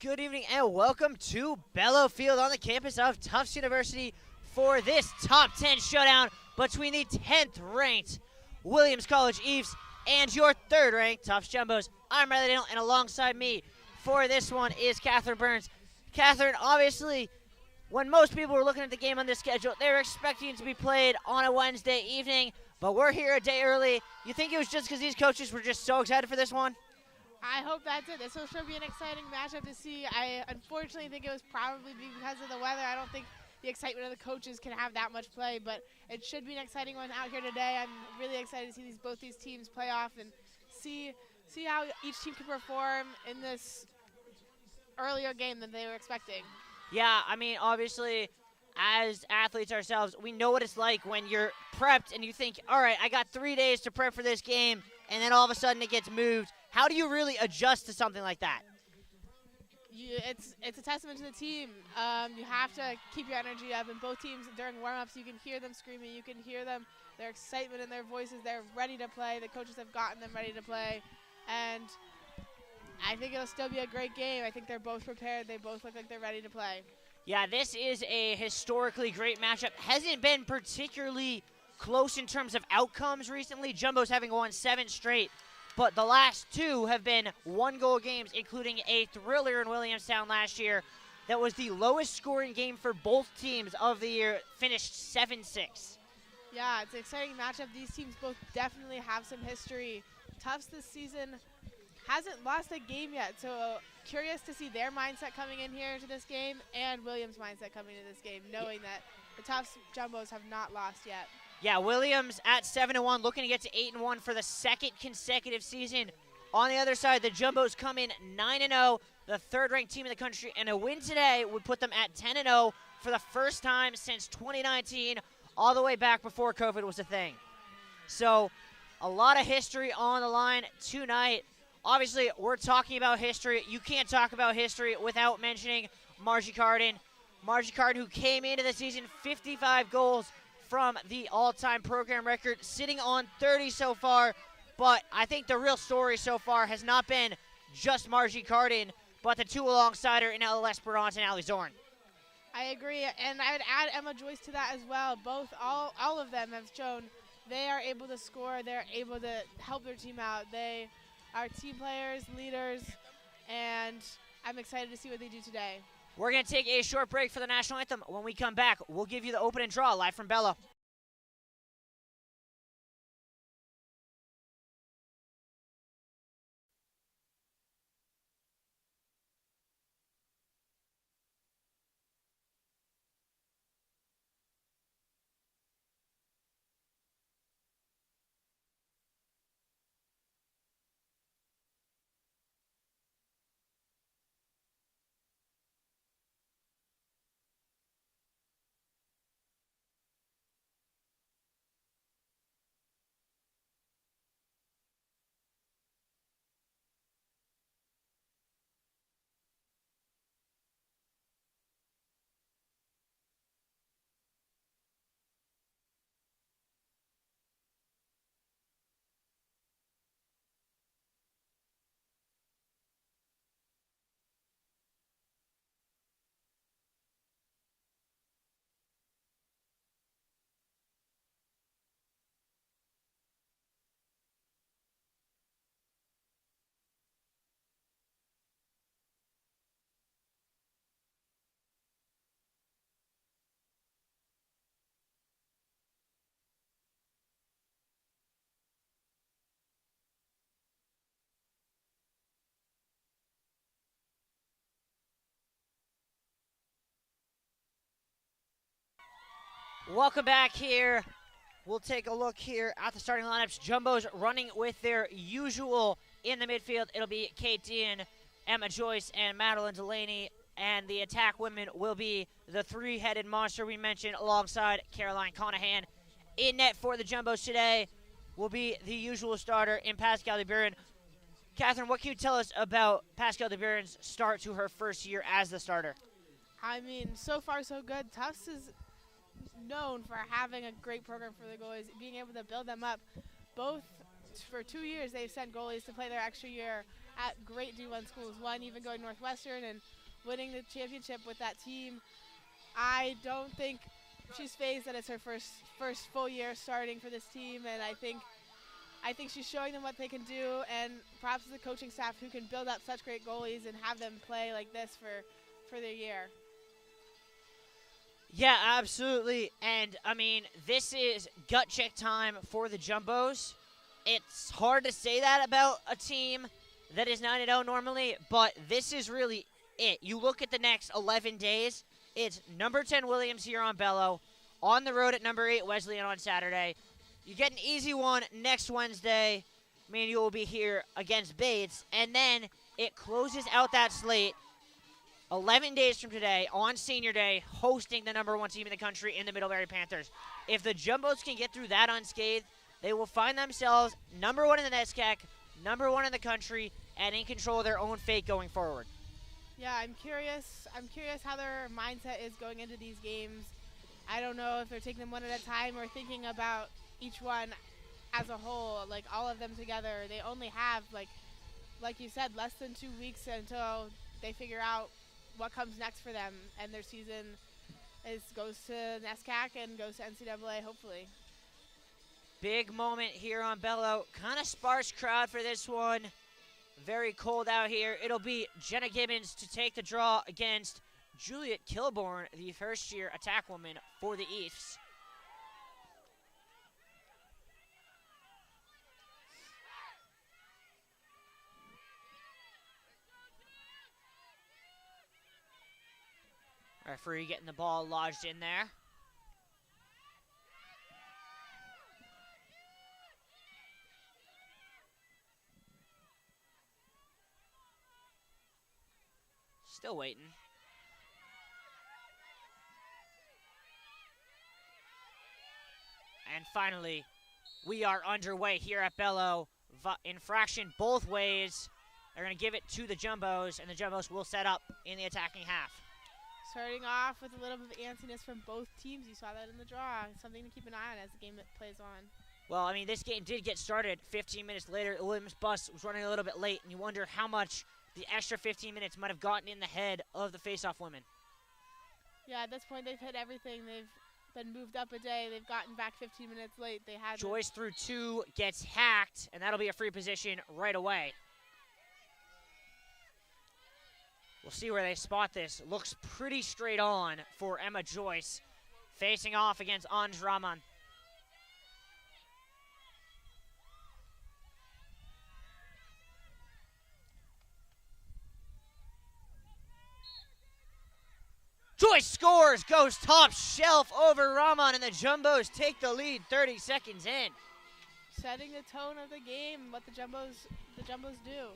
Good evening and welcome to Bellow Field on the campus of Tufts University for this top 10 showdown between the 10th ranked Williams College Eves and your 3rd ranked Tufts Jumbos. I'm Riley Daniel, and alongside me for this one is Catherine Burns. Catherine, obviously, when most people were looking at the game on this schedule, they were expecting it to be played on a Wednesday evening, but we're here a day early. You think it was just because these coaches were just so excited for this one? I hope that's it. This will sure be an exciting matchup to see. I unfortunately think it was probably because of the weather. I don't think the excitement of the coaches can have that much play, but it should be an exciting one out here today. I'm really excited to see both these teams play off and see how each team can perform in this earlier game than they were expecting. Yeah, I mean, obviously, as athletes ourselves, we know what it's like when you're prepped and you think, all right, I got 3 days to prep for this game, and then all of a sudden it gets moved. How do you really adjust to something like that? It's a testament to the team. You have to keep your energy up, and both teams during warm-ups, you can hear them screaming, you can hear them, their excitement in their voices. They're ready to play. The coaches have gotten them ready to play, and I think it'll still be a great game. I think they're both prepared. They both look like they're ready to play. Yeah, this is a historically great matchup. Hasn't been particularly close in terms of outcomes recently. Jumbo's having won 7 straight, but the last 2 have been 1-goal games, including a thriller in Williamstown last year that was the lowest scoring game for both teams of the year, finished 7-6. Yeah, it's an exciting matchup. These teams both definitely have some history. Tufts this season hasn't lost a game yet, so curious to see their mindset coming in here to this game and Williams' mindset coming into this game, knowing that the Tufts Jumbos have not lost yet. Yeah, Williams at 7-1, looking to get to 8-1 for the 2nd consecutive season. On the other side, the Jumbos come in 9-0, the 3rd-ranked team in the country, and a win today would put them at 10-0 for the first time since 2019, all the way back before COVID was a thing. So, a lot of history on the line tonight. Obviously, we're talking about history. You can't talk about history without mentioning Margie Carden. Margie Carden, who came into the season 55 goals from the all-time program record, sitting on 30 so far. But I think the real story so far has not been just Margie Carden, but the 2 alongside her in Ella Esperance and Allie Zorn. I agree, and I'd add Emma Joyce to that as well. All of them have shown they are able to score. They're able to help their team out. They are team players, leaders, and I'm excited to see what they do today. We're going to take a short break for the national anthem. When we come back, we'll give you the open and draw live from Bellow. Welcome back here. We'll take a look here at the starting lineups. Jumbo's running with their usual in the midfield. It'll be Kate Dean, Emma Joyce, and Madeline Delaney. And the attack women will be the 3-headed monster we mentioned alongside Caroline Conahan. In net for the Jumbos today will be the usual starter in Pascal DeBuren. Catherine, what can you tell us about Pascal DeBuren's start to her first year as the starter? I mean, so far so good. Tufts is known for having a great program for the goalies, being able to build them up. Both for 2 years they've sent goalies to play their extra year at great D1 schools. One even going Northwestern and winning the championship with that team. I don't think she's phased that it's her first full year starting for this team, and I think she's showing them what they can do, and props to the coaching staff who can build up such great goalies and have them play like this for their year. Yeah, absolutely. And, I mean, this is gut check time for the Jumbos. It's hard to say that about a team that is 9-0 normally, but this is really it. You look at the next 11 days, it's number 10 Williams here on Bello, on the road at number 8 Wesleyan on Saturday. You get an easy one next Wednesday. Me and you will be here against Bates, and then it closes out that slate 11 days from today on Senior Day, hosting the number 1 team in the country in the Middlebury Panthers. If the Jumbos can get through that unscathed, they will find themselves number 1 in the NESCAC, number 1 in the country, and in control of their own fate going forward. Yeah, I'm curious how their mindset is going into these games. I don't know if they're taking them one at a time or thinking about each one as a whole, like all of them together. They only have, like you said, less than 2 weeks until they figure out what comes next for them, and their season goes to NESCAC and goes to NCAA, hopefully. Big moment here on Bello. Kind of sparse crowd for this one. Very cold out here. It'll be Jenna Gibbons to take the draw against Juliet Kilborn, the first-year attack woman for the East. Referee getting the ball lodged in there. Still waiting. And finally, we are underway here at Bello. Infraction both ways. They're going to give it to the Jumbos, and the Jumbos will set up in the attacking half. Starting off with a little bit of antsiness from both teams. You saw that in the draw. Something to keep an eye on as the game plays on. Well, I mean, this game did get started 15 minutes later. The Williams bus was running a little bit late, and you wonder how much the extra 15 minutes might have gotten in the head of the face-off women. Yeah, at this point, they've hit everything. They've been moved up a day. They've gotten back 15 minutes late. They had Joyce through 2 gets hacked, and that'll be a free position right away. We'll see where they spot this. Looks pretty straight on for Emma Joyce, facing off against Anj Rahman. Joyce scores, goes top shelf over Rahman, and the Jumbos take the lead 30 seconds in. Setting the tone of the game, what the Jumbos do.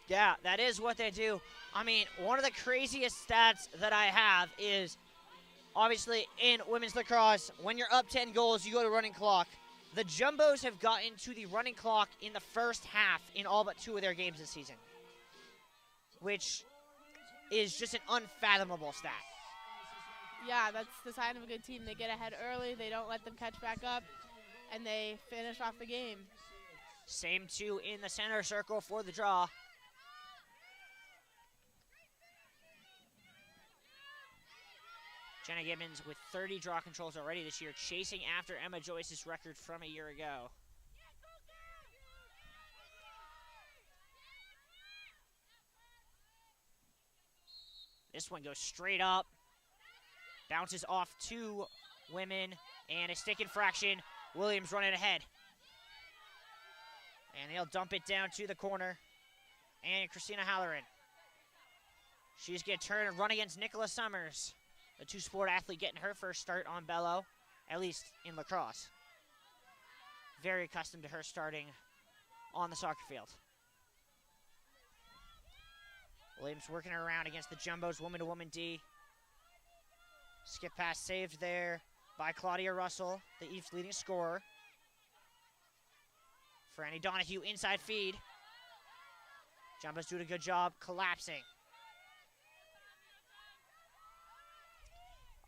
Yeah, that is what they do. I mean, one of the craziest stats that I have is, obviously, in women's lacrosse, when you're up 10 goals, you go to running clock. The Jumbos have gotten to the running clock in the first half in all but 2 of their games this season, which is just an unfathomable stat. Yeah, that's the sign of a good team. They get ahead early, they don't let them catch back up, and they finish off the game. Same 2 in the center circle for the draw. Jenna Gibbons with 30 draw controls already this year, chasing after Emma Joyce's record from a year ago. This one goes straight up, bounces off 2 women, and a stick infraction. Williams running ahead. And they'll dump it down to the corner. And Christina Halloran. She's going to turn and run against Nicola Summers, the 2-sport athlete getting her first start on Bello, at least in lacrosse. Very accustomed to her starting on the soccer field. Williams working her around against the Jumbos, woman-to-woman D. Skip pass saved there by Claudia Russell, the Eve's leading scorer. Franny Donahue inside feed. Jumbos doing a good job collapsing.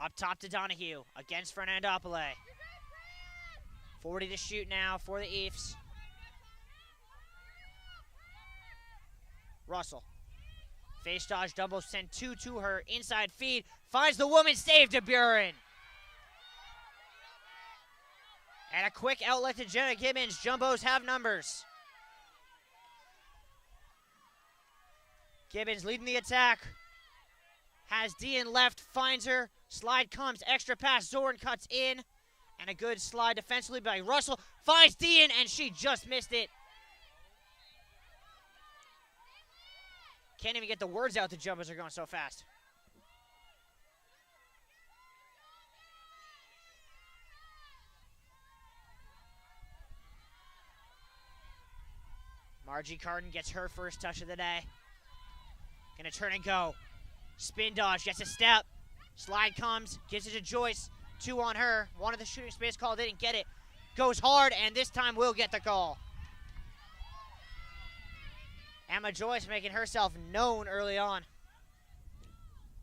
Up top to Donahue against Fernandopoulos. 40 to shoot now for the Eves. Russell. Face dodge, double send 2 to her. Inside feed, finds the woman save to Buren. And a quick outlet to Jenna Gibbons. Jumbos have numbers. Gibbons leading the attack. Has Dean left, finds her. Slide comes, extra pass. Zorn cuts in. And a good slide defensively by Russell. Finds Dean, and she just missed it. Can't even get the words out. The Jumbos are going so fast. Margie Carden gets her first touch of the day. Gonna turn and go. Spin dodge, gets a step. Slide comes, gives it to Joyce. 2 on her. One of the shooting space call, didn't get it. Goes hard, and this time will get the call. Emma Joyce making herself known early on.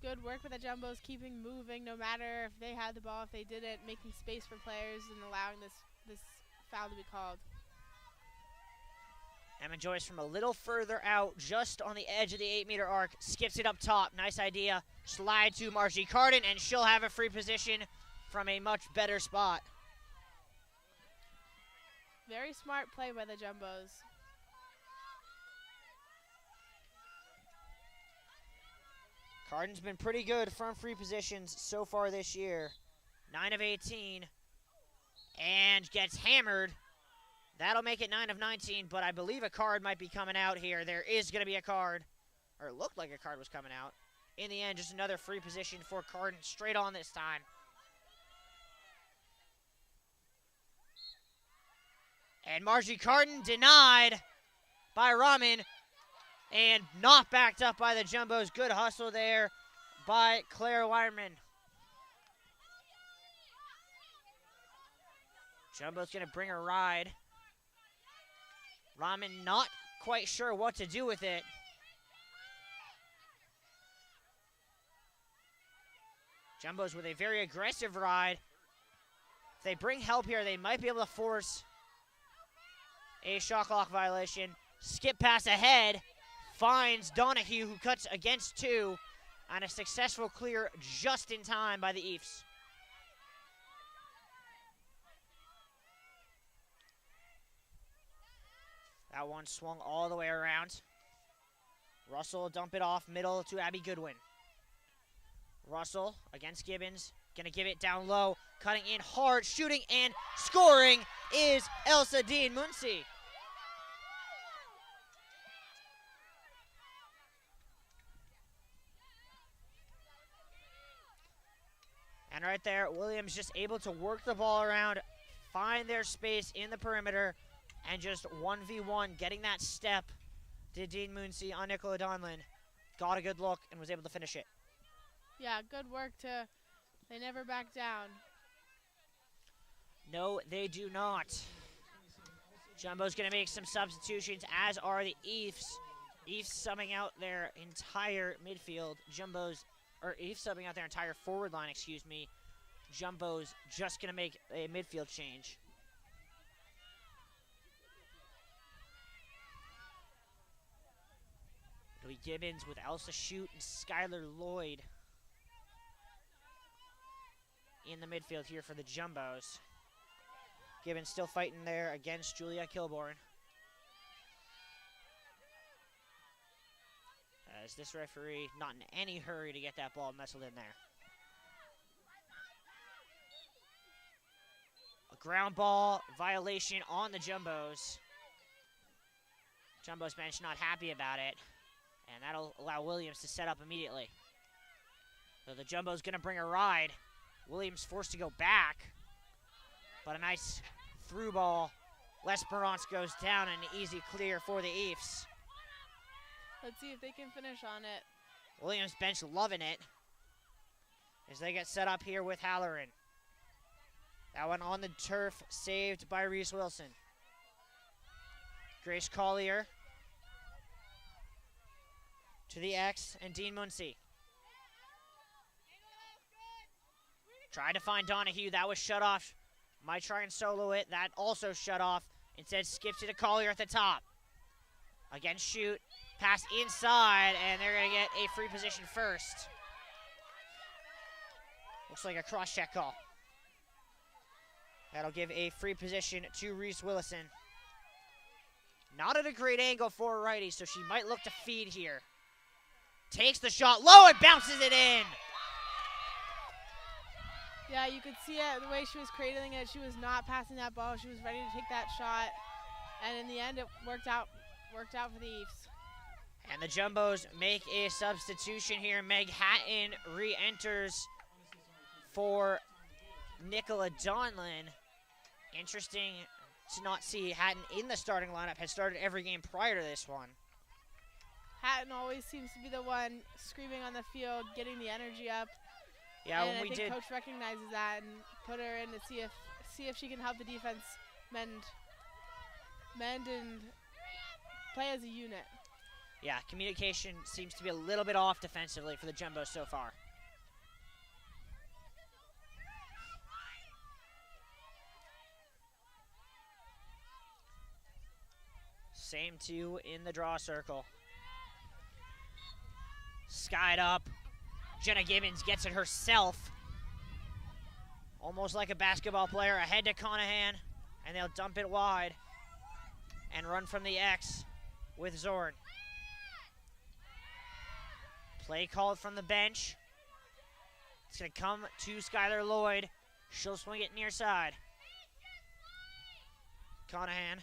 Good work with the Jumbos, keeping moving no matter if they had the ball, if they didn't, making space for players and allowing this foul to be called. Emma Joyce from a little further out, just on the edge of the 8-meter arc, skips it up top. Nice idea. Slide to Margie Carden, and she'll have a free position from a much better spot. Very smart play by the Jumbos. Carden's been pretty good from free positions so far this year. 9 of 18. And gets hammered. That'll make it 9 of 19, but I believe a card might be coming out here. There is going to be a card, or it looked like a card was coming out. In the end, just another free position for Carden, straight on this time. And Margie Carden denied by Raman, and not backed up by the Jumbos. Good hustle there by Claire Weierman. Jumbo's going to bring a ride. Raman not quite sure what to do with it. Jumbos with a very aggressive ride. If they bring help here, they might be able to force a shot clock violation. Skip pass ahead. Finds Donahue, who cuts against 2. And a successful clear just in time by the Eefs. That one swung all the way around. Russell will dump it off middle to Abby Goodwin. Russell against Gibbons. Gonna give it down low. Cutting in hard. Shooting and scoring is Elsa Dean Muncy. And right there, Williams just able to work the ball around, find their space in the perimeter, and just 1v1, getting that step to Dean Muncy on Nicola Donlin. Got a good look and was able to finish it. Yeah, good work they never back down. No, they do not. Jumbo's gonna make some substitutions, as are the Eefs. Eefs subbing out their entire midfield. Eefs subbing out their entire forward line, excuse me. Jumbo's just gonna make a midfield change. It'll be Gibbons with Elsa Shute and Skylar Lloyd in the midfield here for the Jumbos. Gibbons still fighting there against Julia Kilborn. As this referee not in any hurry to get that ball nestled in there. A ground ball violation on the Jumbos. Jumbos bench not happy about it. And that'll allow Williams to set up immediately. So the Jumbo's gonna bring a ride. Williams forced to go back. But a nice through ball. L'Esperance goes down and an easy clear for the Eefs. Let's see if they can finish on it. Williams bench loving it as they get set up here with Halloran. That one on the turf, saved by Reese Wilson. Grace Collier to the X and Dean Muncy. Tried to find Donahue, that was shut off. Might try and solo it, that also shut off. Instead skips it to Collier at the top. Again, Shoot. Pass inside, and they're going to get a free position first. Looks like a cross-check call. That'll give a free position to Reese Willison. Not at a great angle for a righty, so she might look to feed here. Takes the shot low and bounces it in. Yeah, you could see it the way she was cradling it. She was not passing that ball. She was ready to take that shot, and in the end, it worked out for the Eves. And the Jumbos make a substitution here. Meg Hatton re-enters for Nicola Donlin. Interesting to not see Hatton in the starting lineup. Had started every game prior to this one. Hatton always seems to be the one screaming on the field, getting the energy up. Yeah, and I think Coach recognizes that and put her in to see if she can help the defense mend and play as a unit. Yeah, communication seems to be a little bit off defensively for the Jumbos so far. Same two in the draw circle. Skied up. Jenna Gibbons gets it herself. Almost like a basketball player. Ahead to Conahan. And they'll dump it wide. And run from the X with Zorn. Play called from the bench. It's going to come to Skylar Lloyd. She'll swing it near side. Conahan.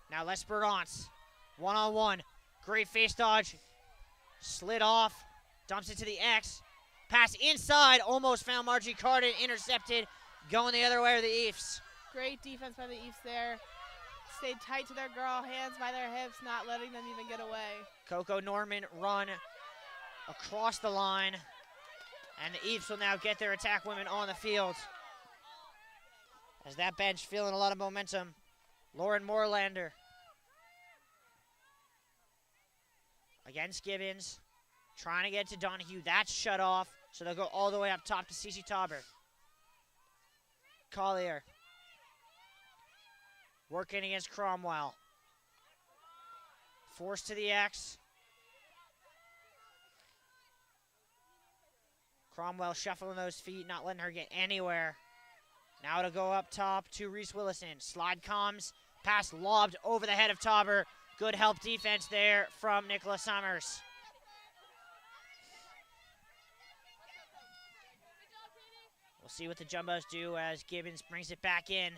Now Les Bergance. One-on-one. Great face dodge. Slid off. Dumps it to the X. Pass inside. Almost found Margie Carden. Intercepted. Going the other way are the Eves. Great defense by the Eves there. Stayed tight to their girl. Hands by their hips. Not letting them even get away. Coco Norman run across the line. And the Eves will now get their attack women on the field. As that bench feeling a lot of momentum. Lauren Moorlander against Gibbons, trying to get to Donahue. That's shut off, so they'll go all the way up top to Cece Tauber. Collier working against Cromwell. Forced to the X. Cromwell shuffling those feet, not letting her get anywhere. Now to go up top to Reese Willison. Slide comes, pass lobbed over the head of Tauber. Good help defense there from Nicola Summers. We'll see what the Jumbos do as Gibbons brings it back in.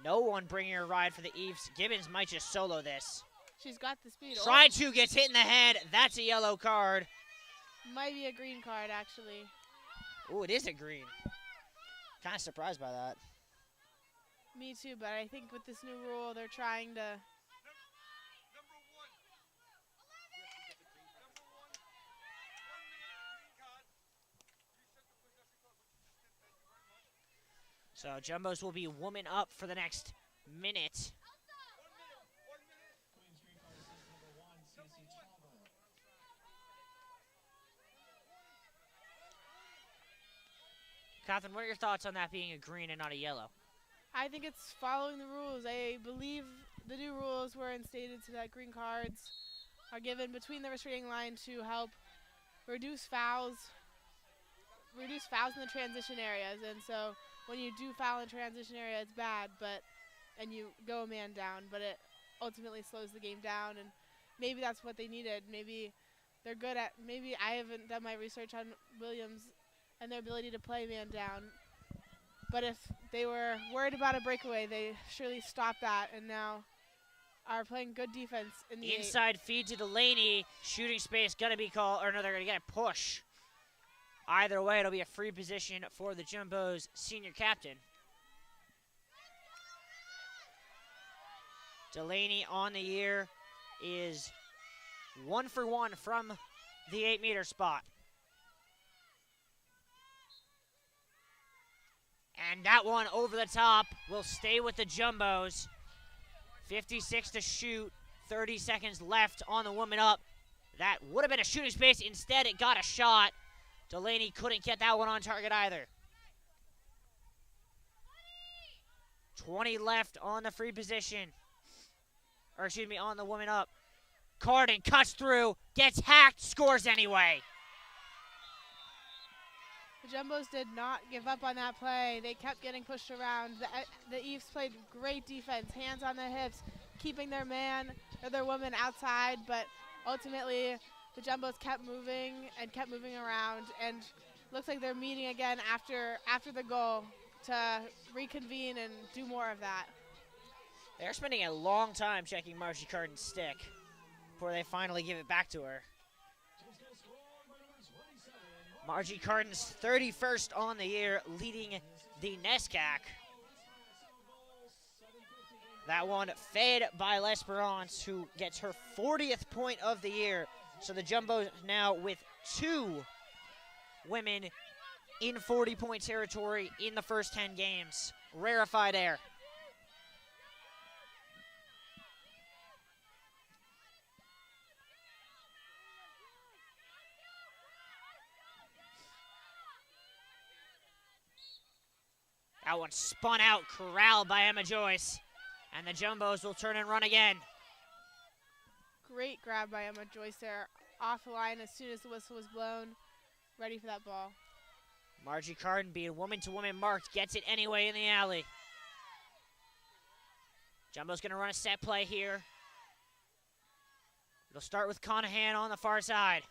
No one bringing her ride for the Eves. Gibbons might just solo this. She's got the speed. Try to, gets hit in the head. That's a yellow card. Might be a green card, actually. Ooh, it is a green. Kind of surprised by that. Me too, but I think with this new rule, they're trying to... So Jumbos will be woman up for the next minute. Catherine, what are your thoughts on that being a green and not a yellow? I think it's following the rules. I believe the new rules were instated so that green cards are given between the restraining line to help reduce fouls in the transition areas. And so when you do foul in transition area, it's bad, and you go a man down, but it ultimately slows the game down. And maybe that's what they needed. Maybe they're good at, maybe I haven't done my research on Williams and their ability to play man down. But if they were worried about a breakaway, they surely stopped that and now are playing good defense in the inside feed to Delaney. Shooting space going to be called, or no, they're going to get a push. Either way, it'll be a free position for the Jumbos senior captain. Delaney on the year is 1 for 1 from the 8-meter spot. And that one over the top will stay with the Jumbos. 56 to shoot, 30 seconds left on the woman up. That would have been a shooting space. Instead, it got a shot. Delaney couldn't get that one on target either. 20 left on the free position. or excuse me, on the woman up. Carden cuts through, gets hacked, scores anyway. The Jumbos did not give up on that play. They kept getting pushed around. The Eves played great defense, hands on the hips, keeping their man or their woman outside, but ultimately the Jumbos kept moving around, and looks like they're meeting again after the goal to reconvene and do more of that. They're spending a long time checking Margie Carden's stick before they finally give it back to her. Margie Carden's 31st on the year, leading the NESCAC. That one fed by L'Esperance, who gets her 40th point of the year. So the Jumbos now with 2 women in 40-point territory in the first 10 games. Rarefied air. That one spun out, corralled by Emma Joyce. And the Jumbos will turn and run again. Great grab by Emma Joyce there. Off the line as soon as the whistle was blown. Ready for that ball. Margie Carden being woman-to-woman marked, gets it anyway in the alley. Jumbo's going to run a set play here. It'll start with Conahan on the far side.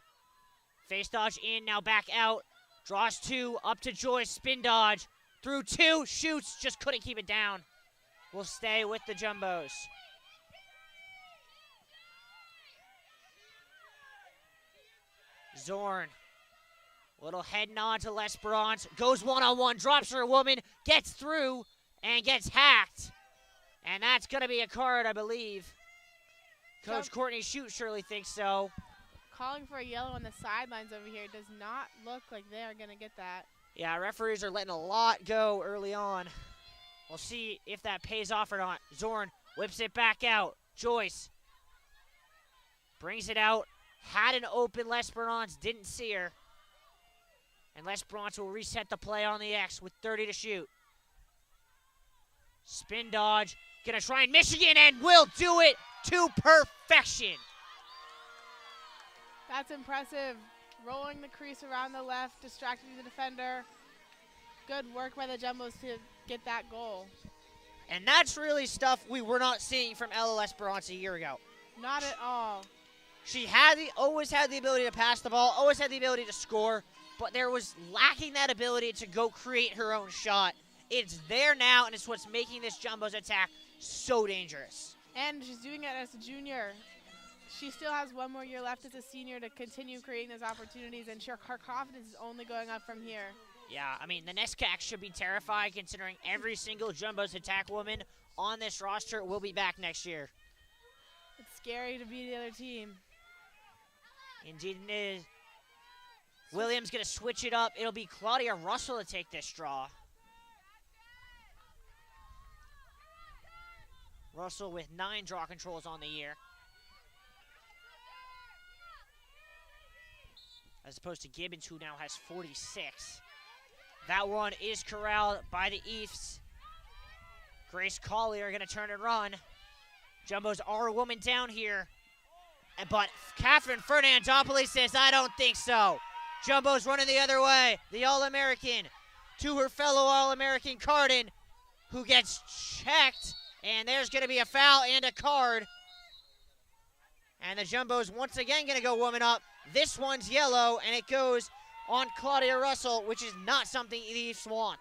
Face dodge in, now back out. Draws 2, up to Joyce, spin dodge. Through 2, shoots, just couldn't keep it down. Will stay with the Jumbos. Zorn. Little head nod to L'Esperance. Goes one-on-one, drops her woman, gets through, and gets hacked. And that's going to be a card, I believe. Coach Courtney Shute surely thinks so. Calling for a yellow on the sidelines over here. Does not look like they are going to get that. Yeah, referees are letting a lot go early on. We'll see if that pays off or not. Zorn whips it back out. Joyce brings it out. Had an open L'Esperance, didn't see her. And L'Esperance will reset the play on the X with 30 to shoot. Spin dodge. Gonna try and Michigan and will do it to perfection. That's impressive. Rolling the crease around the left, distracting the defender. Good work by the Jumbos to get that goal. And that's really stuff we were not seeing from Ella L'Esperance a year ago. Not at all. She always had the ability to pass the ball, always had the ability to score, but there was lacking that ability to go create her own shot. It's there now, and it's what's making this Jumbos attack so dangerous. And she's doing it as a junior. She still has one more year left as a senior to continue creating those opportunities, and her confidence is only going up from here. Yeah, I mean, the NESCAC should be terrified considering every single Jumbos attack woman on this roster will be back next year. It's scary to be the other team. Indeed it is. Williams going to switch it up. It'll be Claudia Russell to take this draw. Russell with 9 draw controls on the year. As opposed to Gibbons, who now has 46. That one is corralled by the Eefs. Grace Collier going to turn and run. Jumbos are a woman down here. But Catherine Fernandopoulos says, I don't think so. Jumbo's running the other way. The All-American to her fellow All-American Carden, who gets checked. And there's going to be a foul and a card. And the Jumbos once again going to go woman up. This one's yellow, and it goes on Claudia Russell, which is not something the Eefs want.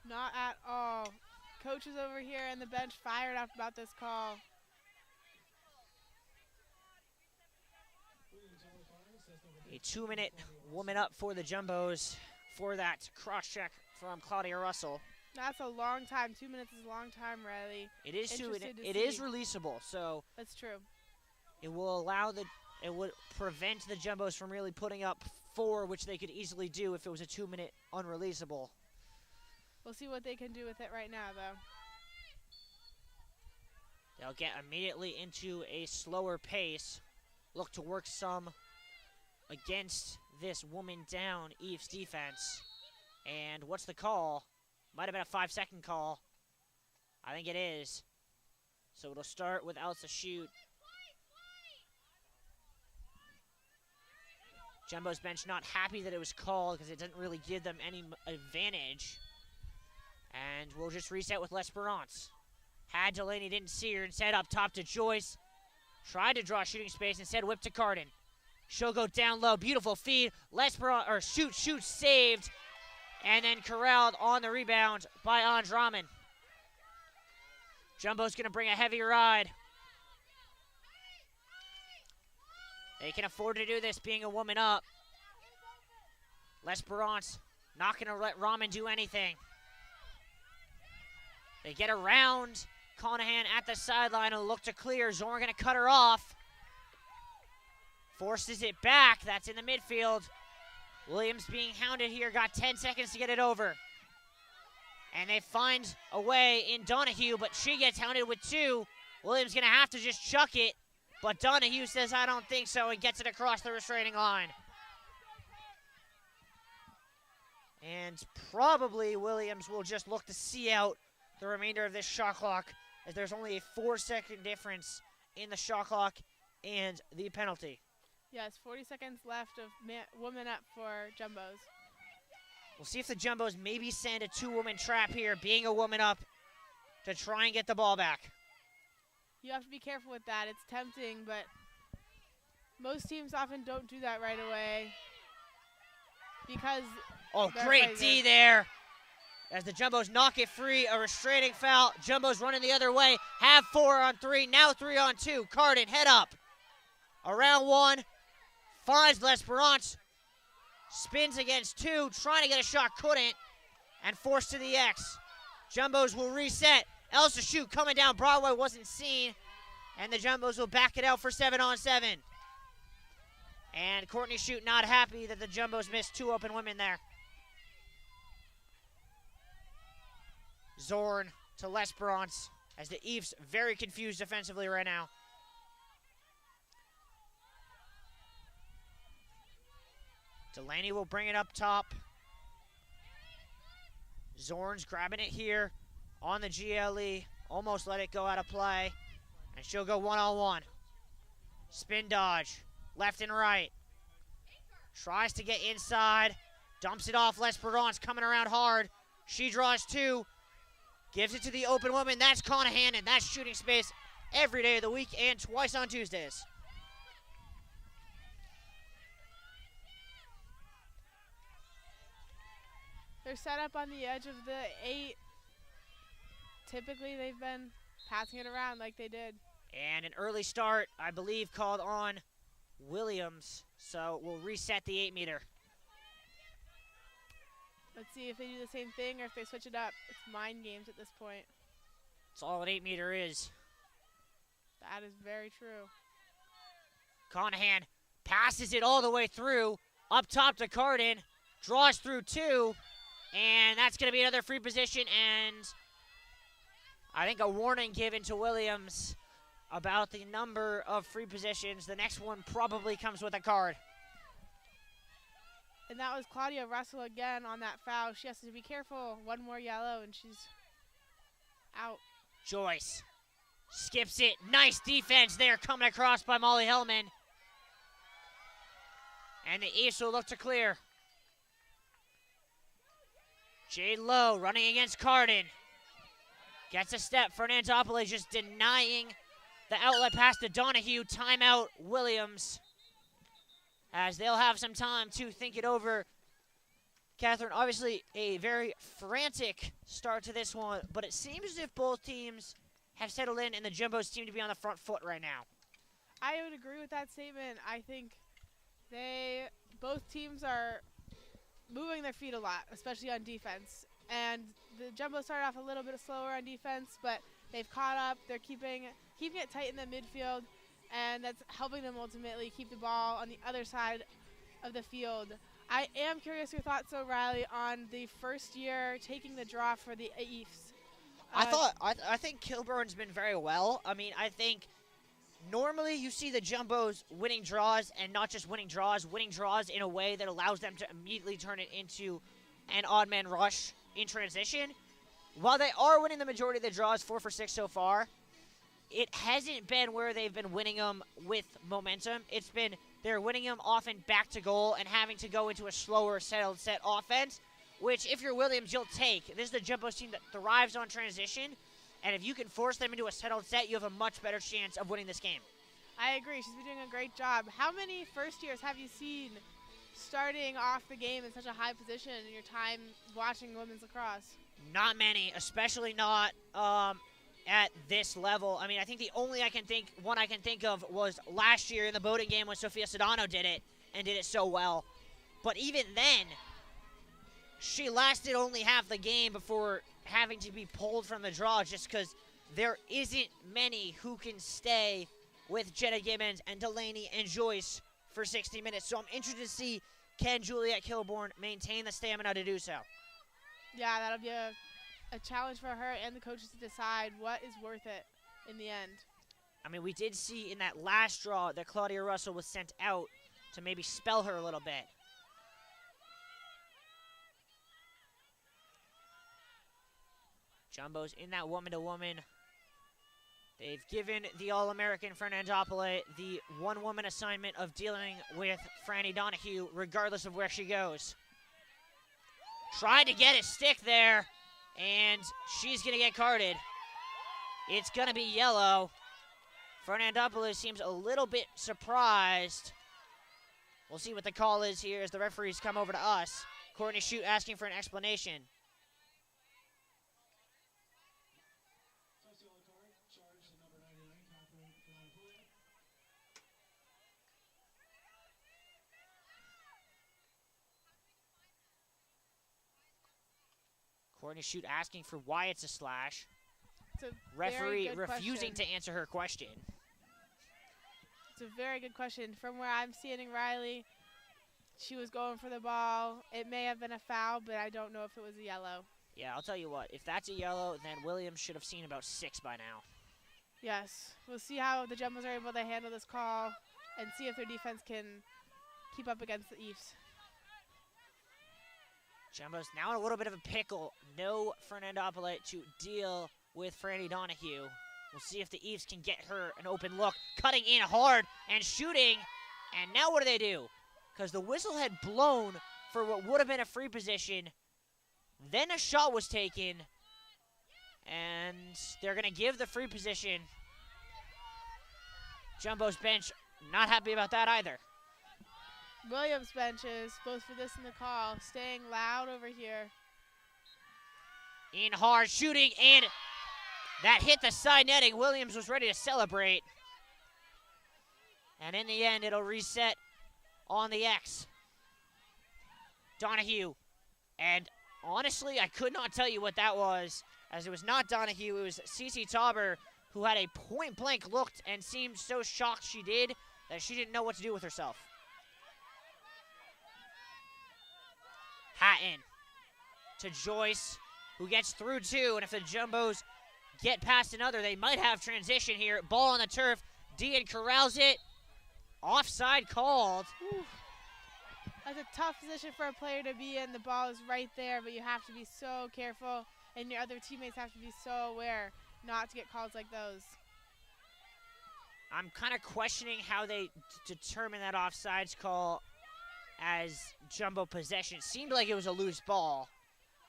Not at all. Coaches over here and the bench fired up about this call. A 2-minute woman up for the Jumbos for that cross-check from Claudia Russell. That's a long time. 2 minutes is a long time, Riley. It is it is releasable, so that's true. It will it would prevent the Jumbos from really putting up 4, which they could easily do if it was a 2-minute unreleasable. We'll see what they can do with it right now, though. They'll get immediately into a slower pace. Look to work some against this woman down Eve's defense. And what's the call? Might have been a 5-second call. I think it is. So it'll start with Elsa shoot. Jumbo's bench not happy that it was called because it doesn't really give them any advantage. And we'll just reset with L'Esperance. Had Delaney, didn't see her, instead up top to Joyce. Tried to draw shooting space, instead whipped to Cardin. She'll go down low, beautiful feed. L'Esperance, or shoot, saved. And then corralled on the rebound by Andraman. Jumbo's gonna bring a heavy ride. They can afford to do this, being a woman up. L'Esperance not going to let Rahman do anything. They get around Conahan at the sideline and look to clear. Zorn going to cut her off. Forces it back. That's in the midfield. Williams being hounded here. Got 10 seconds to get it over. And they find a way in Donahue, but she gets hounded with 2. Williams going to have to just chuck it. But Donahue says, I don't think so, and gets it across the restraining line. And probably Williams will just look to see out the remainder of this shot clock, as there's only a 4-second difference in the shot clock and the penalty. Yes, 40 seconds left of woman up for Jumbos. We'll see if the Jumbos maybe send a 2-woman trap here, being a woman up, to try and get the ball back. You have to be careful with that. It's tempting, but most teams often don't do that right away because... Oh, great D there. As the Jumbos knock it free, a restraining foul. Jumbos running the other way. Have 4 on 3, now 3 on 2. Cardin, head up. Around 1, finds L'Esperance. Spins against 2, trying to get a shot, couldn't, and forced to the X. Jumbos will reset. Elsa shoot coming down Broadway, wasn't seen. And the Jumbos will back it out for 7 on 7. And Courtney Shute not happy that the Jumbos missed 2 open women there. Zorn to L'Esperance, as the Eves very confused defensively right now. Delaney will bring it up top. Zorn's grabbing it here on the GLE, almost let it go out of play, and she'll go one-on-one. Spin dodge, left and right. Tries to get inside, dumps it off. L'Esperance coming around hard. She draws 2, gives it to the open woman. That's Conahan, and that's shooting space every day of the week and twice on Tuesdays. They're set up on the edge of the 8. Typically, they've been passing it around like they did. And an early start, I believe, called on Williams. So we'll reset the 8-meter. Let's see if they do the same thing or if they switch it up. It's mind games at this point. That's all an 8-meter is. That is very true. Conahan passes it all the way through. Up top to Cardin. Draws through 2. And that's going to be another free position. And I think a warning given to Williams about the number of free positions. The next one probably comes with a card. And that was Claudia Russell again on that foul. She has to be careful. One more yellow and she's out. Joyce skips it. Nice defense there coming across by Molly Hellman. And the East will look to clear. Jade Lowe running against Cardin. Gets a step. Fernandopoulos just denying the outlet pass to Donahue. Timeout Williams, as they'll have some time to think it over. Catherine, obviously a very frantic start to this one, but it seems as if both teams have settled in and the Jumbos seem to be on the front foot right now. I would agree with that statement. I think both teams are moving their feet a lot, especially on defense. And the Jumbos started off a little bit slower on defense, but they've caught up. They're keeping it tight in the midfield, and that's helping them ultimately keep the ball on the other side of the field. I am curious your thoughts, O'Reilly, on the first year taking the draw for the East. I think Kilburn's been very well. I mean, I think normally you see the Jumbos winning draws, and not just winning draws in a way that allows them to immediately turn it into an odd man rush in transition. While they are winning the majority of the draws, 4 for 6 so far, it hasn't been where they've been winning them with momentum. It's been they're winning them often back to goal and having to go into a slower, settled set offense, which if you're Williams, you'll take. This is the Jumbo's team that thrives on transition, and if you can force them into a settled set, you have a much better chance of winning this game. I agree. She's been doing a great job. How many first years have you seen starting off the game in such a high position in your time watching women's lacrosse? Not many, especially not at this level. I mean, I think the only one I can think of was last year in the Bowdoin game when Sofia Sedano did it and did it so well. But even then, she lasted only half the game before having to be pulled from the draw just because there isn't many who can stay with Jenna Gibbons and Delaney and Joyce for 60 minutes. So I'm interested to see, can Juliet Kilborn maintain the stamina to do so? Yeah, that'll be a challenge for her and the coaches to decide what is worth it in the end. I mean, we did see in that last draw that Claudia Russell was sent out to maybe spell her a little bit. Jumbo's in that woman-to-woman. They've given the All-American Fernandopoulos the one-woman assignment of dealing with Franny Donahue regardless of where she goes. Tried to get a stick there, and she's going to get carded. It's going to be yellow. Fernandopoulos seems a little bit surprised. We'll see what the call is here as the referees come over to us. Courtney Shute asking for an explanation. Courtney Shute asking for why it's a slash. It's a referee refusing to answer her question. It's a very good question. From where I'm standing, Riley, she was going for the ball. It may have been a foul, but I don't know if it was a yellow. Yeah, I'll tell you what. If that's a yellow, then Williams should have seen about 6 by now. Yes. We'll see how the Jumbos are able to handle this call and see if their defense can keep up against the Eves. Jumbo's now in a little bit of a pickle. No Fernandopoulos to deal with Franny Donahue. We'll see if the Eves can get her an open look. Cutting in hard and shooting. And now what do? Because the whistle had blown for what would have been a free position. Then a shot was taken. And they're going to give the free position. Jumbo's bench not happy about that either. Williams benches, both for this and the call, staying loud over here. In hard, shooting, and that hit the side netting. Williams was ready to celebrate. And in the end, it'll reset on the X. Donahue. And honestly, I could not tell you what that was, as it was not Donahue. It was Cece Tauber, who had a point-blank look and seemed so shocked she did that she didn't know what to do with herself. Hatton to Joyce, who gets through 2, and if the Jumbos get past another, they might have transition here. Ball on the turf. Dean corrals it. Offside called. Ooh. That's a tough position for a player to be in. The ball is right there, but you have to be so careful, and your other teammates have to be so aware not to get calls like those. I'm kind of questioning how they determine that offsides call as Jumbo possession. It seemed like it was a loose ball.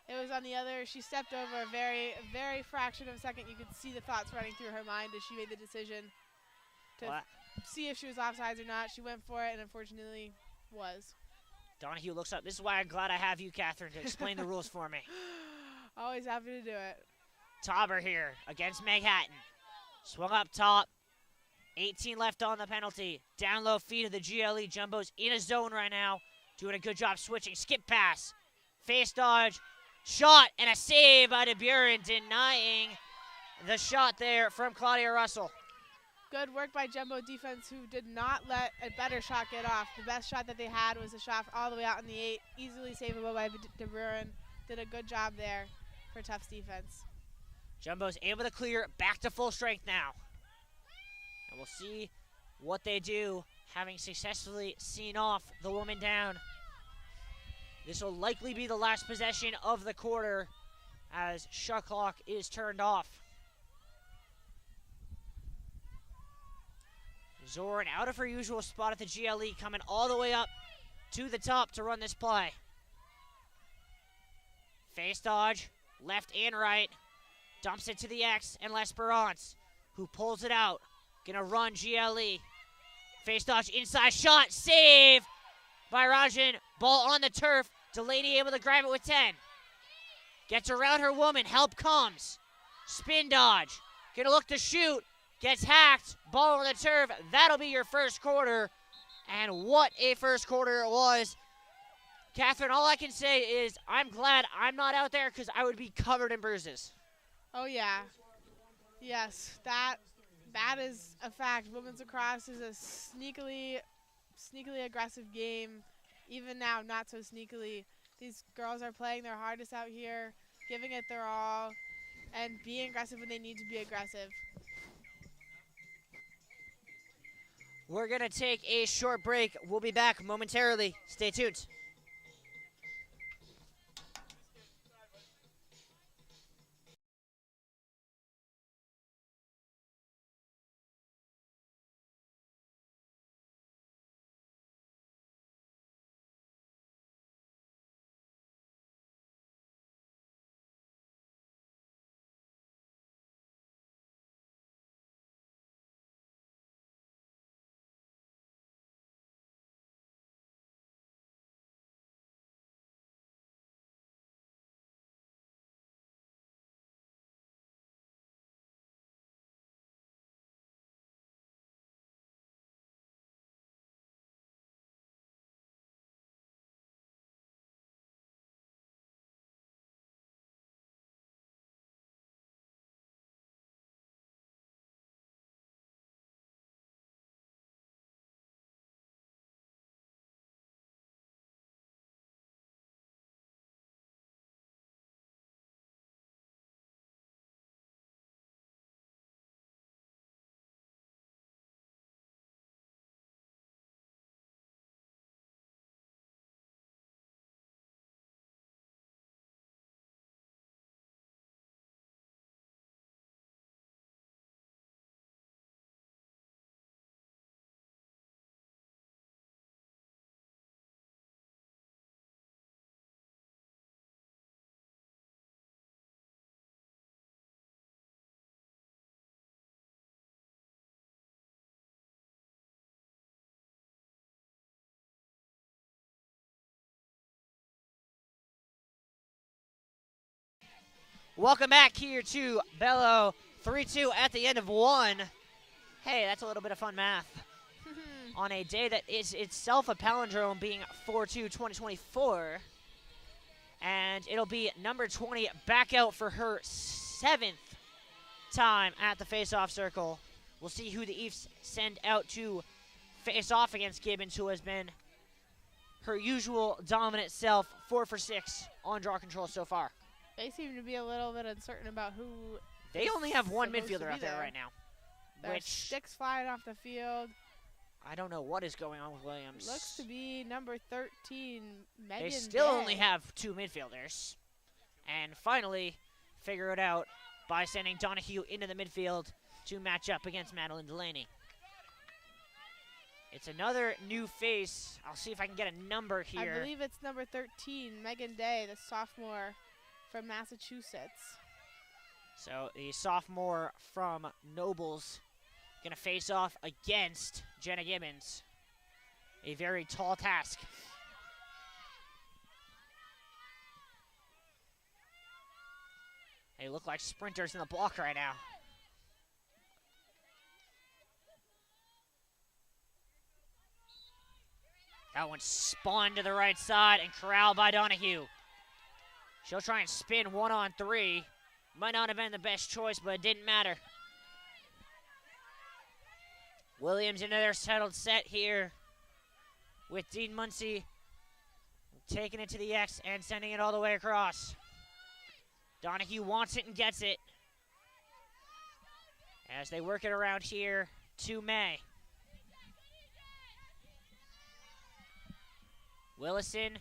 It was on the other. She stepped over a very, very fraction of a second. You could see the thoughts running through her mind as she made the decision to see if she was offsides or not. She went for it, and unfortunately was. Donahue looks up. This is why I'm glad I have you, Catherine, to explain the rules for me. Always happy to do it. Tauber here against Meg Hatton. Swung up top. 18 left on the penalty. Down low feed of the GLE. Jumbo's in a zone right now. Doing a good job switching. Skip pass. Face dodge. Shot and a save by DeBuren, denying the shot there from Claudia Russell. Good work by Jumbo defense, who did not let a better shot get off. The best shot that they had was a shot all the way out in the 8. Easily savable by DeBuren. Did a good job there for Tufts defense. Jumbo's able to clear. Back to full strength now. And we'll see what they do, having successfully seen off the woman down. This will likely be the last possession of the quarter as shot clock is turned off. Zoran out of her usual spot at the GLE, coming all the way up to the top to run this play. Face dodge, left and right. Dumps it to the X and L'Esperance, who pulls it out. Gonna run GLE. Face dodge, inside shot, save by Rajan. Ball on the turf. Delaney able to grab it with 10. Gets around her woman, help comes. Spin dodge, gonna look to shoot. Gets hacked, ball on the turf. That'll be your first quarter. And what a first quarter it was. Catherine, all I can say is I'm glad I'm not out there because I would be covered in bruises. Oh, yeah. Yes, that is a fact. Women's lacrosse is a sneakily aggressive game. Even now, not so sneakily. These girls are playing their hardest out here, giving it their all, and being aggressive when they need to be aggressive. We're going to take a short break. We'll be back momentarily. Stay tuned. Welcome back here to Bello. 3-2 at the end of one. Hey, that's a little bit of fun math. On a day that is itself a palindrome, being 4-2 2024. And it'll be number 20 back out for her 7th time at the face-off circle. We'll see who the Eves send out to face off against Gibbons, who has been her usual dominant self, 4 for 6 on draw control so far. They seem to be a little bit uncertain about who. They only have one midfielder out there right now. There's sticks flying off the field. I don't know what is going on with Williams. Looks to be number 13, Megan They still Day. only have 2 midfielders. And finally, figure it out by sending Donahue into the midfield to match up against Madeline Delaney. It's another new face. I'll see if I can get a number here. I believe it's number 13, Megan Day, the sophomore from Massachusetts. So the sophomore from Nobles going to face off against Jenna Gibbons. A very tall task. They look like sprinters in the block right now. That one spawned to the right side and corralled by Donahue. She'll try and spin 1-on-3. Might not have been the best choice, but it didn't matter. Williams into their settled set here with Dean Muncie taking it to the X and sending it all the way across. Donahue wants it and gets it as they work it around here to May. Willison.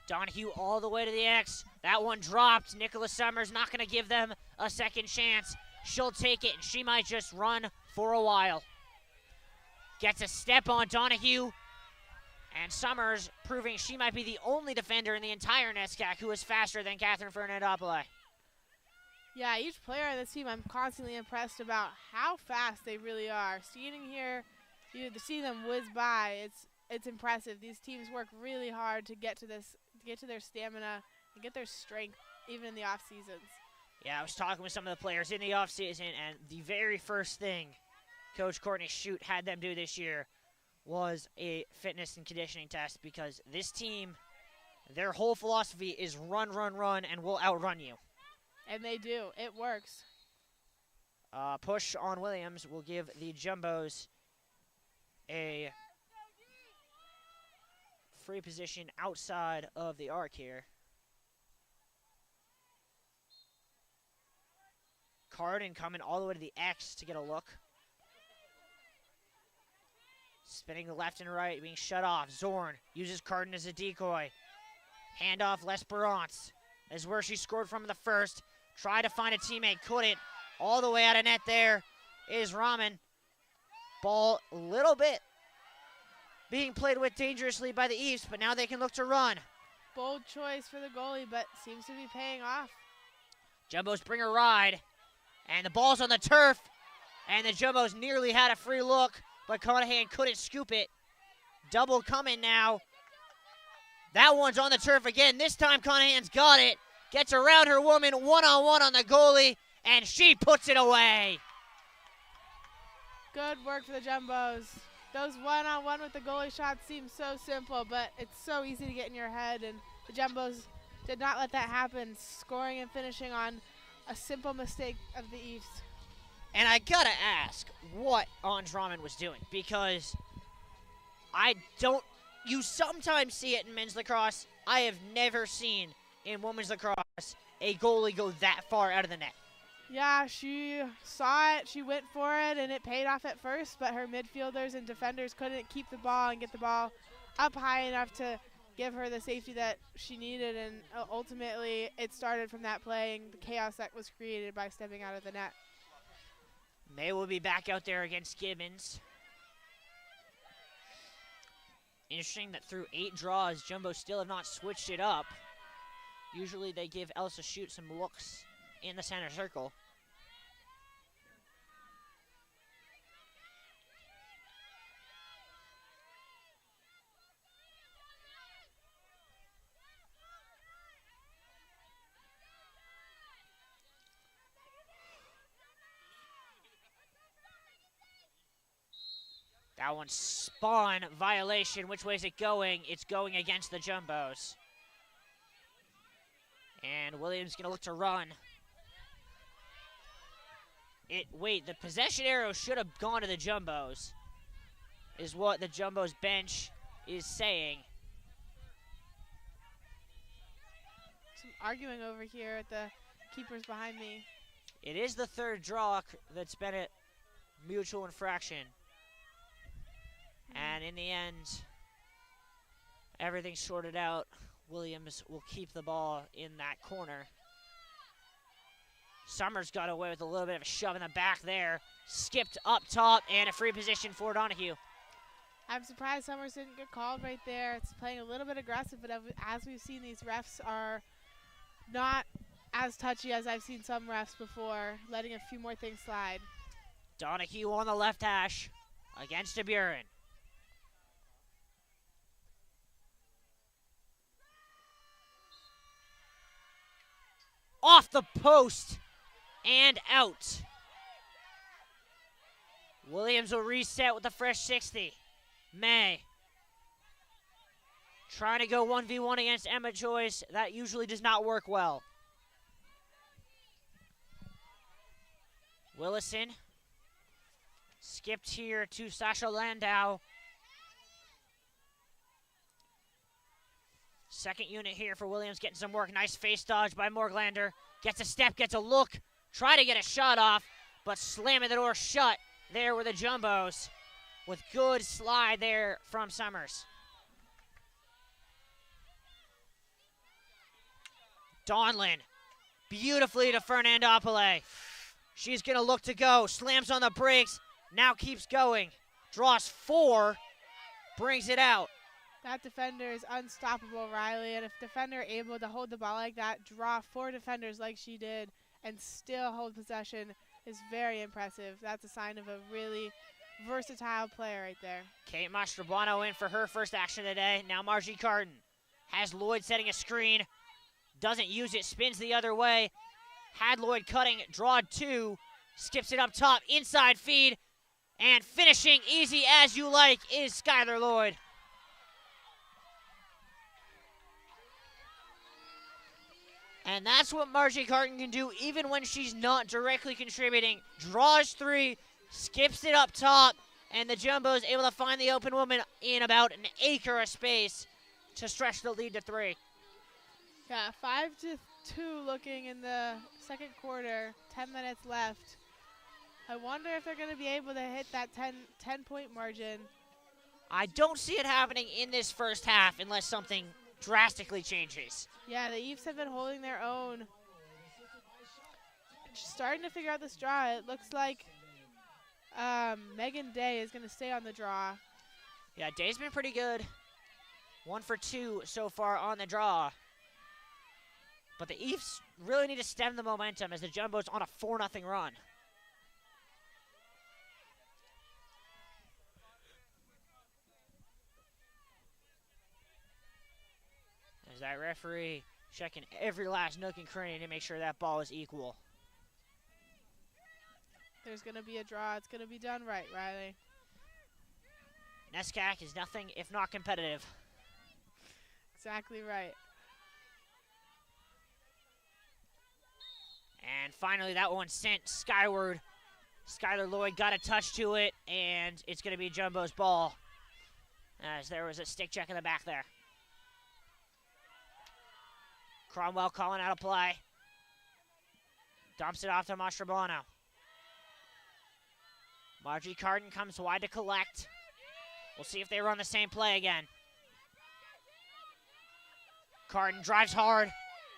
Donahue all the way to the X. That one dropped. Nicola Summers not going to give them a second chance. She'll take it, and she might just run for a while. Gets a step on Donahue. And Summers proving she might be the only defender in the entire NESCAC who is faster than Catherine Fernandopoulos. Yeah, each player on this team, I'm constantly impressed about how fast they really are. Standing here, you see them whiz by. It's impressive. These teams work really hard to get to their stamina and get their strength, even in the off seasons. Yeah, I was talking with some of the players in the off season, and the very first thing Coach Courtney Shute had them do this year was a fitness and conditioning test, because this team, their whole philosophy is run, run, run, and we'll outrun you. And they do. It works. Push on Williams will give the Jumbos a free position outside of the arc here. Carden coming all the way to the X to get a look. Spinning left and right, being shut off. Zorn uses Carden as a decoy. Handoff, L'Esperance is where she scored from in the first. Tried to find a teammate, couldn't. All the way out of net there is Rahman. Ball a little bit being played with dangerously by the Eves, but now they can look to run. Bold choice for the goalie, but seems to be paying off. Jumbos bring a ride, and the ball's on the turf, and the Jumbos nearly had a free look, but Conahan couldn't scoop it. Double coming now. That one's on the turf again. This time Conahan's got it. Gets around her woman, one-on-one on the goalie, and she puts it away. Good work for the Jumbos. Those one-on-one with the goalie shots seem so simple, but it's so easy to get in your head, and the Jumbos did not let that happen, scoring and finishing on a simple mistake of the East. And I gotta ask what Ange Rahman was doing, because you sometimes see it in men's lacrosse. I have never seen in women's lacrosse a goalie go that far out of the net. Yeah, she saw it, she went for it, and it paid off at first, but her midfielders and defenders couldn't keep the ball and get the ball up high enough to give her the safety that she needed, and ultimately it started from that play, and the chaos that was created by stepping out of the net. May will be back out there against Gibbons. Interesting that through 8 draws, Jumbo still have not switched it up. Usually they give Elsa Shute some looks in the center circle. That one spawn violation. Which way is it going? It's going against the Jumbos. And Williams gonna look to run. Wait, the possession arrow should have gone to the Jumbos, is what the Jumbos bench is saying. Some arguing over here at the keepers behind me. It is the third draw that's been a mutual infraction. And in the end, everything's sorted out. Williams will keep the ball in that corner. Summers got away with a little bit of a shove in the back there. Skipped up top, and a free position for Donahue. I'm surprised Summers didn't get called right there. It's playing a little bit aggressive, but as we've seen, these refs are not as touchy as I've seen some refs before, letting a few more things slide. Donahue on the left hash against DeBuren. Off the post and out. Williams will reset with a fresh 60. May trying to go 1v1 against Emma Joyce. That usually does not work well. Willison skipped here to Sasha Landau. Second unit here for Williams, getting some work. Nice face dodge by Morglander. Gets a step, gets a look. Try to get a shot off, but slamming the door shut. There were the Jumbos with good slide there from Summers. Donlin, beautifully to Fernandopoulos. She's going to look to go. Slams on the brakes. Now keeps going. draws 4, brings it out. That defender is unstoppable, Riley, and if defender able to hold the ball like that, draw 4 defenders like she did, and still hold possession is very impressive. That's a sign of a really versatile player right there. Kate Mastrobuono in for her first action of the day. Now Margie Carton has Lloyd setting a screen. Doesn't use it, spins the other way. Had Lloyd cutting, drawed 2, skips it up top, inside feed, and finishing easy as you like is Skylar Lloyd. And that's what Margie Carton can do even when she's not directly contributing. Draws 3, skips it up top, and the Jumbos able to find the open woman in about an acre of space to stretch the lead to 3. Yeah, 5-2 looking in the second quarter, 10 minutes left. I wonder if they're going to be able to hit that 10-point margin. I don't see it happening in this first half unless something drastically changes. Yeah, the Eves have been holding their own. Just starting to figure out this draw. It looks like Megan Day is going to stay on the draw. Yeah, Day's been pretty good. 1 for 2 so far on the draw. But the Eves really need to stem the momentum as the Jumbos on a 4-0 run. As that referee checking every last nook and cranny to make sure that ball is equal. There's going to be a draw. It's going to be done right, Riley. NESCAC is nothing if not competitive. Exactly right. And finally, that one sent skyward. Skylar Lloyd got a touch to it, and it's going to be Jumbo's ball, as there was a stick check in the back there. Cromwell calling out a play. Dumps it off to Mastrobuono. Margie Carton comes wide to collect. We'll see if they run the same play again. Carton drives hard,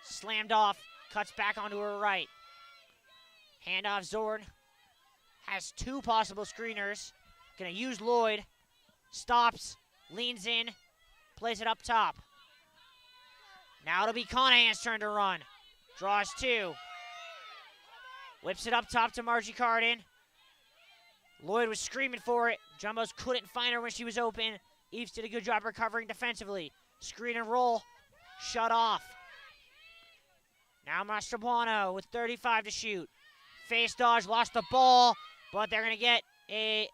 slammed off, cuts back onto her right. Handoff Zorn has 2 possible screeners. Gonna use Lloyd. Stops, leans in, plays it up top. Now it'll be Conahan's turn to run. Draws 2. Whips it up top to Margie Carton. Lloyd was screaming for it. Jumbos couldn't find her when she was open. Eves did a good job recovering defensively. Screen and roll. Shut off. Now Mastrobuono with 35 to shoot. Face dodge, lost the ball, but they're going to get a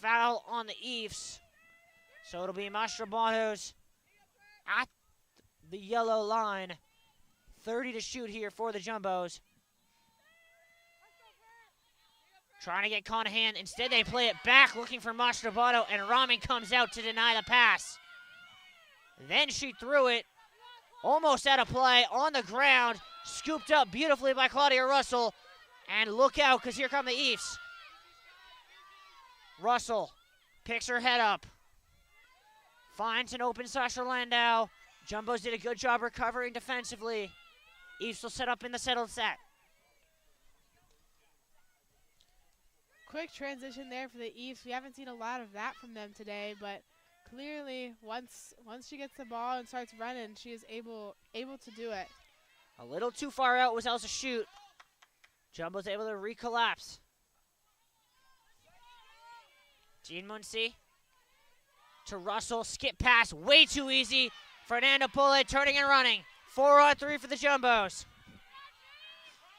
foul on the Eves. So it'll be Mastrobuono's at the yellow line. 30 to shoot here for the Jumbos. Trying to get Conahan. Instead, they play it back, looking for Mastrobuono, and Raman comes out to deny the pass. Then she threw it almost out of play on the ground, scooped up beautifully by Claudia Russell. And look out, because here come the Eves. Russell picks her head up. Finds an open Sasha Landau. Jumbos did a good job recovering defensively. Eves will set up in the settled set. Quick transition there for the Eves. We haven't seen a lot of that from them today, but clearly once she gets the ball and starts running, she is able to do it. A little too far out was Elsa shoot. Jumbo's able to recollapse. Jean Muncy to Russell. Skip pass, way too easy. Fernanda Pole turning and running. 4-on-3 for the Jumbos.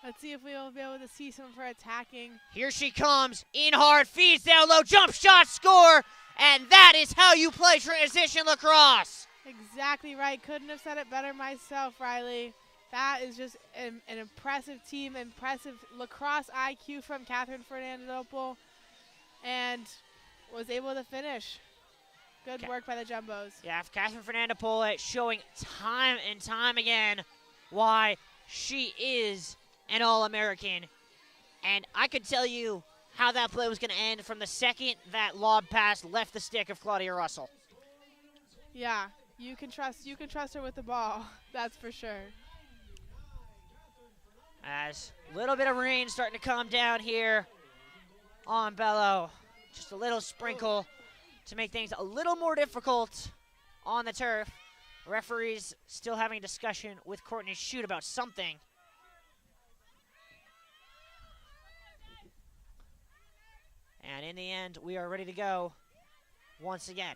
Let's see if we will be able to see some of her attacking. Here she comes. In hard, feeds down low, jump shot, score. And that is how you play transition lacrosse. Exactly right. Couldn't have said it better myself, Riley. That is just an impressive team, impressive lacrosse IQ from Catherine Fernandopoulos, and was able to finish. Good work by the Jumbos. Yeah, Catherine Fernandopoulos showing time and time again why she is an All-American. And I could tell you how that play was going to end from the second that lob pass left the stick of Claudia Russell. Yeah, you can trust her with the ball. That's for sure. As a little bit of rain starting to come down here on Bello. Just a little sprinkle to make things a little more difficult on the turf. Referees still having a discussion with Courtney Shute about something. And in the end, we are ready to go once again.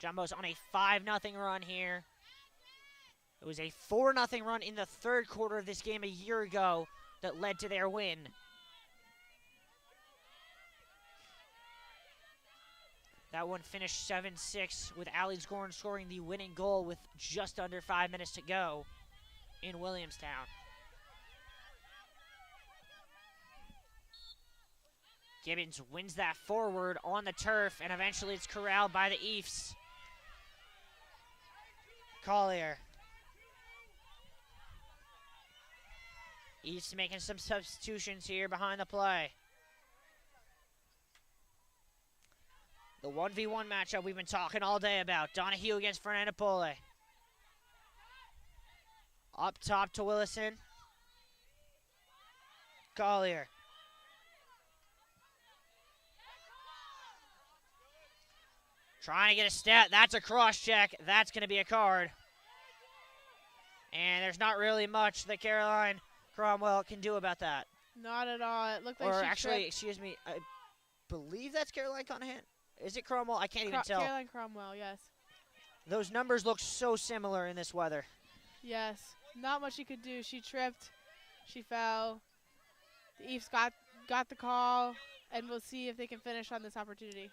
Jumbo's on a 5-0 run here. It was a 4-0 run in the third quarter of this game a year ago that led to their win. That one finished 7-6 with Alex Gorn scoring the winning goal with just under 5 minutes to go in Williamstown. Gibbons wins that forward on the turf, and eventually it's corralled by the Eafs. Collier. Eafs making some substitutions here behind the play. The 1v1 matchup we've been talking all day about. Donahue against Fernando Pole. Up top to Willison. Collier. Trying to get a step. That's a cross check. That's going to be a card. And there's not really much that Caroline Cromwell can do about that. Not at all. It looked like or she actually, tripped. excuse me, I believe that's Caroline Conahan. Is it Cromwell? I can't even tell. Caroline Cromwell, yes. Those numbers look so similar in this weather. Yes. Not much she could do. She tripped. She fell. The Eafs got the call, and we'll see if they can finish on this opportunity.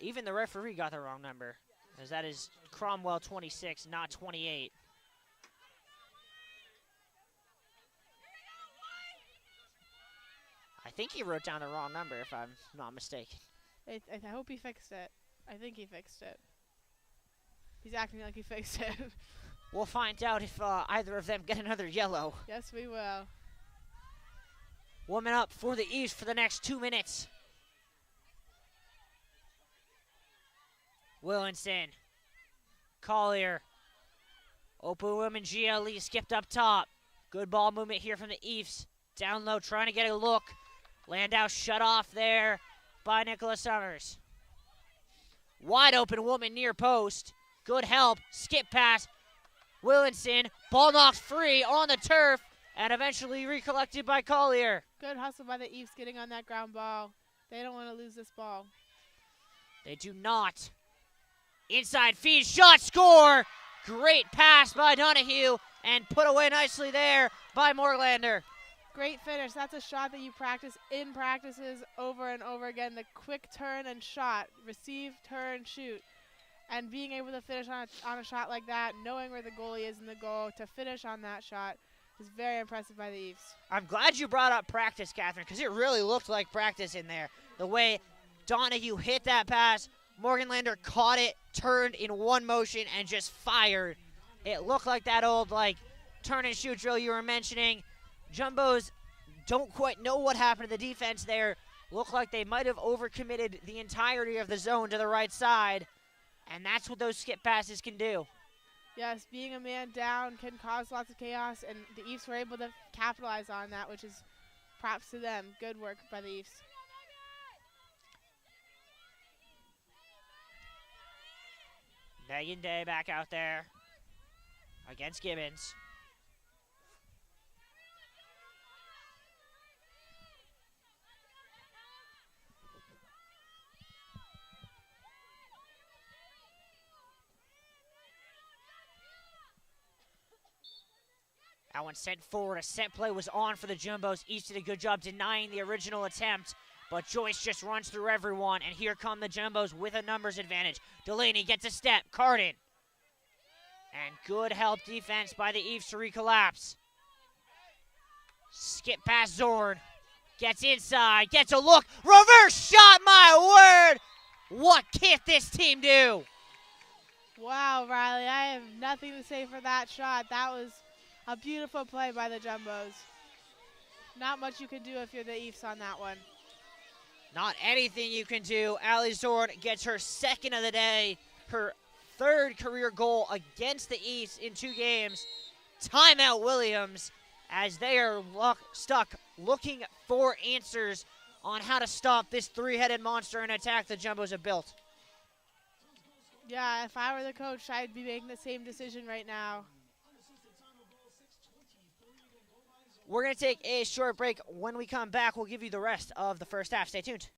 Even the referee got the wrong number, as that is Cromwell 26, not 28. I think he wrote down the wrong number, if I'm not mistaken. I hope he fixed it. I think he fixed it. He's acting like he fixed it. We'll find out if either of them get another yellow. Yes, we will. Warming up for the East for the next 2 minutes. Willinson. Collier. Open women GLE skipped up top. Good ball movement here from the Eafs. Down low, trying to get a look. Landau shut off there by Nicholas Summers. Wide open woman near post. Good help. Skip pass. Willinson. Ball knocked free on the turf and eventually recollected by Collier. Good hustle by the Eafs getting on that ground ball. They don't want to lose this ball. They do not. Inside feed, shot, score. Great pass by Donahue and put away nicely there by Morlander. Great finish. That's a shot that you practice in practices over and over again. The quick turn and shot. Receive, turn, shoot. And being able to finish on a shot like that, knowing where the goalie is in the goal, to finish on that shot is very impressive by the Eafs. I'm glad you brought up practice, Catherine, because it really looked like practice in there. The way Donahue hit that pass, Morganlander caught it, turned in one motion, and just fired. It looked like that old, turn and shoot drill you were mentioning. Jumbos don't quite know what happened to the defense there. Looked like they might have overcommitted the entirety of the zone to the right side, and that's what those skip passes can do. Yes, being a man down can cause lots of chaos, and the Eafs were able to capitalize on that, which is props to them. Good work by the Eafs. Megan Day back out there against Gibbons. That one sent forward. A set play was on for the Jumbos. East did a good job denying the original attempt, but Joyce just runs through everyone, and here come the Jumbos with a numbers advantage. Delaney gets a step. Cardin. And good help defense by the Eafs to recollapse. Skip past Zorn. Gets inside. Gets a look. Reverse shot, my word! What can't this team do? Wow, Riley, I have nothing to say for that shot. That was a beautiful play by the Jumbos. Not much you can do if you're the Eafs on that one. Not anything you can do. Allie Zorn gets her second of the day, her third career goal against the East in 2 games. Timeout Williams as they are stuck looking for answers on how to stop this three-headed monster and attack the Jumbos have built. Yeah, if I were the coach, I'd be making the same decision right now. We're going to take a short break. When we come back, we'll give you the rest of the first half. Stay tuned.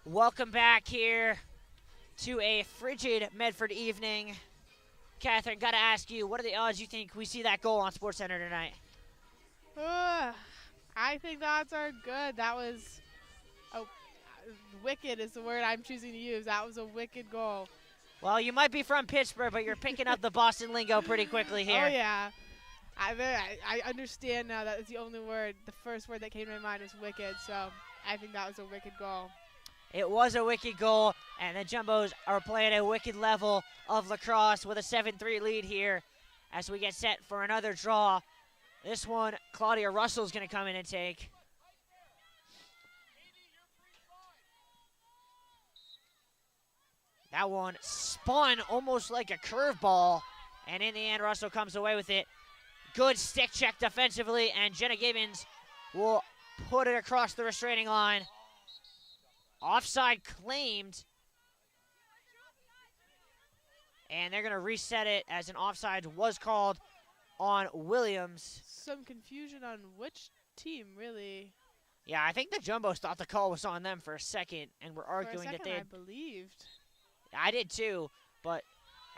Welcome back here to a frigid Medford evening. Catherine, got to ask you, what are the odds you think we see that goal on SportsCenter tonight? I think the odds are good. That was wicked is the word I'm choosing to use. That was a wicked goal. Well, you might be from Pittsburgh, but you're picking up the Boston lingo pretty quickly here. Oh, yeah. I understand now that it's the only word. The first word that came to my mind was wicked, so I think that was a wicked goal. It was a wicked goal, and the Jumbos are playing a wicked level of lacrosse with a 7-3 lead here as we get set for another draw. This one, Claudia Russell's going to come in and take. That one spun almost like a curveball, and in the end, Russell comes away with it. Good stick check defensively, and Jenna Gibbons will put it across the restraining line. Offside claimed. And they're going to reset it as an offside was called on Williams. Some confusion on which team, really. Yeah, I think the Jumbos thought the call was on them for a second, and were arguing that they had. I believed. I did too, but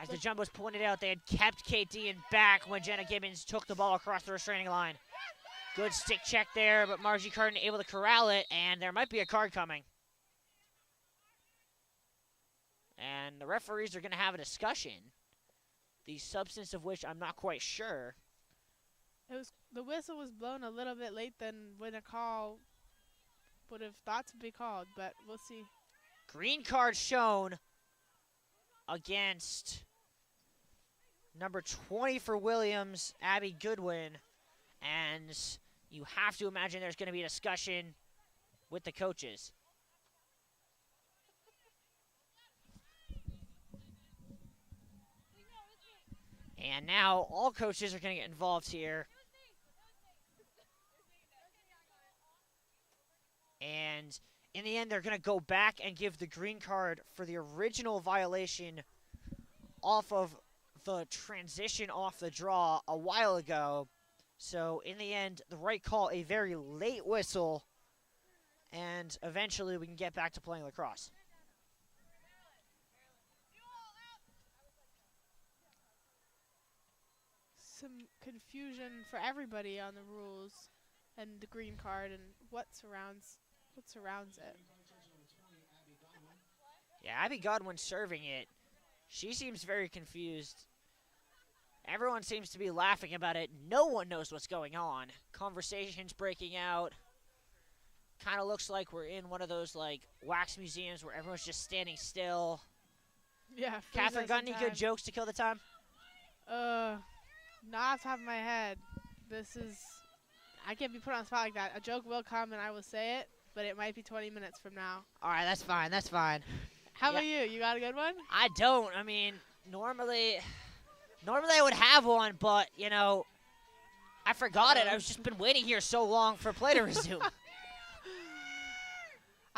as the Jumbos pointed out, they had kept KT in back when Jenna Gibbons took the ball across the restraining line. Good stick check there, but Margie Carden able to corral it, and there might be a card coming. And the referees are going to have a discussion, the substance of which I'm not quite sure. The whistle was blown a little bit late than when a call would have thought to be called, but we'll see. Green card shown against number 20 for Williams, Abby Goodwin. And you have to imagine there's going to be a discussion with the coaches. And now all coaches are going to get involved here. And in the end, they're going to go back and give the green card for the original violation off of the transition off the draw a while ago. So in the end, the right call, a very late whistle. And eventually we can get back to playing lacrosse. Some confusion for everybody on the rules and the green card and what surrounds it. Yeah, Abby Godwin serving it. She seems very confused. Everyone seems to be laughing about it. No one knows what's going on. Conversations breaking out. Kind of looks like we're in one of those like wax museums where everyone's just standing still. Yeah. Catherine, got any good jokes to kill the time? Not off the top of my head. I can't be put on the spot like that. A joke will come and I will say it, but it might be 20 minutes from now. All right, that's fine. That's fine. How about you? You got a good one? I don't. I mean, normally I would have one, but, you know, I forgot it. I've just been waiting here so long for play to resume.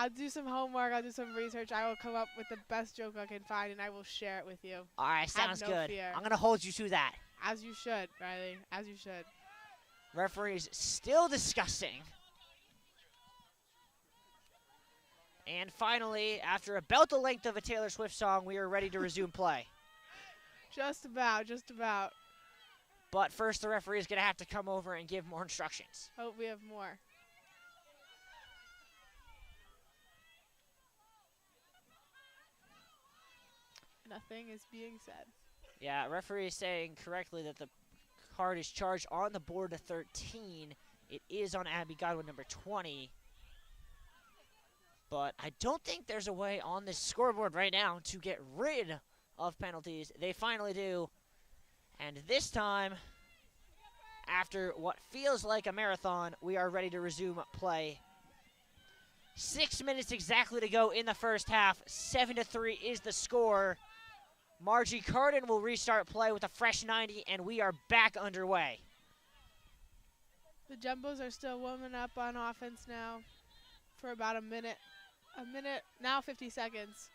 I'll do some homework. I'll do some research. I will come up with the best joke I can find, and I will share it with you. All right, sounds no good. fear. I'm going to hold you to that. As you should, Riley. As you should. Referees still discussing. And finally, after about the length of a Taylor Swift song, we are ready to resume play. Just about, just about. But first, the referee is going to have to come over and give more instructions. Hope we have more. Nothing is being said. Yeah, referee is saying correctly that the card is charged on the board to 13. It is on Abby Godwin, number 20. But I don't think there's a way on this scoreboard right now to get rid of penalties. They finally do. And this time, after what feels like a marathon, we are ready to resume play. 6 minutes exactly to go in the first half. 7-3 is the score. Margie Carden will restart play with a fresh 90, and we are back underway. The Jumbos are still warming up on offense now for about a minute. Now 50 seconds.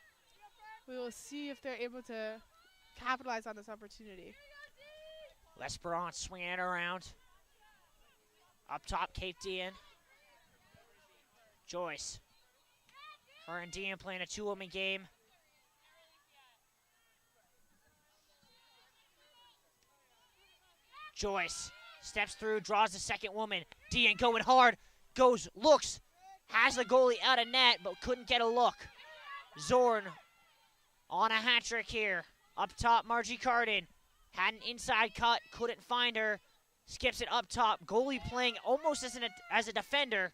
We will see if they're able to capitalize on this opportunity. L'Esperance swinging it around. Up top, Kate Dean. Joyce. Her and Dean playing a two-woman game. Joyce steps through, draws the second woman. Dean going hard, goes, looks, has the goalie out of net, but couldn't get a look. Zorn on a hat trick here. Up top, Margie Carden. Had an inside cut, couldn't find her. Skips it up top. Goalie playing almost as a defender.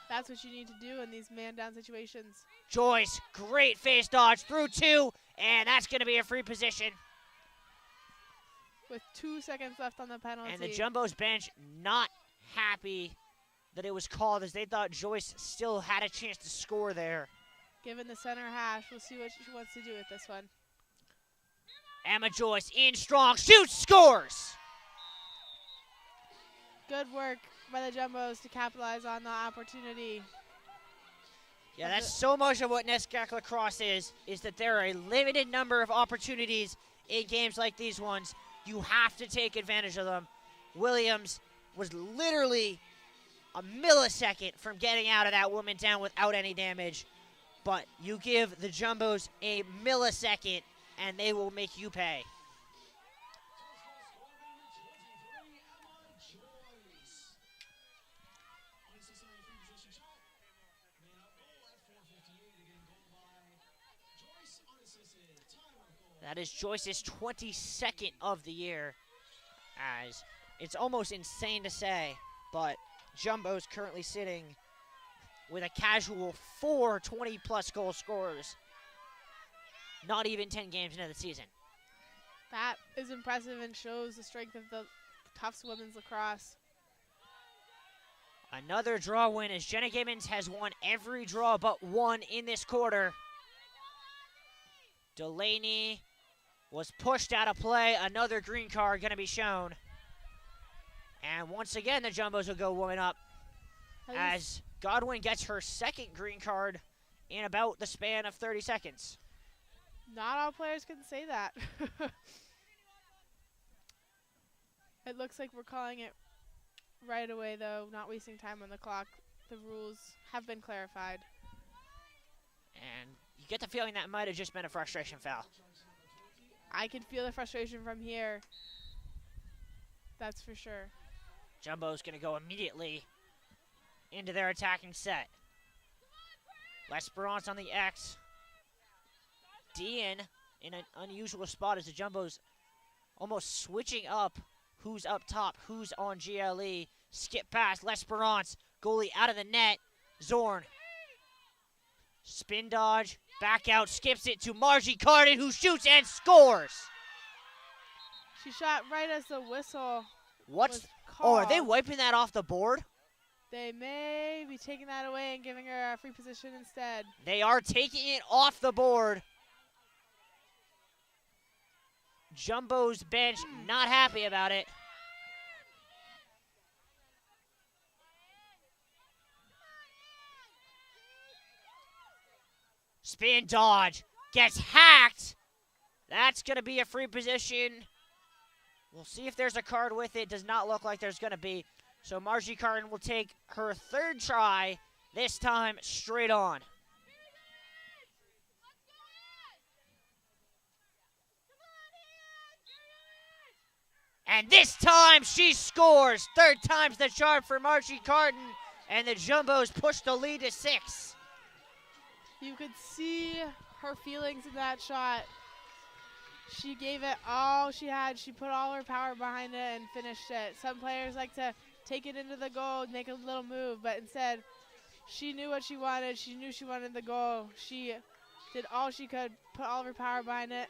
That's what you need to do in these man-down situations. Joyce, great face dodge through two, and that's going to be a free position. With 2 seconds left on the penalty. And the Jumbos bench not happy that it was called, as they thought Joyce still had a chance to score there. Given the center hash, we'll see what she wants to do with this one. Emma Joyce in strong, shoots, scores! Good work by the Jumbos to capitalize on the opportunity. Yeah, that's so much of what NESCAC lacrosse is that there are a limited number of opportunities in games like these ones. You have to take advantage of them. Williams was literally a millisecond from getting out of that woman down without any damage. But you give the Jumbos a millisecond, and they will make you pay. That is Joyce's 22nd of the year, as it's almost insane to say, but Jumbo's currently sitting with a casual 4 20-plus goal scorers, not even 10 games into the season. That is impressive and shows the strength of the Tufts women's lacrosse. Another draw win, as Jenna Gibbons has won every draw but one in this quarter. Delaney was pushed out of play. Another green card going to be shown. And once again, the Jumbos will go warming up as Godwin gets her second green card in about the span of 30 seconds. Not all players can say that. It looks like we're calling it right away, though, not wasting time on the clock. The rules have been clarified. And you get the feeling that might have just been a frustration foul. I can feel the frustration from here. That's for sure. Jumbo's going to go immediately into their attacking set. L'Esperance on the X. Dean in an unusual spot as the Jumbo's almost switching up who's up top, who's on GLE. Skip pass, L'Esperance. Goalie out of the net. Zorn. Spin dodge, back out, skips it to Margie Carden, who shoots and scores. She shot right as the whistle What's was called. Oh, are they wiping that off the board? They may be taking that away and giving her a free position instead. They are taking it off the board. Jumbo's bench not happy about it. Spin dodge. Gets hacked. That's going to be a free position. We'll see if there's a card with it. Does not look like there's going to be. So Margie Carton will take her third try, this time straight on. And this time she scores. Third time's the charm for Margie Carton. And the Jumbos push the lead to 6. You could see her feelings in that shot. She gave it all she had. She put all her power behind it and finished it. Some players like to take it into the goal, make a little move, but instead she knew what she wanted. She knew she wanted the goal. She did all she could, put all of her power behind it,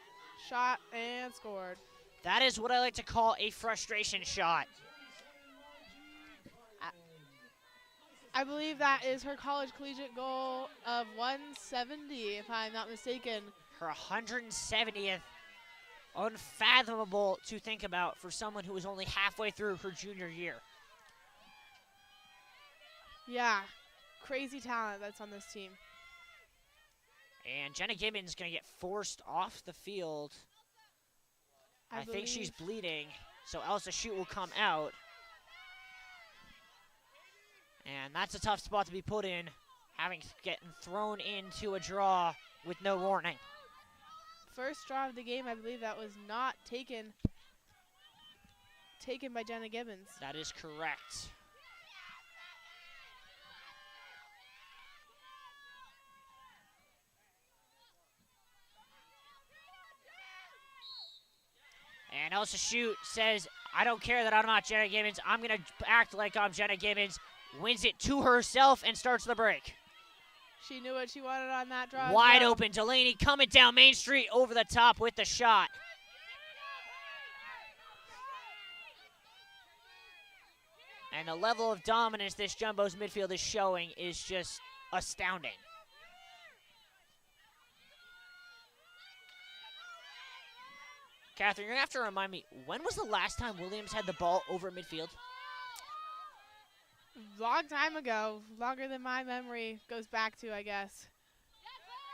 shot, and scored. That is what I like to call a frustration shot. I believe that is her college collegiate goal of 170, if I'm not mistaken. Her 170th. Unfathomable to think about for someone who was only halfway through her junior year. Yeah, crazy talent that's on this team. And Jenna Gibbons is going to get forced off the field. I think she's bleeding, so Elsa Shute will come out. And that's a tough spot to be put in, having getting thrown into a draw with no warning. First draw of the game, I believe that was not taken by Jenna Gibbons. That is correct. And Elsa Shute says, I don't care that I'm not Jenna Gibbons. I'm going to act like I'm Jenna Gibbons. Wins it to herself and starts the break. She knew what she wanted on that draw. Wide open. Delaney coming down Main Street over the top with the shot. And the level of dominance this Jumbo's midfield is showing is just astounding. Catherine, you're going to have to remind me, when was the last time Williams had the ball over midfield? Long time ago, longer than my memory goes back to, I guess.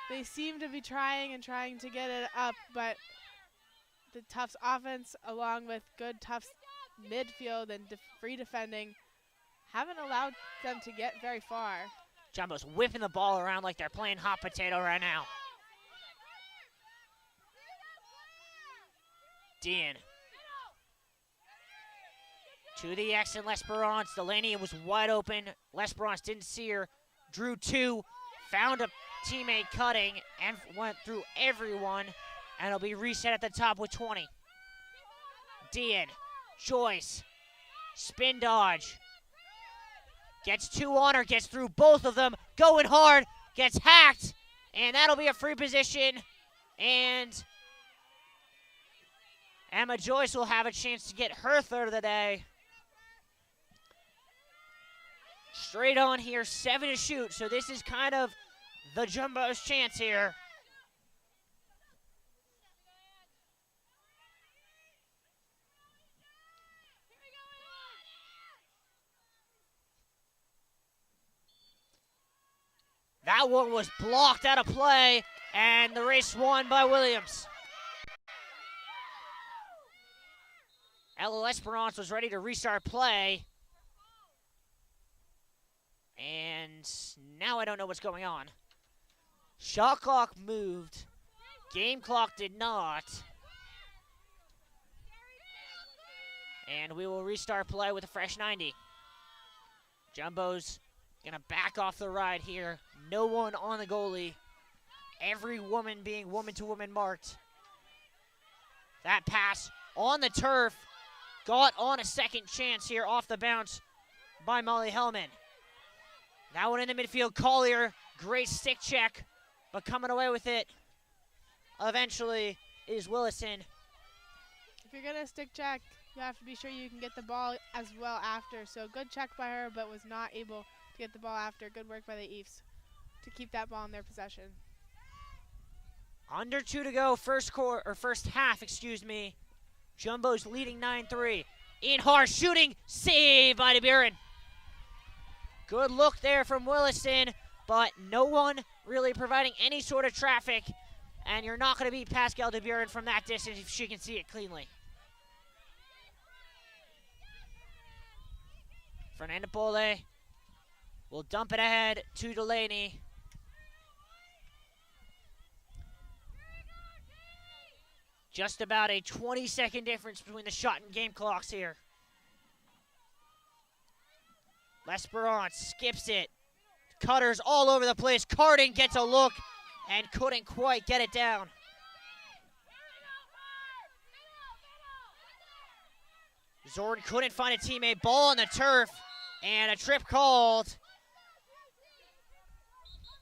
They seem to be trying to get it up, but the Tufts offense, along with good Tufts midfield and free defending, haven't allowed them to get very far. Jumbo's whipping the ball around like they're playing hot potato right now. Dean. To the X and L'Esperance. Delaney was wide open. L'Esperance didn't see her. Drew 2. Found a teammate cutting and went through everyone. And it'll be reset at the top with 20. Dean. Joyce. Spin dodge. Gets 2 on her. Gets through both of them. Going hard. Gets hacked. And that'll be a free position. And Emma Joyce will have a chance to get her third of the day. Straight on here, 7 to shoot. So this is kind of the Jumbo's chance here. That one was blocked out of play, and the race won by Williams. Ella L'Esperance was ready to restart play. And now I don't know what's going on. Shot clock moved. Game clock did not. And we will restart play with a fresh 90. Jumbo's going to back off the ride here. No one on the goalie. Every woman being woman-to-woman marked. That pass on the turf. Got on a second chance here off the bounce by Molly Hellman. That one in the midfield, Collier, great stick check, but coming away with it eventually is Willison. If you're going to stick check, you have to be sure you can get the ball as well after. So good check by her, but was not able to get the ball after. Good work by the Eves to keep that ball in their possession. Under 2 to go, first half, excuse me. Jumbo's leading 9-3. In hard shooting, save by DeBuren. Good look there from Willison, but no one really providing any sort of traffic, and you're not going to beat Pascal DeBuren from that distance if she can see it cleanly. Fernanda Pole will dump it ahead to Delaney. Just about a 20-second difference between the shot and game clocks here. L'Esperance skips it. Cutters all over the place. Carden gets a look and couldn't quite get it down. Zorn couldn't find a teammate. Ball on the turf and a trip called.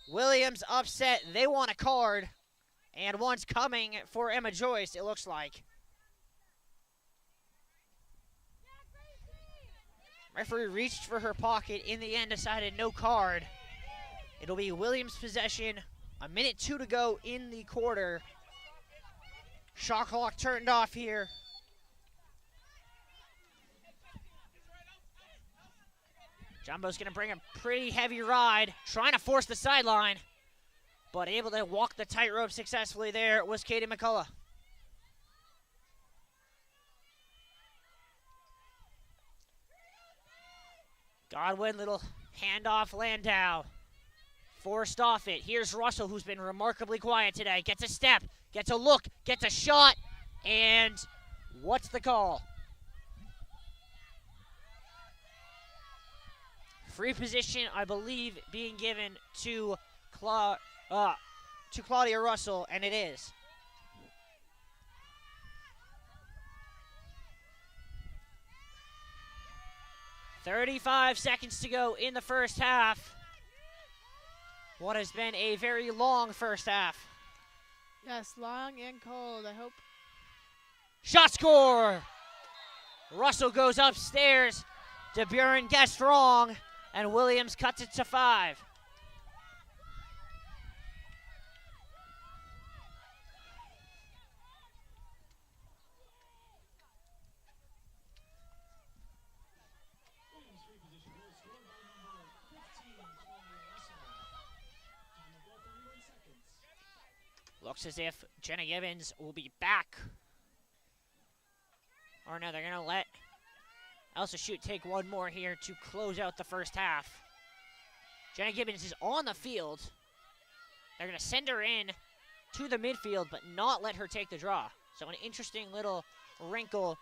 Williams upset. They want a card. And one's coming for Emma Joyce, it looks like. Referee reached for her pocket. In the end, decided no card. It'll be Williams' possession. 1:02 to go in the quarter. Shot clock turned off here. Jumbo's going to bring a pretty heavy ride, trying to force the sideline. But able to walk the tightrope successfully there was Katie McCullough. Godwin, little handoff Landau. Forced off it. Here's Russell, who's been remarkably quiet today. Gets a step, gets a look, gets a shot, and what's the call? Free position, I believe, being given to Claudia Russell, and it is. "35 seconds to go in the first half. What has been a very long first half. Yes, long and cold, I hope. Shot score! Russell goes upstairs. DeBuren guessed wrong, and Williams cuts it to 5. Looks as if Jenna Gibbons will be back. Or no, they're going to let Elsa Shute take one more here to close out the first half. Jenna Gibbons is on the field. They're going to send her in to the midfield, but not let her take the draw. So an interesting little wrinkle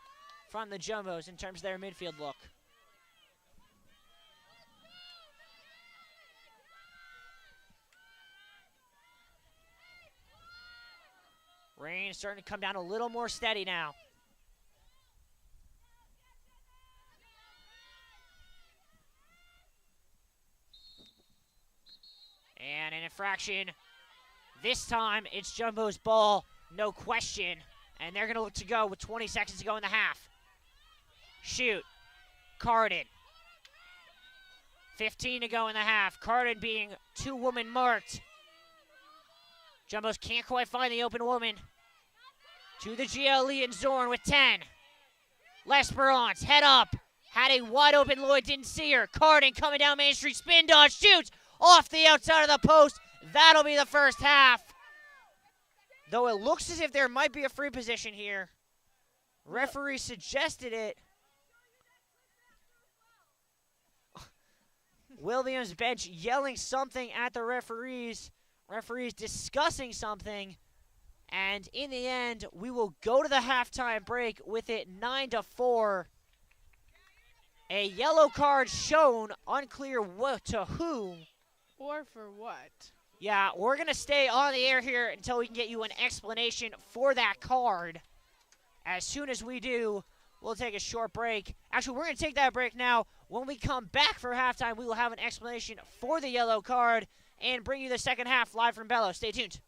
from the Jumbos in terms of their midfield look. Rain starting to come down a little more steady now. And an infraction. This time, it's Jumbo's ball, no question. And they're going to look to go with 20 seconds to go in the half. Shoot. Carden. 15 to go in the half. Carden being two-woman marked. Jumbos can't quite find the open woman. To the GLE and Zorn with 10. L'Esperance, head up. Had a wide open Lloyd, didn't see her. Carden coming down Main Street, spin dodge, shoots off the outside of the post. That'll be the first half. Though it looks as if there might be a free position here. Referee suggested it. Williams bench yelling something at the referees. Referees discussing something. And in the end, we will go to the halftime break with it 9-4. A yellow card shown, unclear what to whom. Or for what? Yeah, we're going to stay on the air here until we can get you an explanation for that card. As soon as we do, we'll take a short break. Actually, we're going to take that break now. When we come back for halftime, we will have an explanation for the yellow card and bring you the second half live from Bellows. Stay tuned.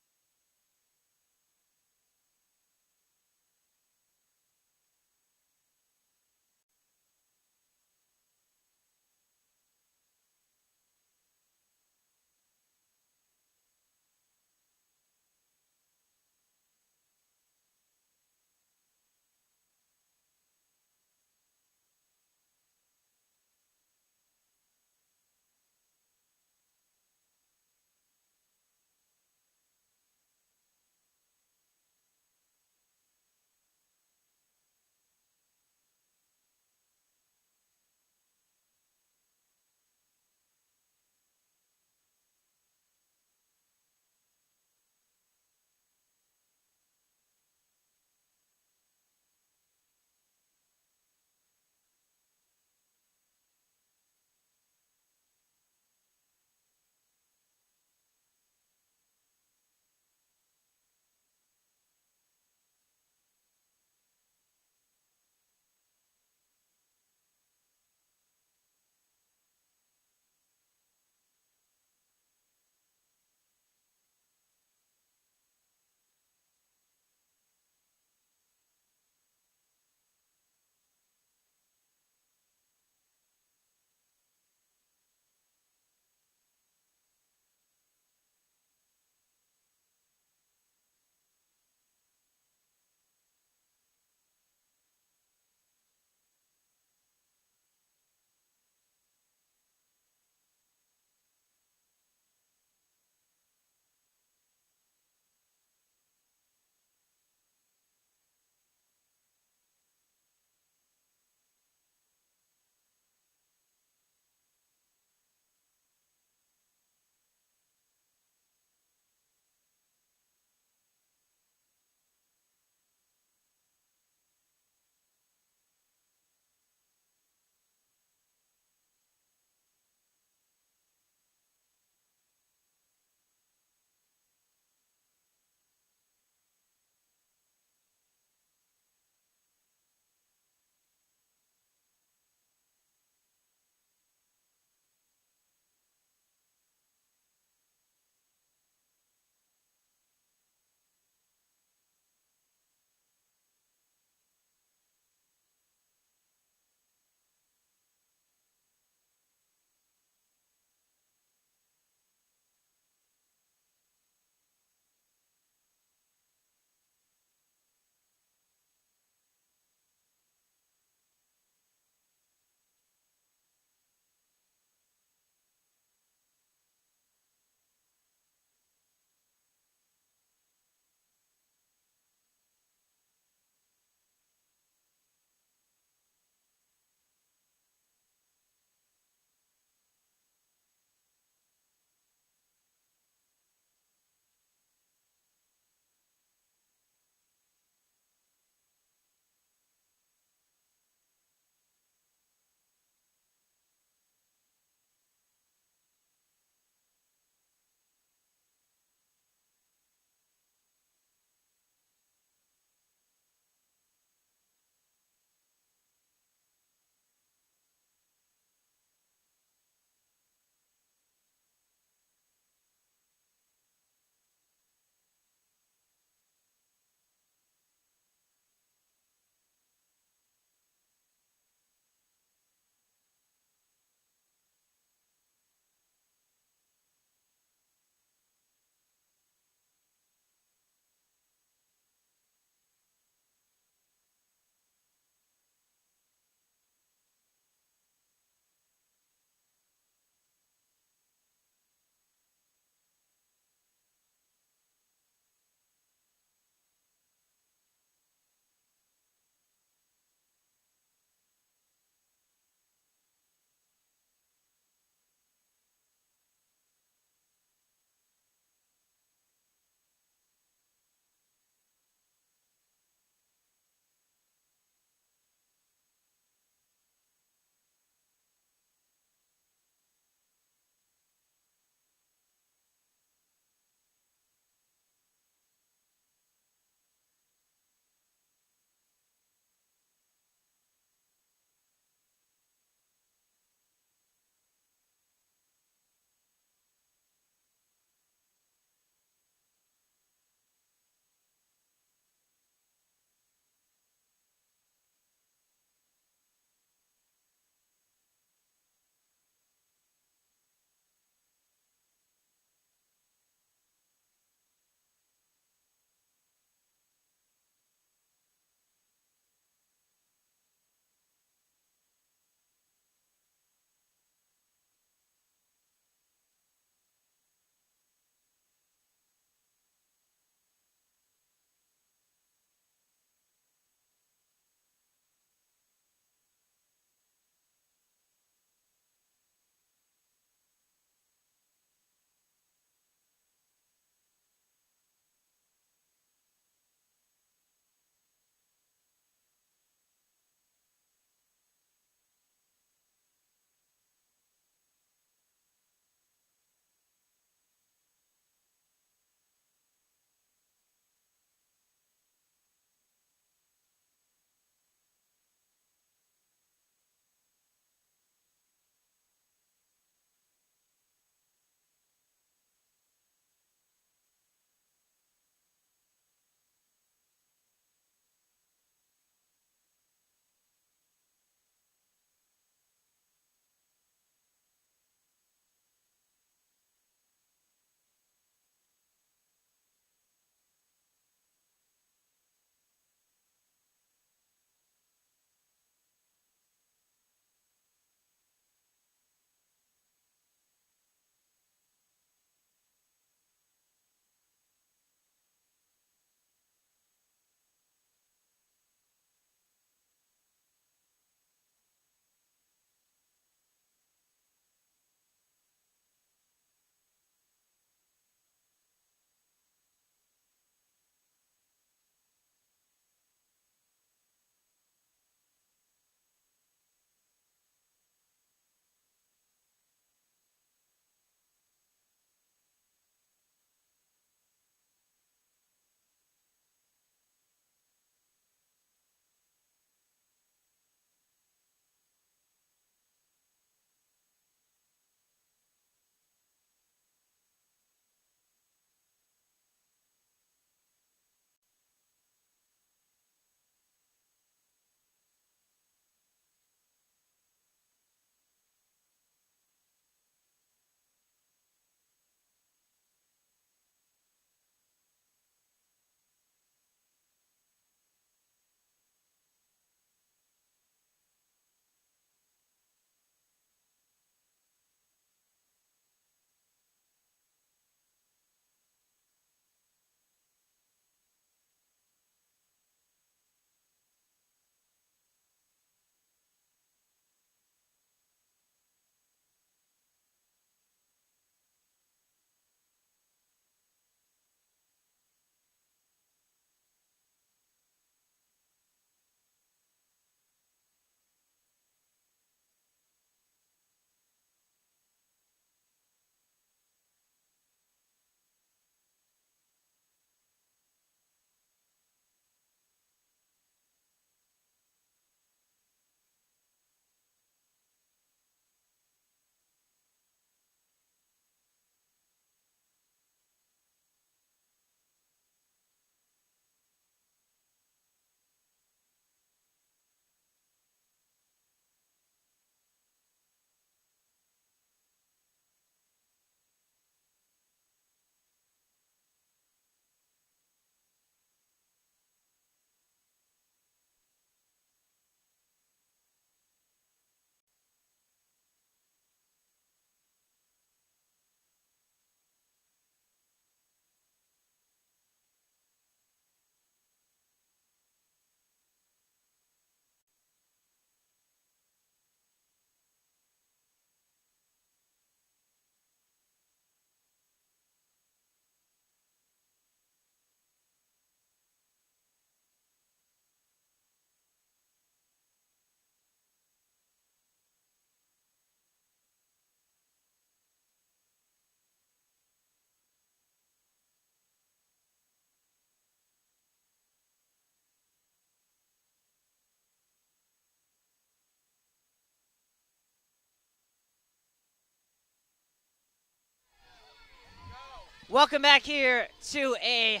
Welcome back here to a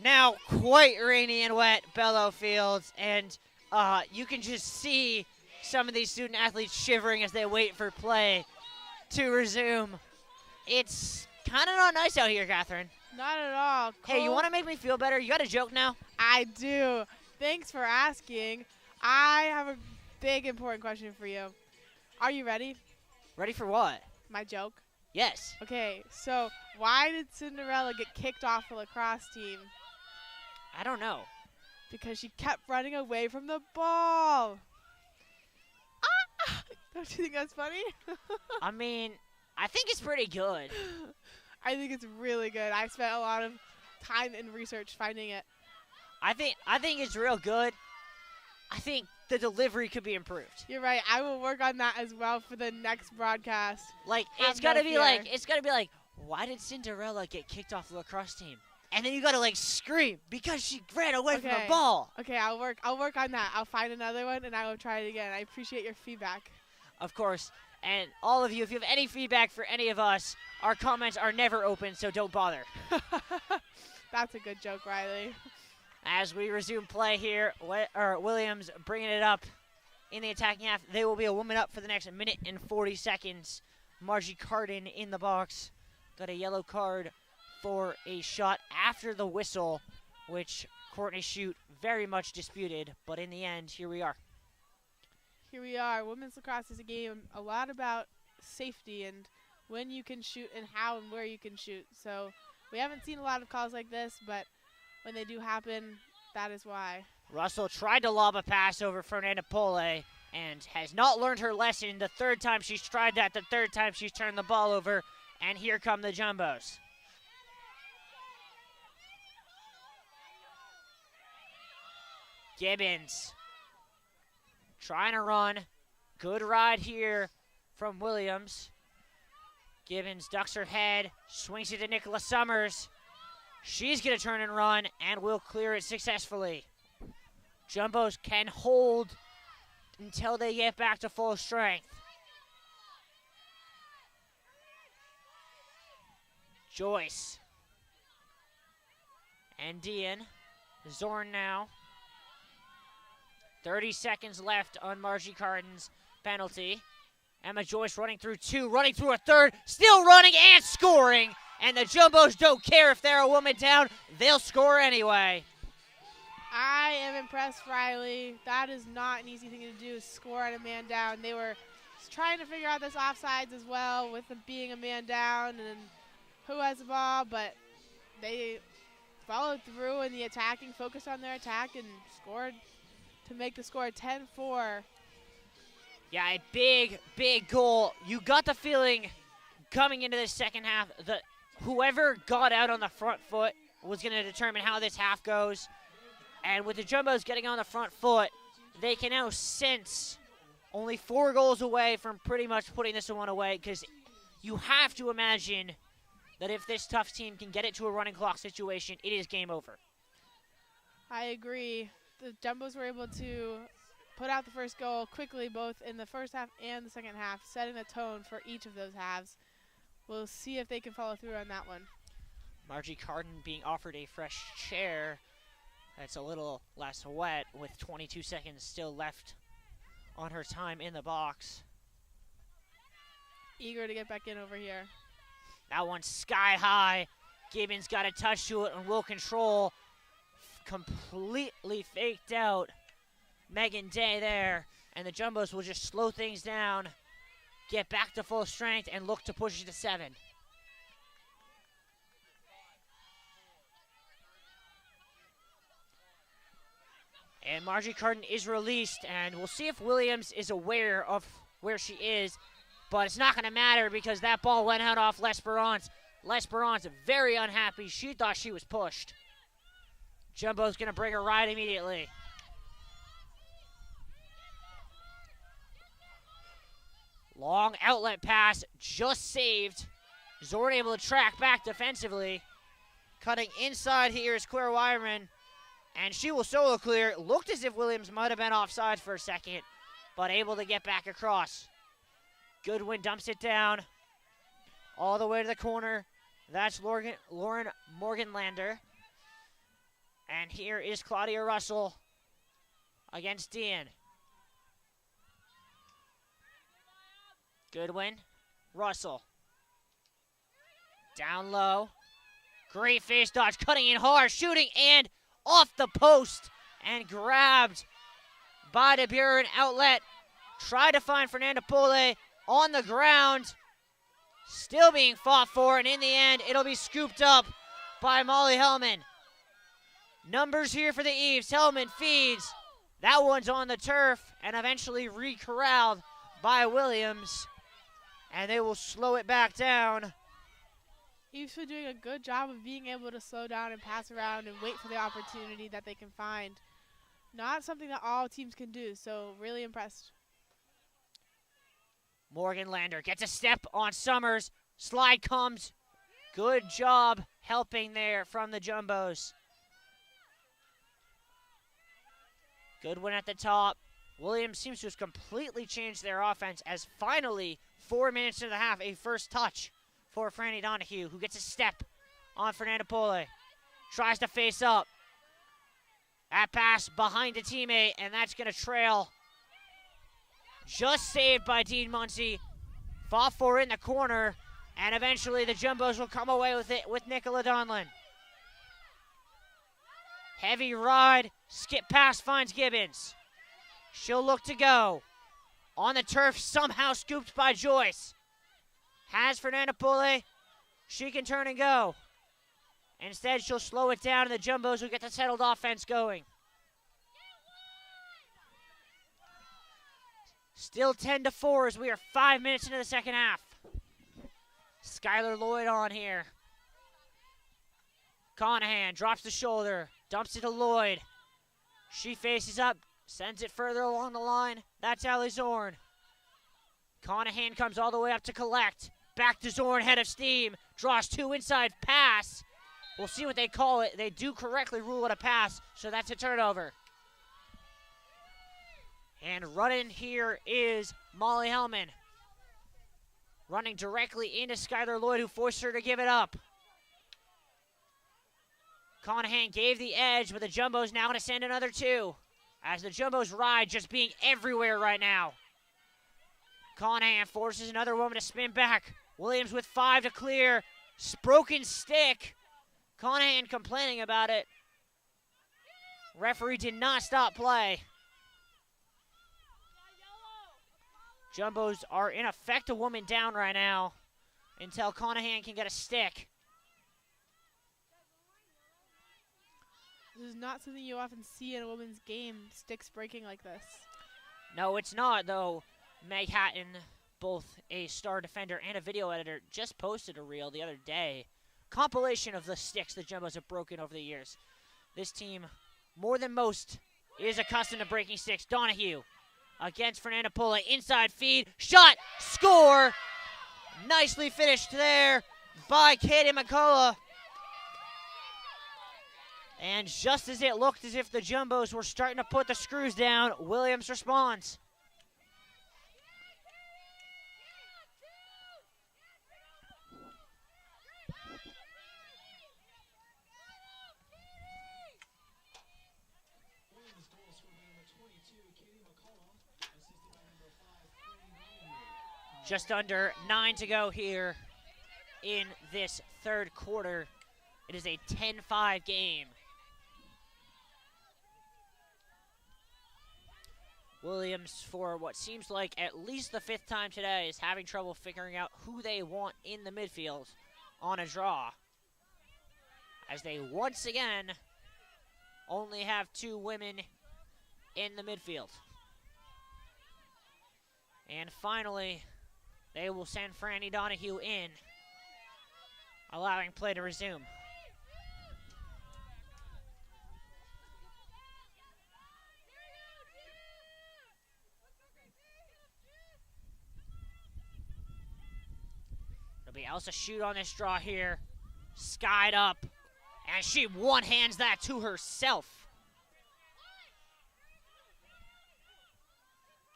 now quite rainy and wet Bellow Fields, and you can just see some of these student athletes shivering as they wait for play to resume. It's kind of not nice out here, Catherine. Not at all. Hey, you want to make me feel better? You got a joke now? I do. Thanks for asking. I have a big important question for you. Are you ready? Ready for what? My joke? Yes. Okay, so why did Cinderella get kicked off the lacrosse team? I don't know. Because she kept running away from the ball. Ah! Don't you think that's funny? I mean, I think it's pretty good. I think it's really good. I spent a lot of time and research finding it. I think it's real good. I think the delivery could be improved. You're right. I will work on that as well for the next broadcast. Like it's gotta be like, why did Cinderella get kicked off the lacrosse team? And then you gotta like scream because she ran away from the ball. Okay, I'll work on that. I'll find another one and I will try it again. I appreciate your feedback. Of course. And all of you, if you have any feedback for any of us, our comments are never open, so don't bother. That's a good joke, Riley. As we resume play here, Williams bringing it up in the attacking half. They will be a woman up for the next minute and 40 seconds. Margie Carden in the box. Got a yellow card for a shot after the whistle, which Courtney Shute very much disputed. But in the end, here we are. Here we are. Women's lacrosse is a game a lot about safety and when you can shoot and how and where you can shoot. So we haven't seen a lot of calls like this, but when they do happen, that is why. Russell tried to lob a pass over Fernanda Pole and has not learned her lesson. The third time she's tried that, the third time she's turned the ball over, and here come the Jumbos. Gibbons trying to run. Good ride here from Williams. Gibbons ducks her head, swings it to Nicola Summers. She's going to turn and run, and will clear it successfully. Jumbos can hold until they get back to full strength. Joyce. And Dean. Zorn now. 30 seconds left on Margie Carden's penalty. Emma Joyce running through two, running through a third, still running and scoring. And the Jumbos don't care if they're a woman down, they'll score anyway. I am impressed, Riley. That is not an easy thing to do, score on a man down. They were trying to figure out this offsides as well with them being a man down and who has the ball, but they followed through in the attacking, focused on their attack, and scored to make the score 10-4. Yeah, a big, big goal. You got the feeling coming into the second half that whoever got out on the front foot was going to determine how this half goes. And with the Jumbos getting on the front foot, they can now sense only 4 goals away from pretty much putting this one away, because you have to imagine that if this Tufts team can get it to a running clock situation, it is game over. I agree. The Jumbos were able to put out the first goal quickly, both in the first half and the second half, setting the tone for each of those halves. We'll see if they can follow through on that one. Margie Carden being offered a fresh chair. That's a little less wet with 22 seconds still left on her time in the box. Eager to get back in over here. That one's sky high. Gibbons got a touch to it and will control. Completely faked out Megan Day there. And the Jumbos will just slow things down, get back to full strength, and look to push it to 7. And Margie Carden is released, and we'll see if Williams is aware of where she is, but it's not going to matter because that ball went out off L'Esperance. L'Esperance very unhappy. She thought she was pushed. Jumbo's going to bring her right immediately. Long outlet pass, just saved. Zorn able to track back defensively. Cutting inside here is Claire Wyman, and she will solo clear. Looked as if Williams might have been offside for a second, but able to get back across. Goodwin dumps it down all the way to the corner. That's Lauren Morganlander. And here is Claudia Russell against Dean. Goodwin, Russell. Down low. Great face dodge, cutting in hard, shooting, and off the post. And grabbed by De Buren outlet. Tried to find Fernanda Pole on the ground. Still being fought for, and in the end, it'll be scooped up by Molly Hellman. Numbers here for the Eves. Hellman feeds. That one's on the turf and eventually re-corralled by Williams. And they will slow it back down. Eves been doing a good job of being able to slow down and pass around and wait for the opportunity that they can find. Not something that all teams can do, so really impressed. Morganlander gets a step on Summers. Slide comes. Good job helping there from the Jumbos. Goodwin at the top. Williams seems to have completely changed their offense as finally, 4 minutes into the half, a first touch for Franny Donahue, who gets a step on Fernanda Pole. Tries to face up. That pass behind a teammate, and that's going to trail. Just saved by Dean Muncie. Fought for in the corner, and eventually the Jumbos will come away with it with Nicola Donlin. Heavy ride, skip pass finds Gibbons. She'll look to go. On the turf, somehow scooped by Joyce. Has Fernanda Pole. She can turn and go. Instead, she'll slow it down, and the Jumbos will get the settled offense going. Still 10-4 as we are 5 minutes into the second half. Skylar Lloyd on here. Conahan drops the shoulder, dumps it to Lloyd. She faces up, sends it further along the line. That's Allie Zorn. Conahan comes all the way up to collect. Back to Zorn, head of steam. Draws two inside pass. We'll see what they call it. They do correctly rule it a pass, so that's a turnover. And running here is Molly Hellman. Running directly into Skylar Lloyd, who forced her to give it up. Conahan gave the edge, but the Jumbos now going to send another two. As the Jumbos ride just being everywhere right now. Conahan forces another woman to spin back. Williams with 5 to clear. Broken stick. Conahan complaining about it. Referee did not stop play. Jumbos are in effect a woman down right now until Conahan can get a stick. This is not something you often see in a women's game, sticks breaking like this. No, it's not, though. Meg Hatton, both a star defender and a video editor, just posted a reel the other day. Compilation of the sticks the Jumbos have broken over the years. This team, more than most, is accustomed to breaking sticks. Donahue against Fernanda Pole. Inside feed. Shot. Score. Nicely finished there by Katie McCullough. And just as it looked as if the Jumbos were starting to put the screws down, Williams responds. Just under 9 to go here in this third quarter. It is a 10-5 game. Williams, for what seems like at least the 5th time today, is having trouble figuring out who they want in the midfield on a draw. As they once again only have 2 women in the midfield. And finally, they will send Franny Donahue in, allowing play to resume. It'll be Elsa shoot on this draw here. Skied up, and she one-hands that to herself.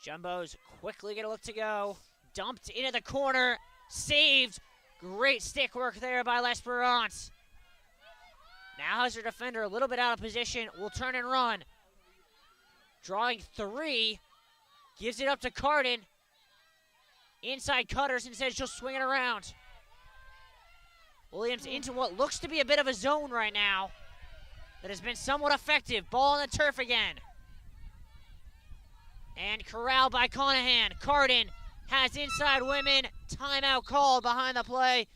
Jumbos quickly get a look to go. Dumped into the corner, saved Great stick work there by L'Esperance. Now has her defender a little bit out of position. Will turn and run. Drawing 3. Gives it up to Cardin. Inside cutters and says she'll swing it around. Williams into what looks to be a bit of a zone right now that has been somewhat effective. Ball on the turf again. And corralled by Conahan. Cardin has inside women. Timeout called behind the play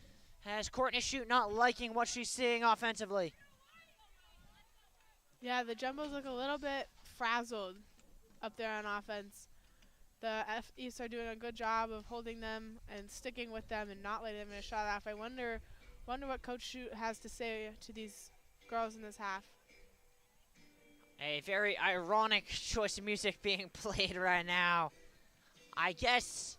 as Courtney Shute not liking what she's seeing offensively. Yeah, the Jumbos look a little bit frazzled up there on offense. The East are doing a good job of holding them and sticking with them and not letting them get a shot off. I wonder what Coach Shute has to say to these girls in this half. A very ironic choice of music being played right now. I guess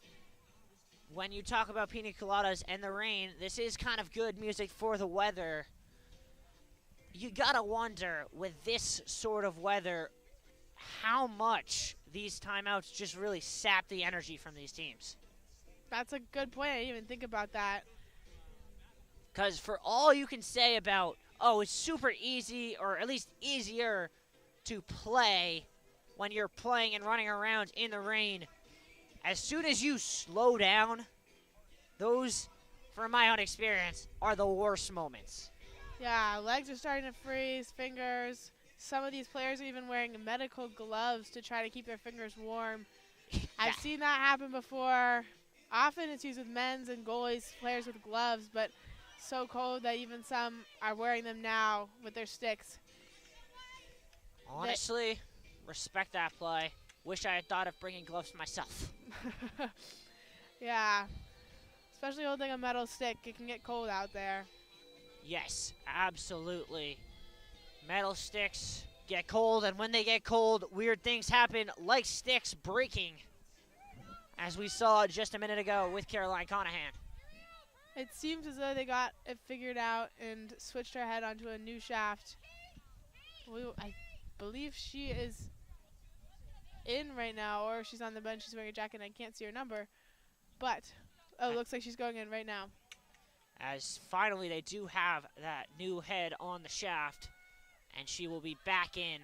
when you talk about pina coladas and the rain, this is kind of good music for the weather. You gotta wonder, with this sort of weather, how much these timeouts just really sap the energy from these teams. That's a good point. I didn't even think about that. Because for all you can say about, oh, it's super easy, or at least easier to play when you're playing and running around in the rain, as soon as you slow down, those, from my own experience, are the worst moments. Yeah, legs are starting to freeze, fingers. Some of these players are even wearing medical gloves to try to keep their fingers warm. I've seen that happen before. Often it's used with men's and goalies, players with gloves, but so cold that even some are wearing them now with their sticks. Honestly, respect that play. Wish I had thought of bringing gloves myself. Yeah, especially holding a metal stick. It can get cold out there. Yes, absolutely. Metal sticks get cold, and when they get cold, weird things happen, like sticks breaking, as we saw just a minute ago with Caroline Conahan. It seems as though they got it figured out and switched her head onto a new shaft. I believe she is in right now, or she's on the bench. She's wearing a jacket, and I can't see her number. But, oh, it looks like she's going in right now. As finally they do have that new head on the shaft, and she will be back in.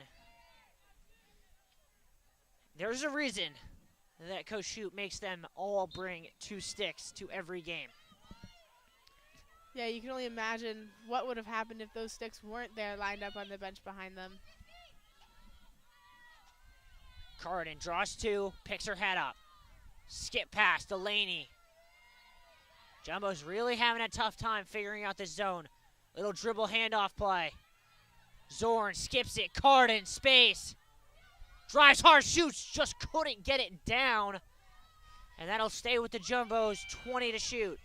There's a reason that Coach Shute makes them all bring 2 sticks to every game. Yeah, you can only imagine what would have happened if those sticks weren't there lined up on the bench behind them. Cardin draws 2, picks her head up. Skip past Delaney. Jumbo's really having a tough time figuring out this zone. Little dribble handoff play. Zorn skips it. Cardin, space. Drives hard, shoots. Just couldn't get it down. And that'll stay with the Jumbos. 20 to shoot.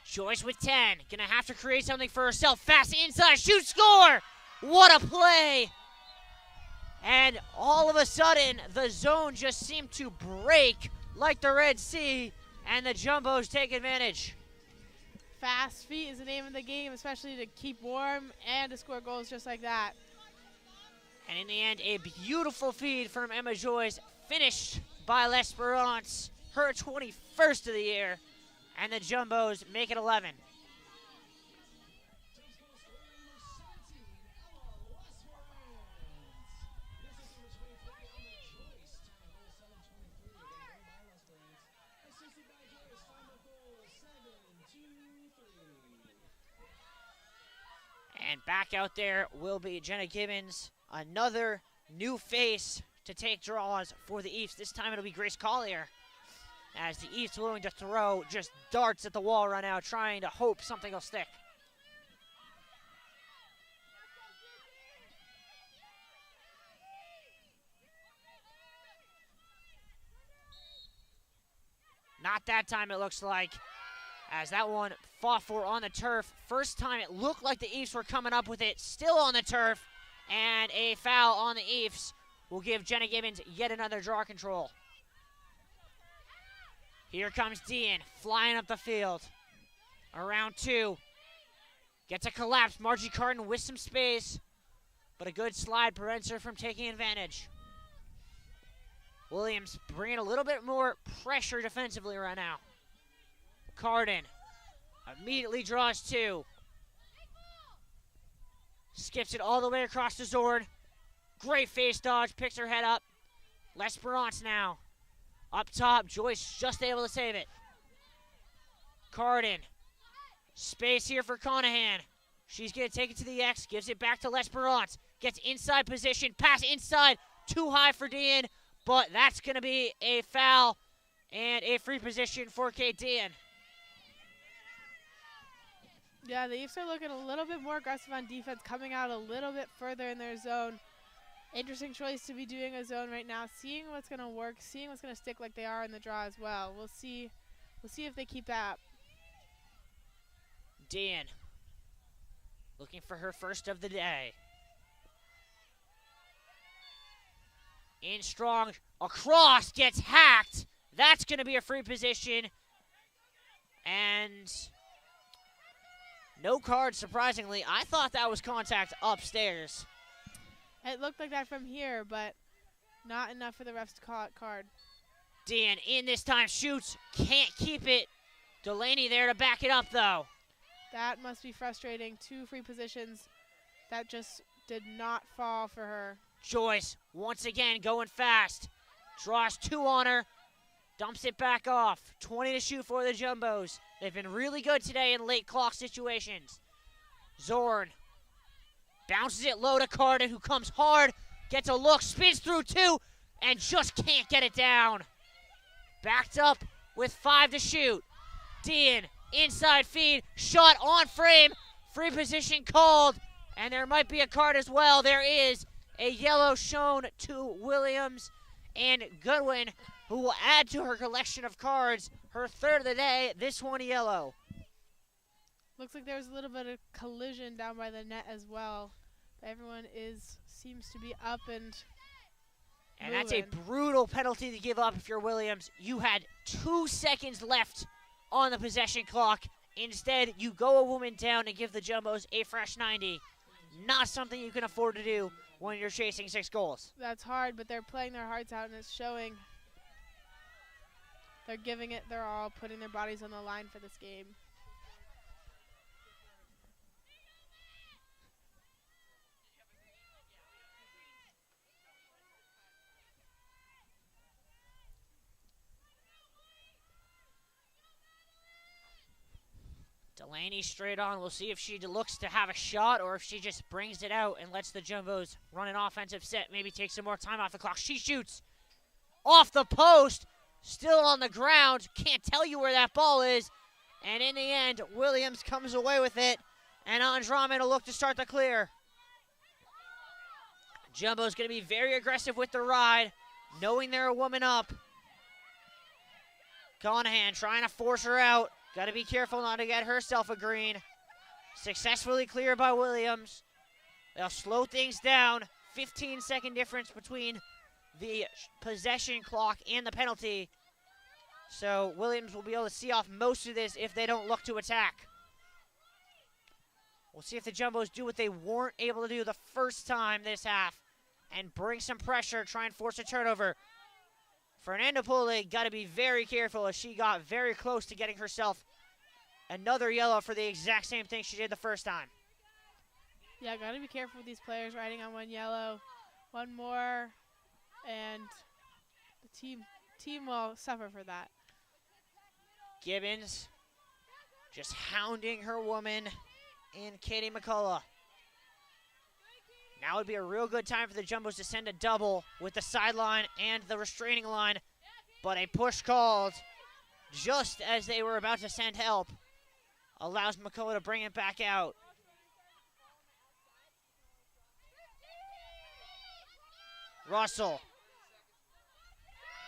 Joyce with 10. Gonna have to create something for herself. Fast inside. Shoot, score. What a play. And all of a sudden, the zone just seemed to break like the Red Sea, and the Jumbos take advantage. Fast feet is the name of the game, especially to keep warm and to score goals just like that. And in the end, a beautiful feed from Emma Joyce, finished by L'Esperance, her 21st of the year, and the Jumbos make it 11. And back out there will be Jenna Gibbons, another new face to take draws for the East. This time it'll be Grace Collier, as the East willing to throw just darts at the wall right now, trying to hope something will stick. Not that time, it looks like, as that one fought for on the turf. First time it looked like the Eves were coming up with it, still on the turf, and a foul on the Eves will give Jenna Gibbons yet another draw control. Here comes Dean, flying up the field. Around 2. Gets a collapse. Margie Cardin with some space. but a good slide prevents her from taking advantage. Williams bringing a little bit more pressure defensively right now. Carden immediately draws 2. Skips it all the way across to Zorn. Great face dodge, picks her head up. L'Esperance now. Up top, Joyce just able to save it. Carden. Space here for Conahan. She's going to take it to the X, gives it back to L'Esperance. Gets inside position, pass inside, too high for Dean, but that's going to be a foul and a free position for Kate Dean. Yeah, the Eves are looking a little bit more aggressive on defense, coming out a little bit further in their zone. Interesting choice to be doing a zone right now, seeing what's going to work, seeing what's going to stick like they are in the draw as well. We'll see if they keep that up. Dean looking for her first of the day. In strong, across, gets hacked. That's going to be a free position. And no card, surprisingly. I thought that was contact upstairs. It looked like that from here, but not enough for the refs to call it card. Dean in this time, shoots, can't keep it. Delaney there to back it up, though. That must be frustrating. 2 free positions that just did not fall for her. Joyce, once again, going fast. Draws 2 on her. Dumps it back off. 20 to shoot for the Jumbos. They've been really good today in late clock situations. Zorn bounces it low to Carden, who comes hard. Gets a look, spins through 2, and just can't get it down. Backed up with 5 to shoot. Dean, inside feed, shot on frame. Free position called, and there might be a card as well. There is a yellow shown to Williams and Goodwin, who will add to her collection of cards. Her third of the day, this one yellow. Looks like there was a little bit of collision down by the net as well. But everyone seems to be up and that's a brutal penalty to give up if you're Williams. You had 2 seconds left on the possession clock. Instead, you go a woman down and give the Jumbos a fresh 90. Not something you can afford to do when you're chasing 6 goals. That's hard, but they're playing their hearts out, and it's showing. They're giving it their all, putting their bodies on the line for this game. Delaney straight on. We'll see if she looks to have a shot or if she just brings it out and lets the Jumbos run an offensive set, maybe take some more time off the clock. She shoots off the post, still on the ground. Can't tell you where that ball is. And in the end, Williams comes away with it, and Andromeda will look to start the clear. Jumbo's going to be very aggressive with the ride, knowing they're a woman up. Conahan trying to force her out. Got to be careful not to get herself a green. Successfully cleared by Williams. They'll slow things down. 15-second difference between the possession clock and the penalty. So Williams will be able to see off most of this if they don't look to attack. We'll see if the Jumbos do what they weren't able to do the first time this half and bring some pressure, try and force a turnover. Fernanda Pole got to be very careful as she got very close to getting herself another yellow for the exact same thing she did the first time. Yeah, got to be careful with these players riding on 1 yellow. 1 more, and the team will suffer for that. Gibbons just hounding her woman in Katie McCullough. Now would be a real good time for the Jumbos to send a double with the sideline and the restraining line, but a push called just as they were about to send help allows McCullough to bring it back out. Russell,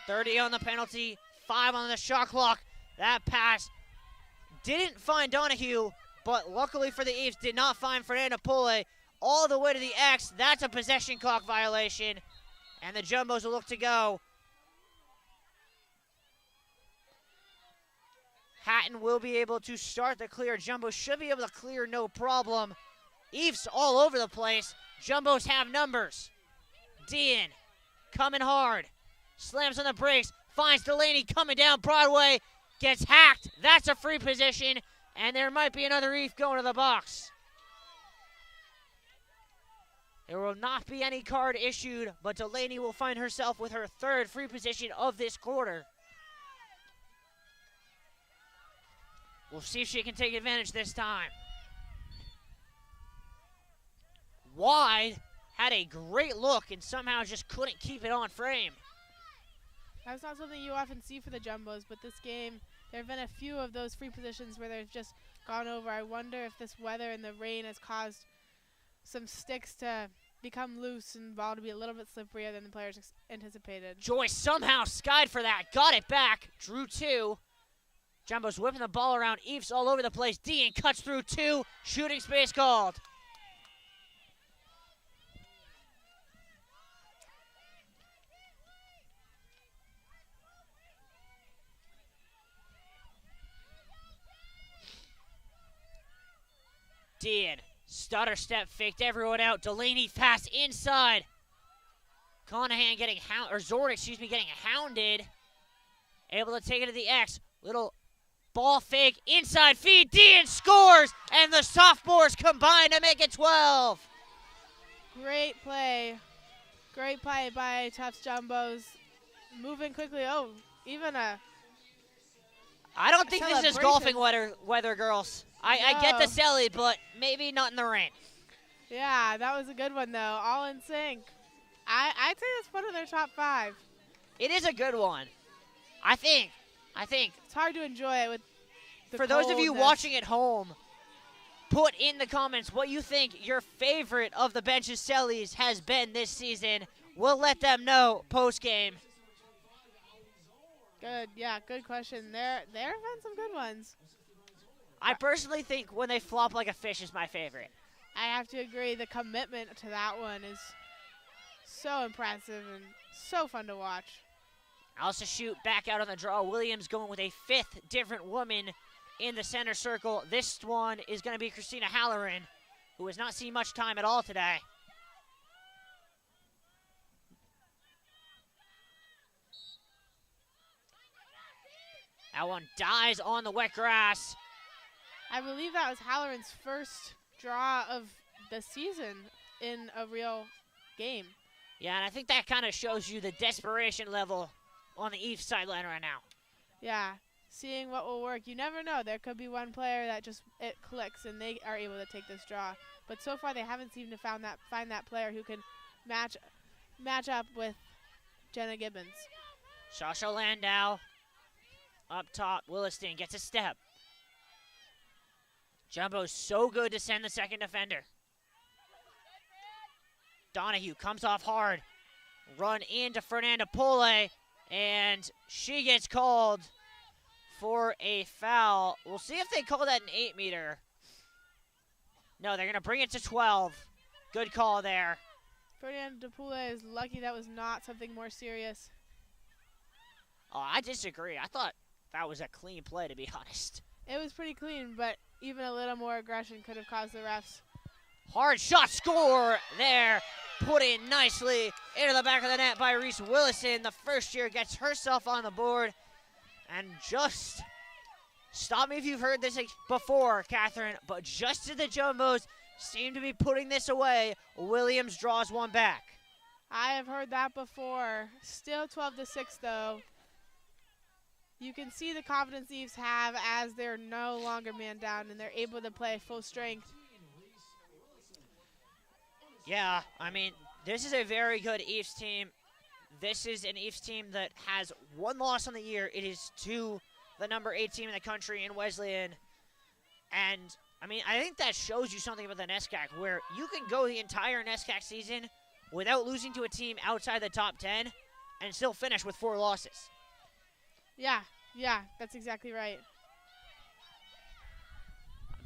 30 on the penalty, 5 on the shot clock. That pass didn't find Donahue, but luckily for the Eves, did not find Fernanda Pole. All the way to the X. That's a possession clock violation, and the Jumbos will look to go. Hatton will be able to start the clear. Jumbo should be able to clear no problem. Eves all over the place. Jumbos have numbers. Dean coming hard. Slams on the brakes. Finds Delaney coming down Broadway. Gets hacked. That's a free position. And there might be another Eve going to the box. There will not be any card issued, but Delaney will find herself with her third free position of this quarter. We'll see if she can take advantage this time. Wide had a great look and somehow just couldn't keep it on frame. That's not something you often see for the Jumbos, but this game, there have been a few of those free positions where they've just gone over. I wonder if this weather and the rain has caused some sticks to become loose and the ball to be a little bit slipperier than the players anticipated. Joyce somehow skied for that, got it back, drew two. Jumbo's whipping the ball around, Eves all over the place. Dean cuts through two, shooting space called. Dean, stutter step, faked everyone out. Delaney fast inside. Conahan getting Zord, getting hounded. Able to take it to the X. Little ball fake, inside feed. Dean scores, and the sophomores combine to make it 12. Great play. Great play by Tufts Jumbos. Moving quickly. Oh, even a I don't think this is golfing weather, girls. I get the celly, but maybe not in the rain. Yeah, that was a good one, though. All in sync. I'd say that's one of their top 5. It is a good one. I think. It's hard to enjoy it with the For those of you watching at home, put in the comments what you think your favorite of the bench's cellies has been this season. We'll let them know post-game. Good, yeah, good question. There have been some good ones. I personally think when they flop like a fish is my favorite. I have to agree. The commitment to that one is so impressive and so fun to watch. Also shoot back out on the draw. Williams going with a 5th different woman in the center circle. This one is going to be Christina Halloran, who has not seen much time at all today. That one dies on the wet grass. I believe that was Halloran's first draw of the season in a real game. Yeah, and I think that kind of shows you the desperation level on the Eve sideline right now. Yeah, seeing what will work. You never know. There could be one player that just it clicks and they are able to take this draw. But so far they haven't seemed to find that player who can match up with Jenna Gibbons. Sasha Landau up top. Williston gets a step. Jumbo's so good to send the second defender. Donahue comes off hard. Run into Fernanda Pole, and she gets called for a foul. We'll see if they call that an 8-meter. No, they're going to bring it to 12. Good call there. Fernanda Pole is lucky that was not something more serious. Oh, I disagree. I thought that was a clean play, to be honest. It was pretty clean, but even a little more aggression could have caused the refs. Hard shot score there. Put in nicely into the back of the net by Reese Willison. The first year gets herself on the board. And just, stop me if you've heard this before, Catherine, but just as the Jumbos seem to be putting this away, Williams draws one back. I have heard that before. Still 12-6, though. You can see the confidence Eves have as they're no longer man down and they're able to play full strength. Yeah, I mean, this is a very good Eves team. This is an Eves team that has one loss on the year. It is to the number 8 team in the country in Wesleyan. And, I mean, I think that shows you something about the NESCAC, where you can go the entire NESCAC season without losing to a team outside the top 10 and still finish with 4 losses. Yeah, that's exactly right.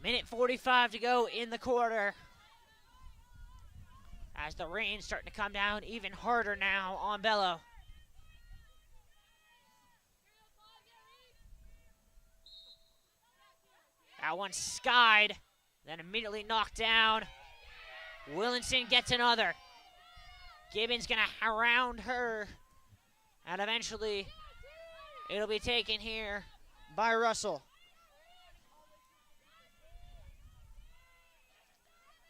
1:45 to go in the quarter. As the rain's starting to come down even harder now on Bello. That one skied, then immediately knocked down. Willinson gets another. Gibbons going to surround her. And eventually, it'll be taken here by Russell.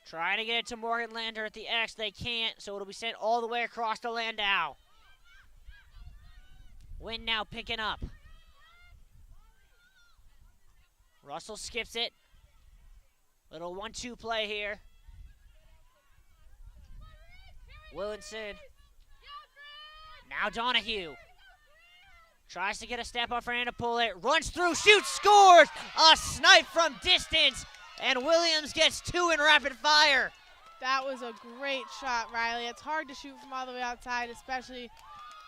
Trying to get it to Morgan Lander at the X. They can't, so it'll be sent all the way across to Landau. Wynn now picking up. Russell skips it. Little 1-2 play here. Willinson. Now Donahue. Tries to get a step up for Anna Pullet. Runs through, shoots, scores! A snipe from distance. And Williams gets 2 in rapid fire. That was a great shot, Riley. It's hard to shoot from all the way outside, especially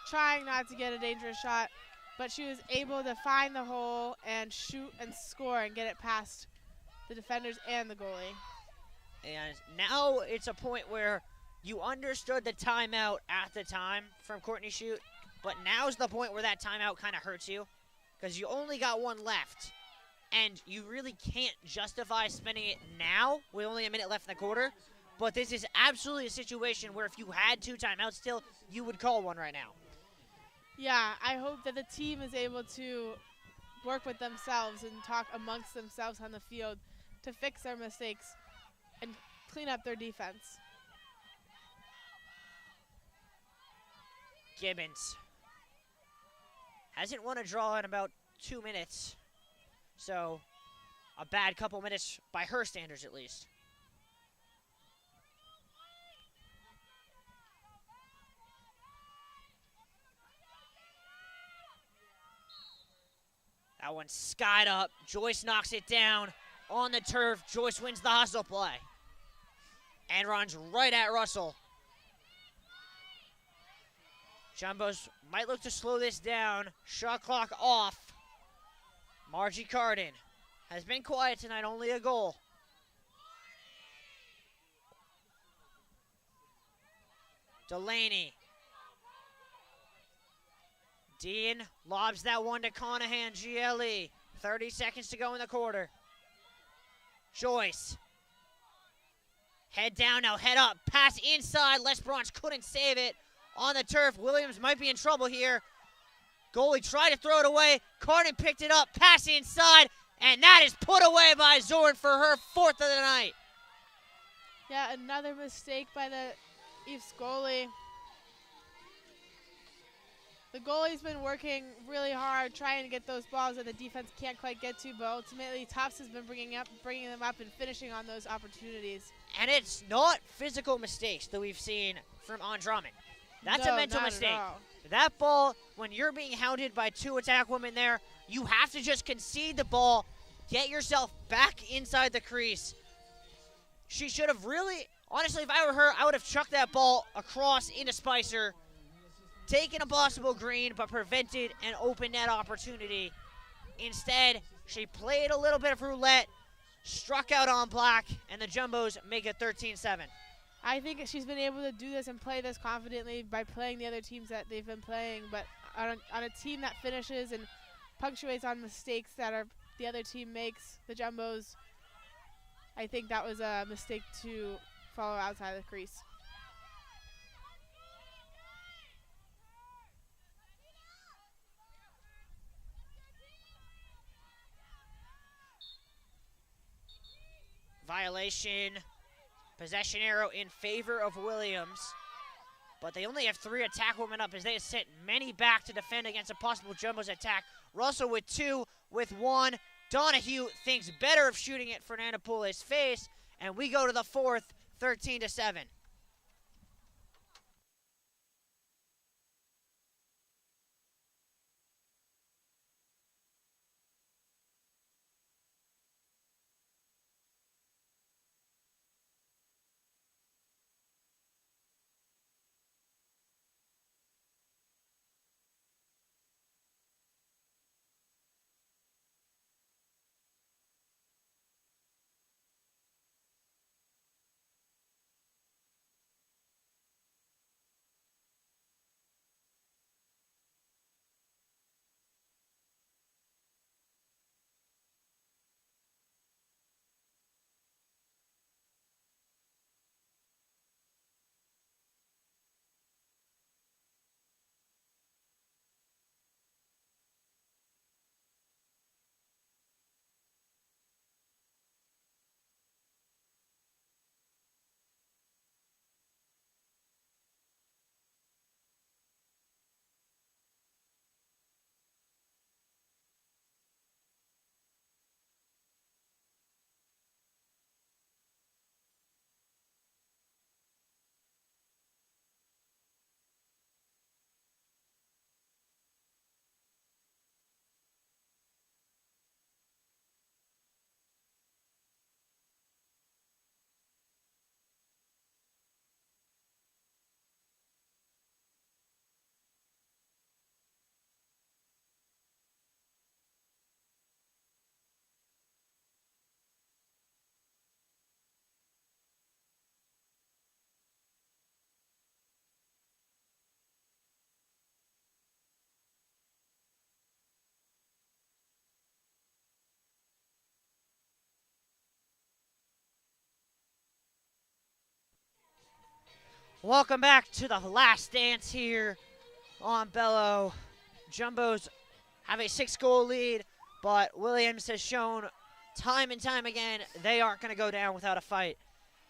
trying not to get a dangerous shot. But she was able to find the hole and shoot and score and get it past the defenders and the goalie. And now it's a point where you understood the timeout at the time from Courtney Shute, but now's the point where that timeout kind of hurts you because you only got one left, and you really can't justify spending it now with only a minute left in the quarter. But this is absolutely a situation where if you had 2 timeouts still, you would call one right now. Yeah, I hope that the team is able to work with themselves and talk amongst themselves on the field to fix their mistakes and clean up their defense. Gibbons hasn't won a draw in about 2 minutes, so a bad couple minutes by her standards at least. That one skied up. Joyce knocks it down on the turf. Joyce wins the hustle play and runs right at Russell. Jumbos might look to slow this down. Shot clock off. Margie Carden has been quiet tonight, only a goal. Delaney. Dean lobs that one to Conahan, GLE. 30 seconds to go in the quarter. Joyce. Head down now, head up. Pass inside. Les Bronch couldn't save it. On the turf, Williams might be in trouble here. Goalie tried to throw it away. Carden picked it up, pass inside, and that is put away by Zorn for her 4th of the night. Yeah, another mistake by the East goalie. The goalie's been working really hard trying to get those balls that the defense can't quite get to, but ultimately Tufts has been bringing them up and finishing on those opportunities. And it's not physical mistakes that we've seen from Drummond. That's a mental mistake. That ball, when you're being hounded by 2 attack women there, you have to just concede the ball, get yourself back inside the crease. She should have really, honestly, if I were her, I would have chucked that ball across into Spicer, taken a possible green, but prevented an open net opportunity. Instead, she played a little bit of roulette, struck out on black, and the Jumbos make it 13-7. I think she's been able to do this and play this confidently by playing the other teams that they've been playing, but on a team that finishes and punctuates on mistakes that the other team makes, the Jumbos, I think that was a mistake to follow outside the crease. Violation. Possession arrow in favor of Williams. But they only have 3 attack women up as they have sent many back to defend against a possible Jumbos attack. Russell with 2, with 1. Donahue thinks better of shooting it Fernanda Poulet's face. And we go to the 4th, 13-7. Welcome back to the last dance here on Bello. Jumbos have a 6-goal lead, but Williams has shown time and time again they aren't going to go down without a fight.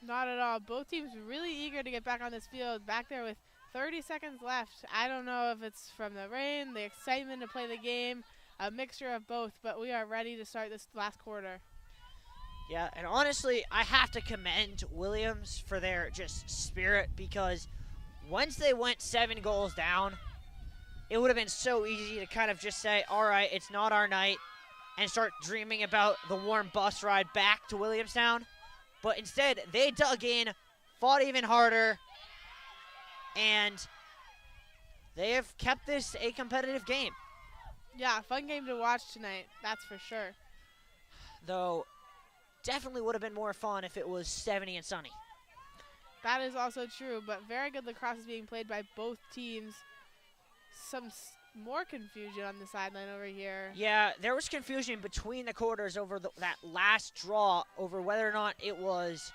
Not at all. Both teams really eager to get back on this field. Back there with 30 seconds left. I don't know if it's from the rain, the excitement to play the game, a mixture of both, but we are ready to start this last quarter. Yeah, and honestly, I have to commend Williams for their just spirit, because once they went 7 goals down, it would have been so easy to kind of just say, all right, it's not our night, and start dreaming about the warm bus ride back to Williamstown. But instead, they dug in, fought even harder, and they have kept this a competitive game. Yeah, fun game to watch tonight, that's for sure. Though, definitely would have been more fun if it was 70 and sunny. That is also true, but very good lacrosse is being played by both teams. Some more confusion on the sideline over here. Yeah, there was confusion between the quarters over that last draw over whether or not it was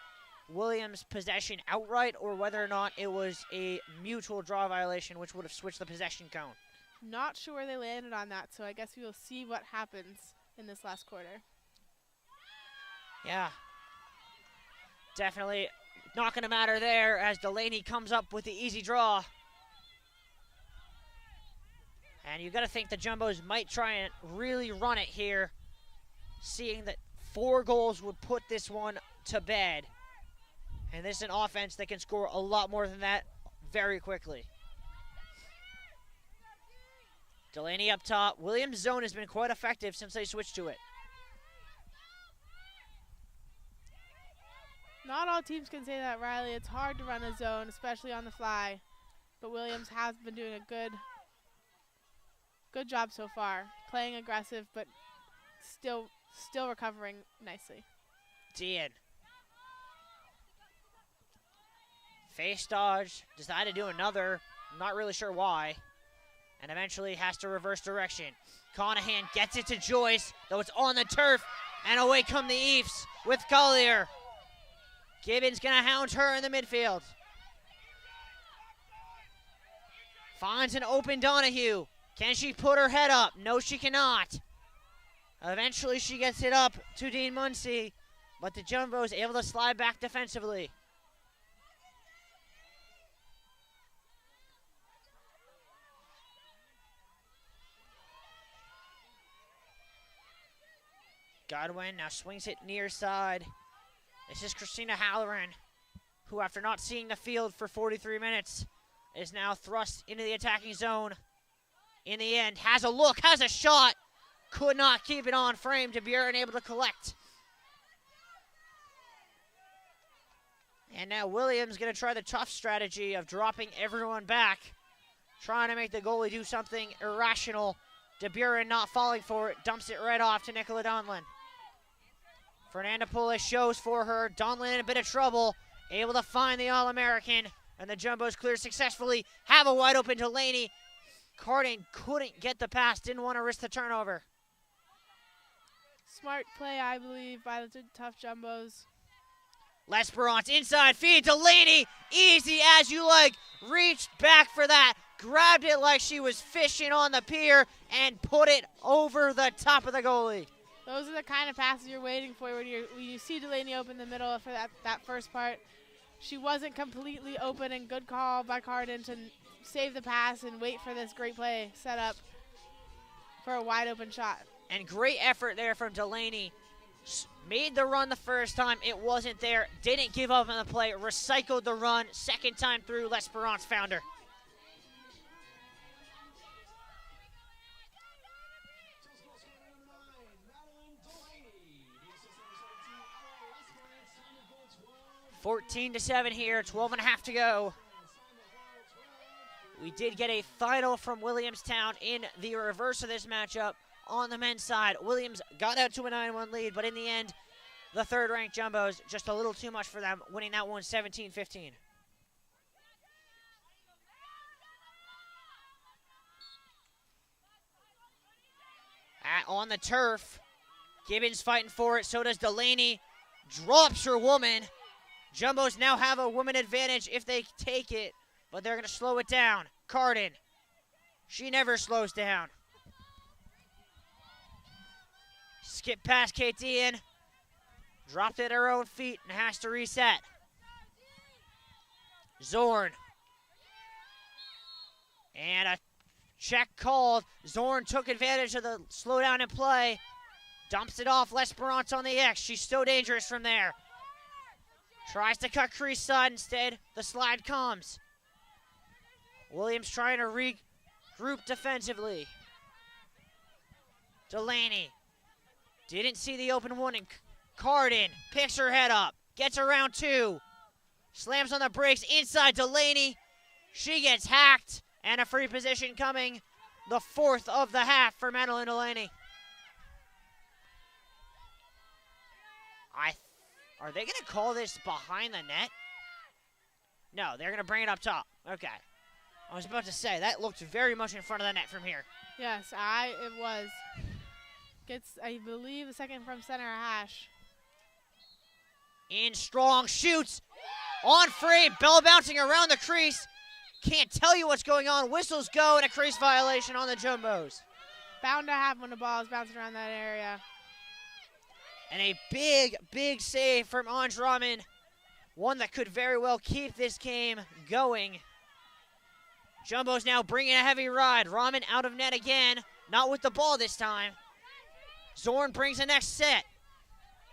Williams' possession outright or whether or not it was a mutual draw violation, which would have switched the possession count. Not sure where they landed on that, so I guess we will see what happens in this last quarter. Yeah, definitely not going to matter there as Delaney comes up with the easy draw. And you got to think the Jumbos might try and really run it here, seeing that 4 goals would put this one to bed. And this is an offense that can score a lot more than that very quickly. Delaney up top. Williams' zone has been quite effective since they switched to it. Not all teams can say that, Riley. It's hard to run a zone, especially on the fly. But Williams has been doing a good job so far. Playing aggressive, but still recovering nicely. Dean. Face dodge. Decided to do another. Not really sure why. And eventually has to reverse direction. Conahan gets it to Joyce, though it's on the turf. And away come the Eefs with Collier. Gibbons gonna hound her in the midfield. Finds an open Donahue. Can she put her head up? No, she cannot. Eventually she gets it up to Dean Muncie, but the Jumbos able to slide back defensively. Godwin now swings it near side. This is Christina Halloran, who after not seeing the field for 43 minutes, is now thrust into the attacking zone. In the end, has a look, has a shot. Could not keep it on frame. De Buren able to collect. And now Williams going to try the tough strategy of dropping everyone back, trying to make the goalie do something irrational. De Buren not falling for it, dumps it right off to Nicola Donlin. Fernanda Pulis shows for her. Donlin in a bit of trouble, able to find the All-American, and the Jumbos clear successfully. Have a wide open Delaney. Cardin couldn't get the pass, didn't want to risk the turnover. Smart play, I believe, by the tough Jumbos. L'Esperance inside feed. Delaney, easy as you like. Reached back for that. Grabbed it like she was fishing on the pier and put it over the top of the goalie. Those are the kind of passes you're waiting for when you see Delaney open the middle for that first part. She wasn't completely open, and good call by Cardin to save the pass and wait for this great play set up for a wide open shot. And great effort there from Delaney. Made the run the first time, it wasn't there. Didn't give up on the play, recycled the run. Second time through, L'Esperance found her. (14-7) here, 12 and a half to go. We did get a final from Williamstown in the reverse of this matchup on the men's side. Williams got out to a 9-1 lead, but in the end, the third-ranked Jumbos, just a little too much for them, winning that one 17-15. On the turf, Gibbons fighting for it, so does Delaney. Drops her woman, Jumbos now have a woman advantage if they take it, but they're going to slow it down. Carden, she never slows down. Skip past Kate Dean, dropped at her own feet and has to reset. Zorn. And a check called. Zorn took advantage of the slowdown in play. Dumps it off. L'Esperance on the X. She's so dangerous from there. Tries to cut crease side instead. The slide comes. Williams trying to regroup defensively. Delaney. Didn't see the open one, and Carden picks her head up. Gets around 2. Slams on the brakes inside Delaney. She gets hacked, and a free position coming. The 4th of the half for Madeline Delaney. Are they going to call this behind the net? No, they're going to bring it up top. Okay. I was about to say, that looked very much in front of the net from here. Yes, it was. Gets, I believe, the second from center hash. In strong, shoots. On frame, bell bouncing around the crease. Can't tell you what's going on. Whistles go, and a crease violation on the Jumbos. Bound to happen when the ball is bouncing around that area. And a big, big save from Ange Rahman. One that could very well keep this game going. Jumbos now bringing a heavy ride. Rahman out of net again. Not with the ball this time. Zorn brings the next set.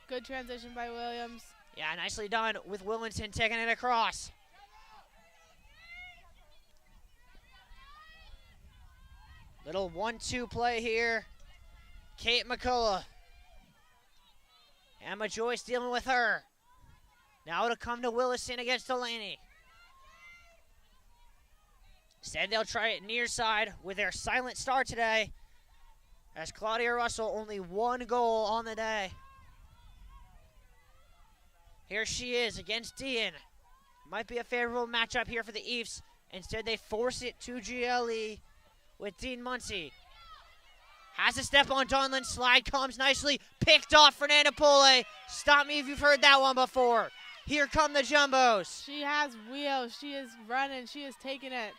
Good transition by Williams. Yeah, nicely done with Willinson taking it across. Little 1-2 play here. Kate McCullough. Emma Joyce dealing with her. Now it'll come to Willison against Delaney. Instead, they'll try it near side with their silent start today. As Claudia Russell, only 1 goal on the day. Here she is against Dean. Might be a favorable matchup here for the Eves. Instead, they force it to GLE with Dean Muncie. Has a step on Donlin. Slide comes nicely. Picked off Fernanda Pole. Stop me if you've heard that one before. Here come the Jumbos. She has wheels. She is running. She is taking it.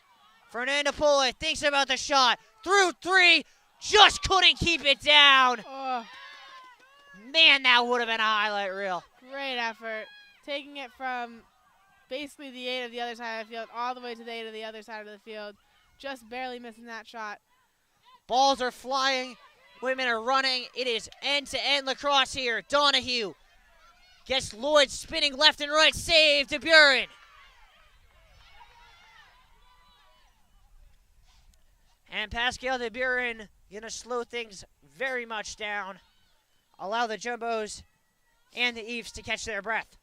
Fernanda Pole thinks about the shot. Through 3. Just couldn't keep it down. Oh. Man, that would have been a highlight reel. Great effort. Taking it from basically the 8 of the other side of the field all the way to the 8 of the other side of the field. Just barely missing that shot. Balls are flying. Women are running. It is end-to-end lacrosse here. Donahue gets Lloyd spinning left and right. Save to Buren. And Pascal de Buren going to slow things very much down. Allow the Jumbos and the Eves to catch their breath.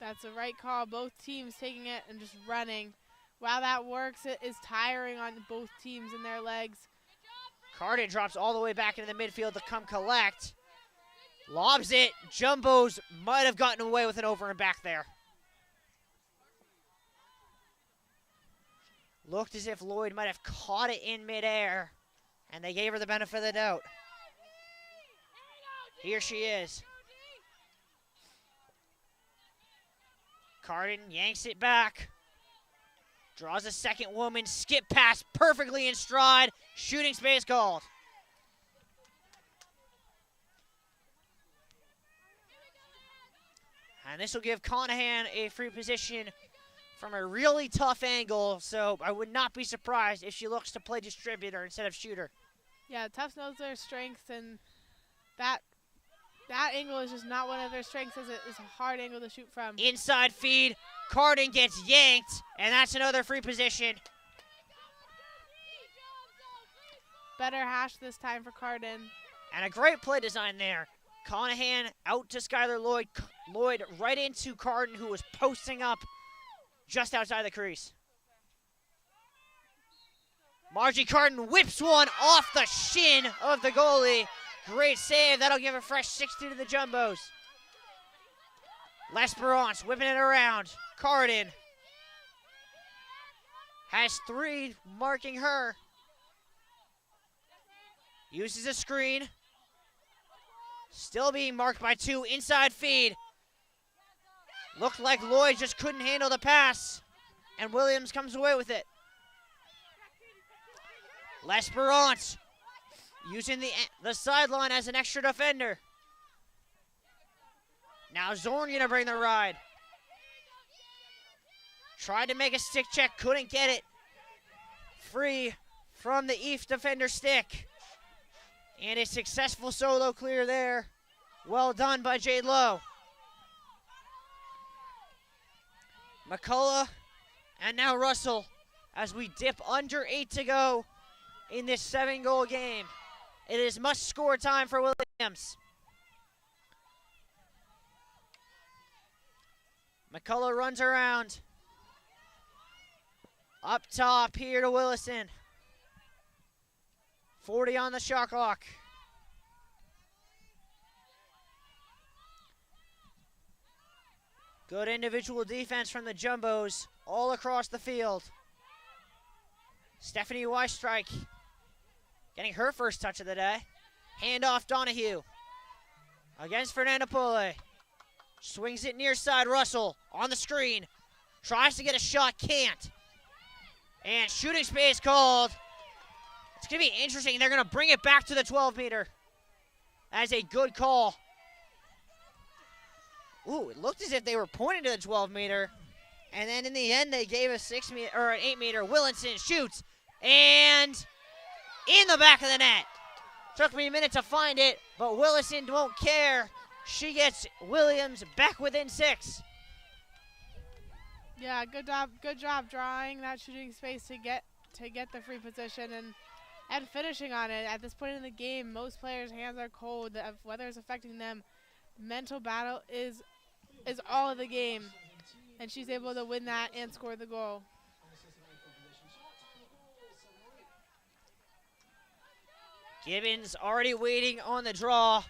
That's the right call. Both teams taking it and just running. While that works, it is tiring on both teams and their legs. Carden drops all the way back into the midfield to come collect. Lobs it. Jumbos might have gotten away with an over and back there. Looked as if Lloyd might have caught it in midair, and they gave her the benefit of the doubt. Here she is. Carden yanks it back. Draws a second woman. Skip pass perfectly in stride. Shooting space called. And this will give Conahan a free position from a really tough angle, so I would not be surprised if she looks to play distributor instead of shooter. Yeah, Tufts knows their strengths, and that angle is just not one of their strengths. It's a hard angle to shoot from. Inside feed. Carden gets yanked, and that's another free position. Better hash this time for Carden. And a great play design there. Conahan out to Skylar Lloyd. Lloyd right into Carden, who was posting up just outside the crease. Margie Carden whips one off the shin of the goalie. Great save. That'll give a fresh 6-2 to the Jumbos. L'Esperance whipping it around. Carden has 3 marking her. Uses a screen. Still being marked by 2. Inside feed. Looked like Lloyd just couldn't handle the pass, and Williams comes away with it. L'Esperance using the sideline as an extra defender. Now Zorn gonna bring the ride. Tried to make a stick check, couldn't get it. Free from the East defender stick. And a successful solo clear there. Well done by Jade Lowe. McCullough and now Russell as we dip under 8 to go in this 7-goal game. It is must-score time for Williams. McCullough runs around. Up top here to Willison. 40 on the shot clock. Good individual defense from the Jumbos all across the field. Stephanie Weistrike getting her first touch of the day. Handoff Donahue against Fernanda Pole. Swings it near side, Russell on the screen. Tries to get a shot, can't. And shooting space called. It's going to be interesting. They're going to bring it back to the 12-meter. As a good call. Ooh, it looked as if they were pointing to the 12-meter. And then in the end, they gave a 6-meter or an 8-meter. Willinson shoots. And in the back of the net. Took me a minute to find it, but Willison won't care. She gets Williams back within 6. Yeah, good job drawing that shooting space to get the free position and finishing on it. At this point in the game, most players' hands are cold. The weather is affecting them. Mental battle is all of the game, and she's able to win that and score the goal. Gibbons already waiting on the draw.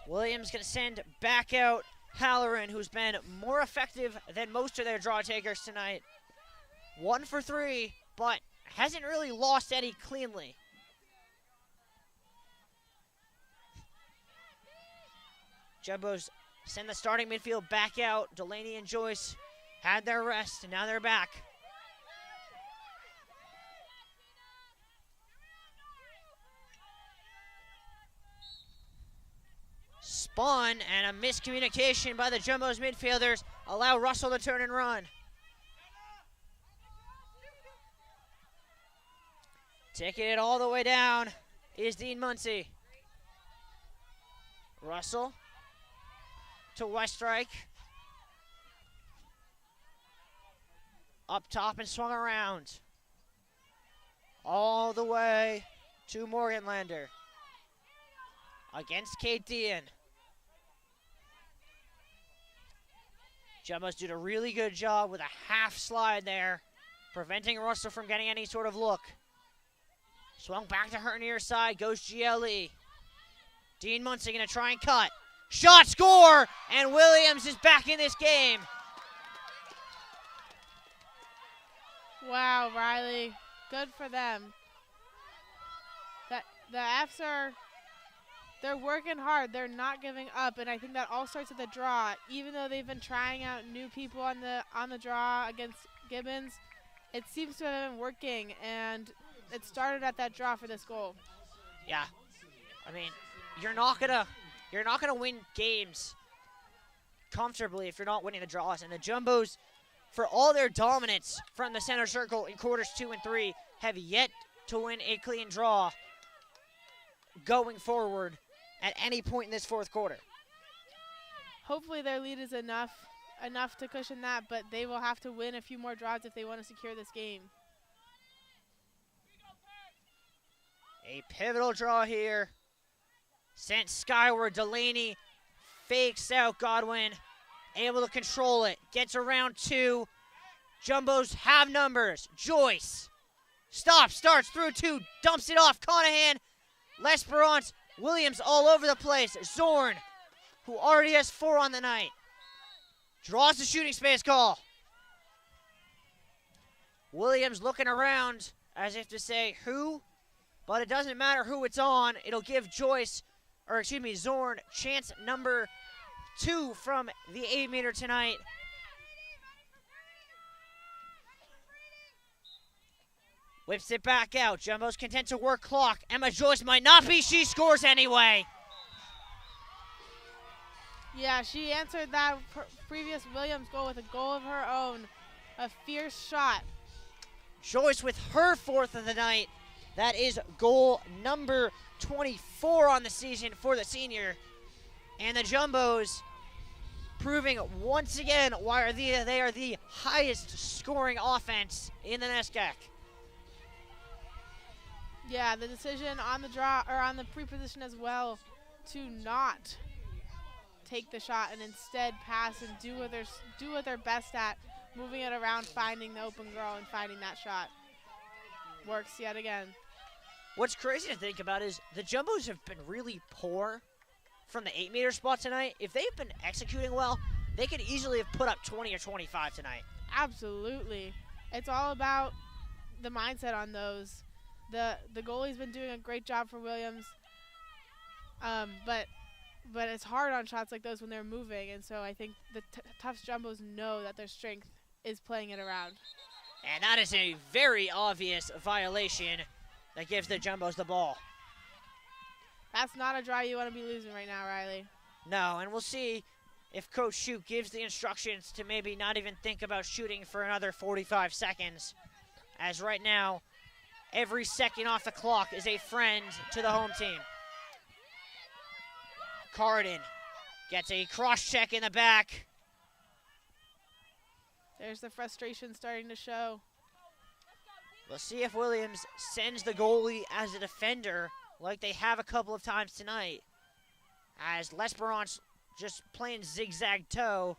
Williams going to send back out Halloran, who's been more effective than most of their draw takers tonight. 1 for 3, but hasn't really lost any cleanly. Jumbos send the starting midfield back out. Delaney and Joyce had their rest, and now they're back. Spun and a miscommunication by the Jumbos midfielders allow Russell to turn and run. Taking it all the way down is Dean Muncie. Russell to Weistrike. Up top and swung around. All the way to Morganlander. Against Kate Dean. Jumbos did a really good job with a half slide there, preventing Russell from getting any sort of look. Swung back to her near side, goes GLE. Dean Muncie gonna try and cut. Shot, score, and Williams is back in this game. Wow, Riley, good for them. The Fs they're working hard. They're not giving up, and I think that all starts at the draw. Even though they've been trying out new people on the draw against Gibbons, it seems to have been working, and it started at that draw for this goal. Yeah, I mean, you're not gonna win games comfortably if you're not winning the draws. And the Jumbos, for all their dominance from the center circle in quarters 2 and 3, have yet to win a clean draw going forward at any point in this fourth quarter. Hopefully their lead is enough to cushion that, but they will have to win a few more draws if they want to secure this game. A pivotal draw here. Sent skyward. Delaney fakes out Godwin. Able to control it. Gets around 2. Jumbos have numbers. Joyce. Stops. Starts through 2. Dumps it off. Conahan. L'Esperance. Williams all over the place. Zorn, who already has 4 on the night. Draws the shooting space call. Williams looking around as if to say who, but it doesn't matter who it's on. It'll give Zorn chance number 2 from the 8-meter tonight. Whips it back out. Jumbo's content to work clock. Emma Joyce might not be. She scores anyway. Yeah, she answered that previous Williams goal with a goal of her own. A fierce shot. Joyce with her 4th of the night. That is goal number 24 on the season for the senior. And the Jumbos proving once again why they are the highest scoring offense in the NESCAC. Yeah, the decision on the draw or on the pre-position as well to not take the shot and instead pass and do what they're best at, moving it around, finding the open girl and finding that shot. Works yet again. What's crazy to think about is the Jumbos have been really poor from the 8-meter spot tonight. If they've been executing well, they could easily have put up 20 or 25 tonight. Absolutely. It's all about the mindset on those. The goalie's been doing a great job for Williams, but it's hard on shots like those when they're moving, and so I think the Tufts Jumbos know that their strength is playing it around. And that is a very obvious violation that gives the Jumbos the ball. That's not a draw you want to be losing right now, Riley. No, and we'll see if Coach Shute gives the instructions to maybe not even think about shooting for another 45 seconds, as right now, every second off the clock is a friend to the home team. Carden gets a cross-check in the back. There's the frustration starting to show. We'll see if Williams sends the goalie as a defender like they have a couple of times tonight, as L'Esperance just playing zigzag toe.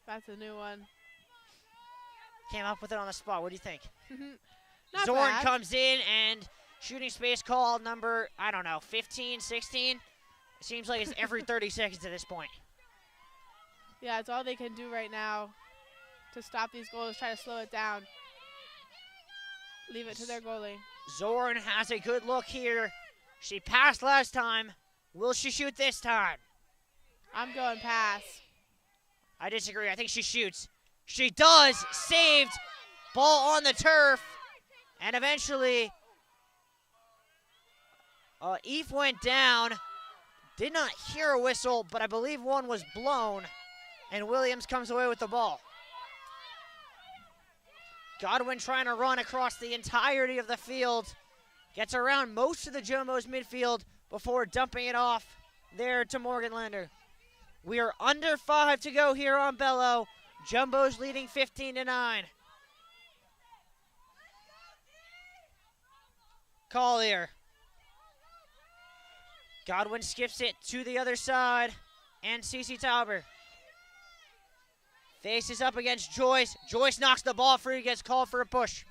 That's a new one. Came up with it on the spot. What do you think? Not Zorn bad. comes in and shooting space call number, 15, 16. It seems like it's every 30 seconds at this point. Yeah, it's all they can do right now to stop these goals, try to slow it down. Leave it to their goalie. Zorn has a good look here. She passed last time. Will she shoot this time? I'm going pass. I disagree. I think she shoots. She does. Saved. Ball on the turf. And eventually, Eve went down. Did not hear a whistle, but I believe one was blown. And Williams comes away with the ball. Godwin trying to run across the entirety of the field. Gets around most of the Jumbos midfield before dumping it off there to Morgan Lander. We are under 5 to go here on Bello. Jumbos leading 15-9. Collier. Godwin skips it to the other side. And Cece Tauber faces up against Joyce. Joyce knocks the ball free, gets called for a push.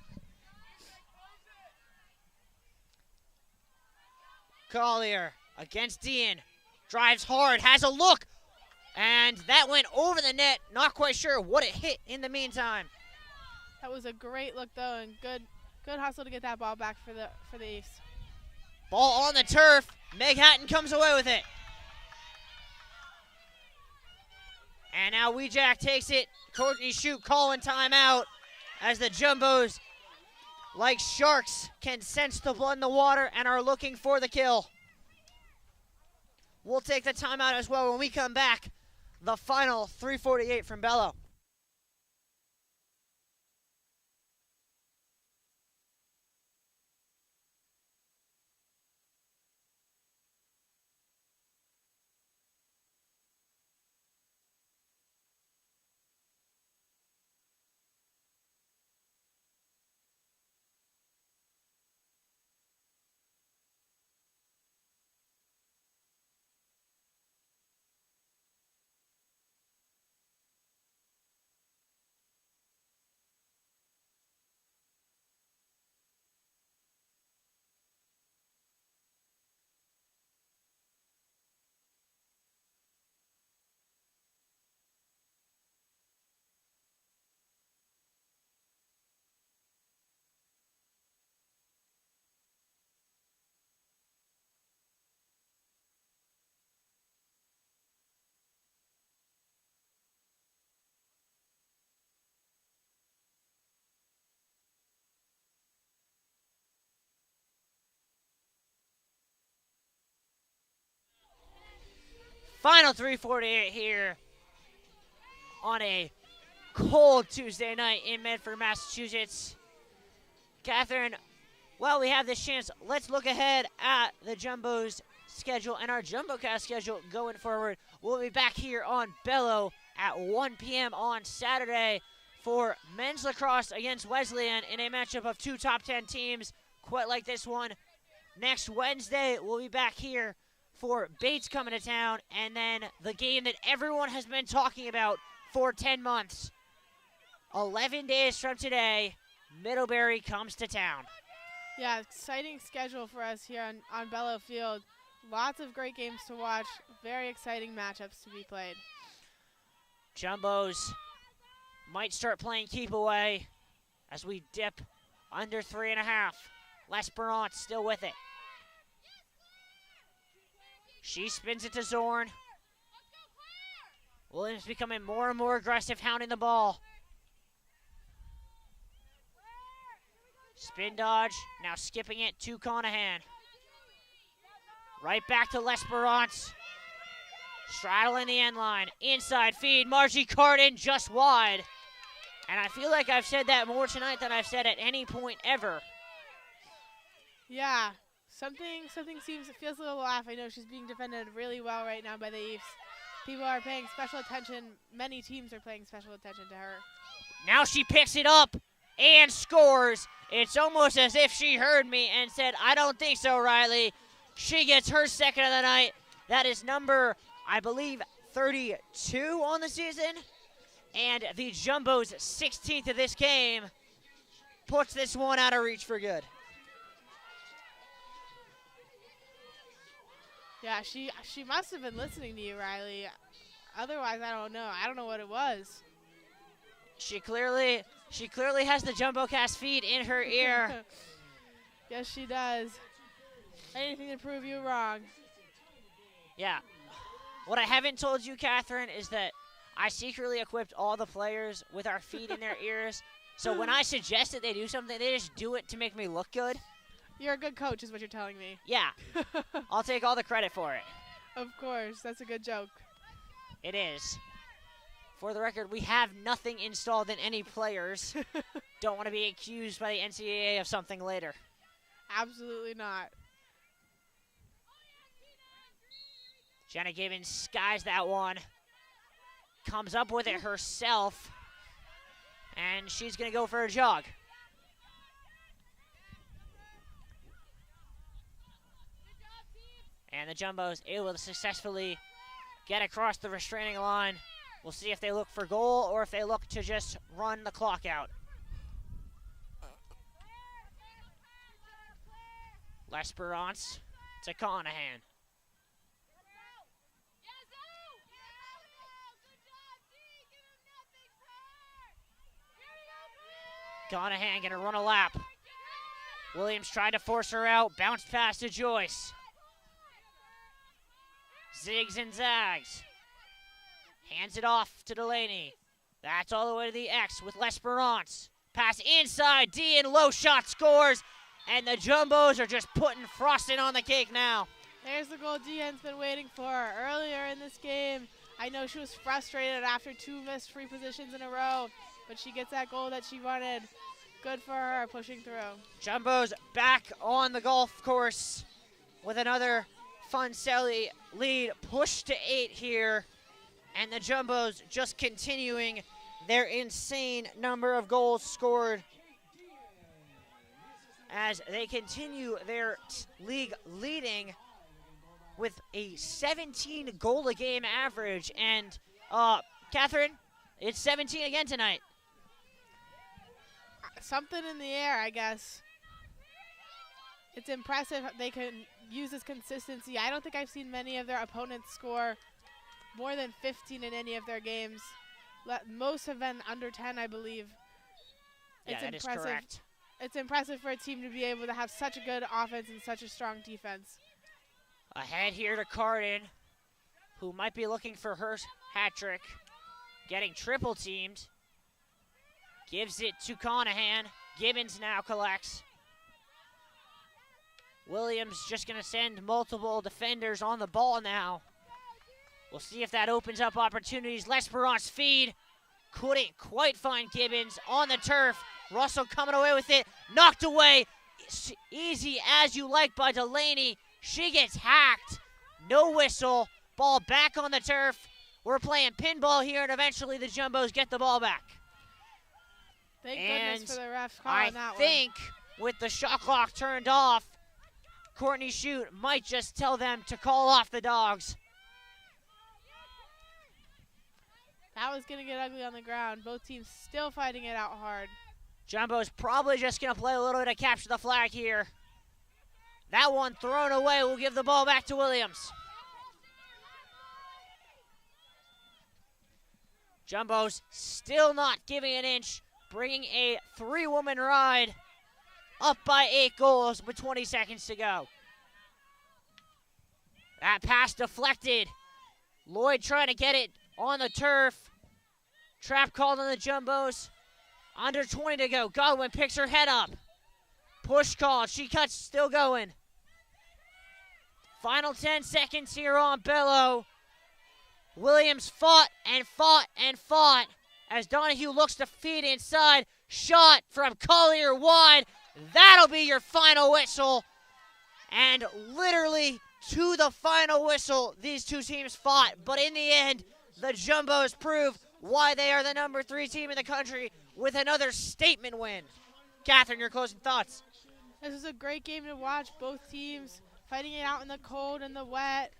Collier against Dean. Drives hard, has a look. And that went over the net. Not quite sure what it hit in the meantime. That was a great look, though, and good hustle to get that ball back for the East. Ball on the turf. Meg Hatton comes away with it. And now Weejack takes it. Courtney Shute calling timeout as the Jumbos, like sharks, can sense the blood in the water and are looking for the kill. We'll take the timeout as well when we come back. The final 3:48 from Bello. Final 3:48 here on a cold Tuesday night in Medford, Massachusetts. Catherine, while we have this chance, let's look ahead at the Jumbo's schedule and our JumboCast schedule going forward. We'll be back here on Bello at 1 p.m. on Saturday for men's lacrosse against Wesleyan in a matchup of two top 10 teams, quite like this one. Next Wednesday, we'll be back here for Bates coming to town, and then the game that everyone has been talking about for 10 months. 11 days from today, Middlebury comes to town. Yeah, exciting schedule for us here on Bello Field. Lots of great games to watch. Very exciting matchups to be played. Jumbos might start playing keep away as we dip under 3.5. L'Esperance still with it. She spins it to Zorn. Williams becoming more and more aggressive, hounding the ball. Spin dodge, now skipping it to Conahan. Right back to L'Esperance. Straddling the end line. Inside feed, Margie Cardin just wide. And I feel like I've said that more tonight than I've said at any point ever. Yeah, something feels a little off. I know she's being defended really well right now by the Eves. People are paying special attention. Many teams are paying special attention to her. Now she picks it up and scores. It's almost as if she heard me and said, I don't think so, Riley. She gets her second of the night. That is number, I believe, 32 on the season. And the Jumbo's 16th of this game puts this one out of reach for good. Yeah, she must have been listening to you, Riley. Otherwise, I don't know. I don't know what it was. She clearly has the JumboCast feed in her ear. Yes, she does. Anything to prove you wrong. Yeah. What I haven't told you, Catherine, is that I secretly equipped all the players with our feed in their ears. So when I suggest that they do something, they just do it to make me look good. You're a good coach is what you're telling me. Yeah. I'll take all the credit for it. Of course. That's a good joke. It is. For the record, we have nothing installed in any players. Don't want to be accused by the NCAA of something later. Absolutely not. Jenna Gibbons skies that one. Comes up with it herself. And she's going to go for a jog. And the Jumbo's able to successfully get across the restraining line. We'll see if they look for goal or if they look to just run the clock out. L'Esperance to Conahan. Conahan gonna run a lap. Williams tried to force her out, bounced past to Joyce. Zigs and zags. Hands it off to Delaney. That's all the way to the X with L'Esperance. Pass inside, D and low shot scores. And the Jumbos are just putting frosting on the cake now. There's the goal Deanne's been waiting for. Earlier in this game, I know she was frustrated after 2 missed free positions in a row, but she gets that goal that she wanted. Good for her, pushing through. Jumbos back on the golf course with another fun Sally lead. Push to 8 here. And the Jumbos just continuing their insane number of goals scored as they continue their league leading with a 17 goal a game average. And Catherine, it's 17 again tonight. Something in the air, I guess. It's impressive they can use this consistency. I don't think I've seen many of their opponents score more than 15 in any of their games. Most have been under 10, I believe. Yeah, that is correct. It's impressive for a team to be able to have such a good offense and such a strong defense. Ahead here to Cardin, who might be looking for her hat trick. Getting triple teamed. Gives it to Conahan. Gibbons now collects. Williams just going to send multiple defenders on the ball now. We'll see if that opens up opportunities. L'Esperance feed. Couldn't quite find Gibbons on the turf. Russell coming away with it. Knocked away. Easy as you like by Delaney. She gets hacked. No whistle. Ball back on the turf. We're playing pinball here, and eventually the Jumbos get the ball back. Thank goodness for the ref calling that one. I think with the shot clock turned off, Courtney Shute might just tell them to call off the dogs. That was going to get ugly on the ground. Both teams still fighting it out hard. Jumbo's probably just going to play a little bit of capture the flag here. That one thrown away. We'll give the ball back to Williams. Jumbo's still not giving an inch, bringing a 3-woman ride up by 8 goals with 20 seconds to go. That pass deflected. Lloyd trying to get it on the turf. Trap called on the Jumbos. Under 20 to go. Godwin picks her head up. Push called. She cuts, still going. Final 10 seconds here on Bello. Williams fought and fought and fought as Donahue looks to feed inside. Shot from Collier wide. That'll be your final whistle. And literally to the final whistle, these two teams fought. But in the end, the Jumbos prove why they are the number 3 team in the country with another statement win. Catherine, your closing thoughts. This was a great game to watch. Both teams fighting it out in the cold and the wet.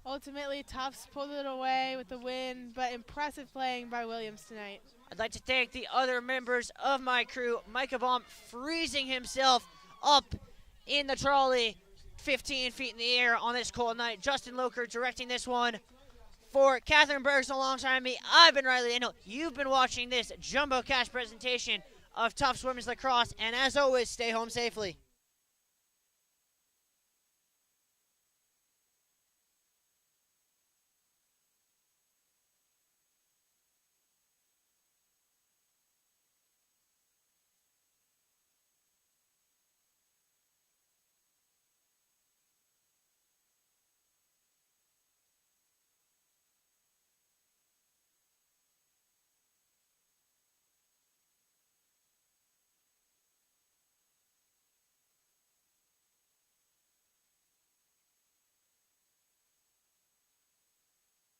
Ultimately, Tufts pulled it away with the win, but impressive playing by Williams tonight. I'd like to thank the other members of my crew. Micah Baum freezing himself up in the trolley 15 feet in the air on this cold night. Justin Loker directing this one. For Catherine Bergson alongside me, I've been Riley Daniel. You've been watching this JumboCast presentation of Tufts Women's Lacrosse, and as always, stay home safely.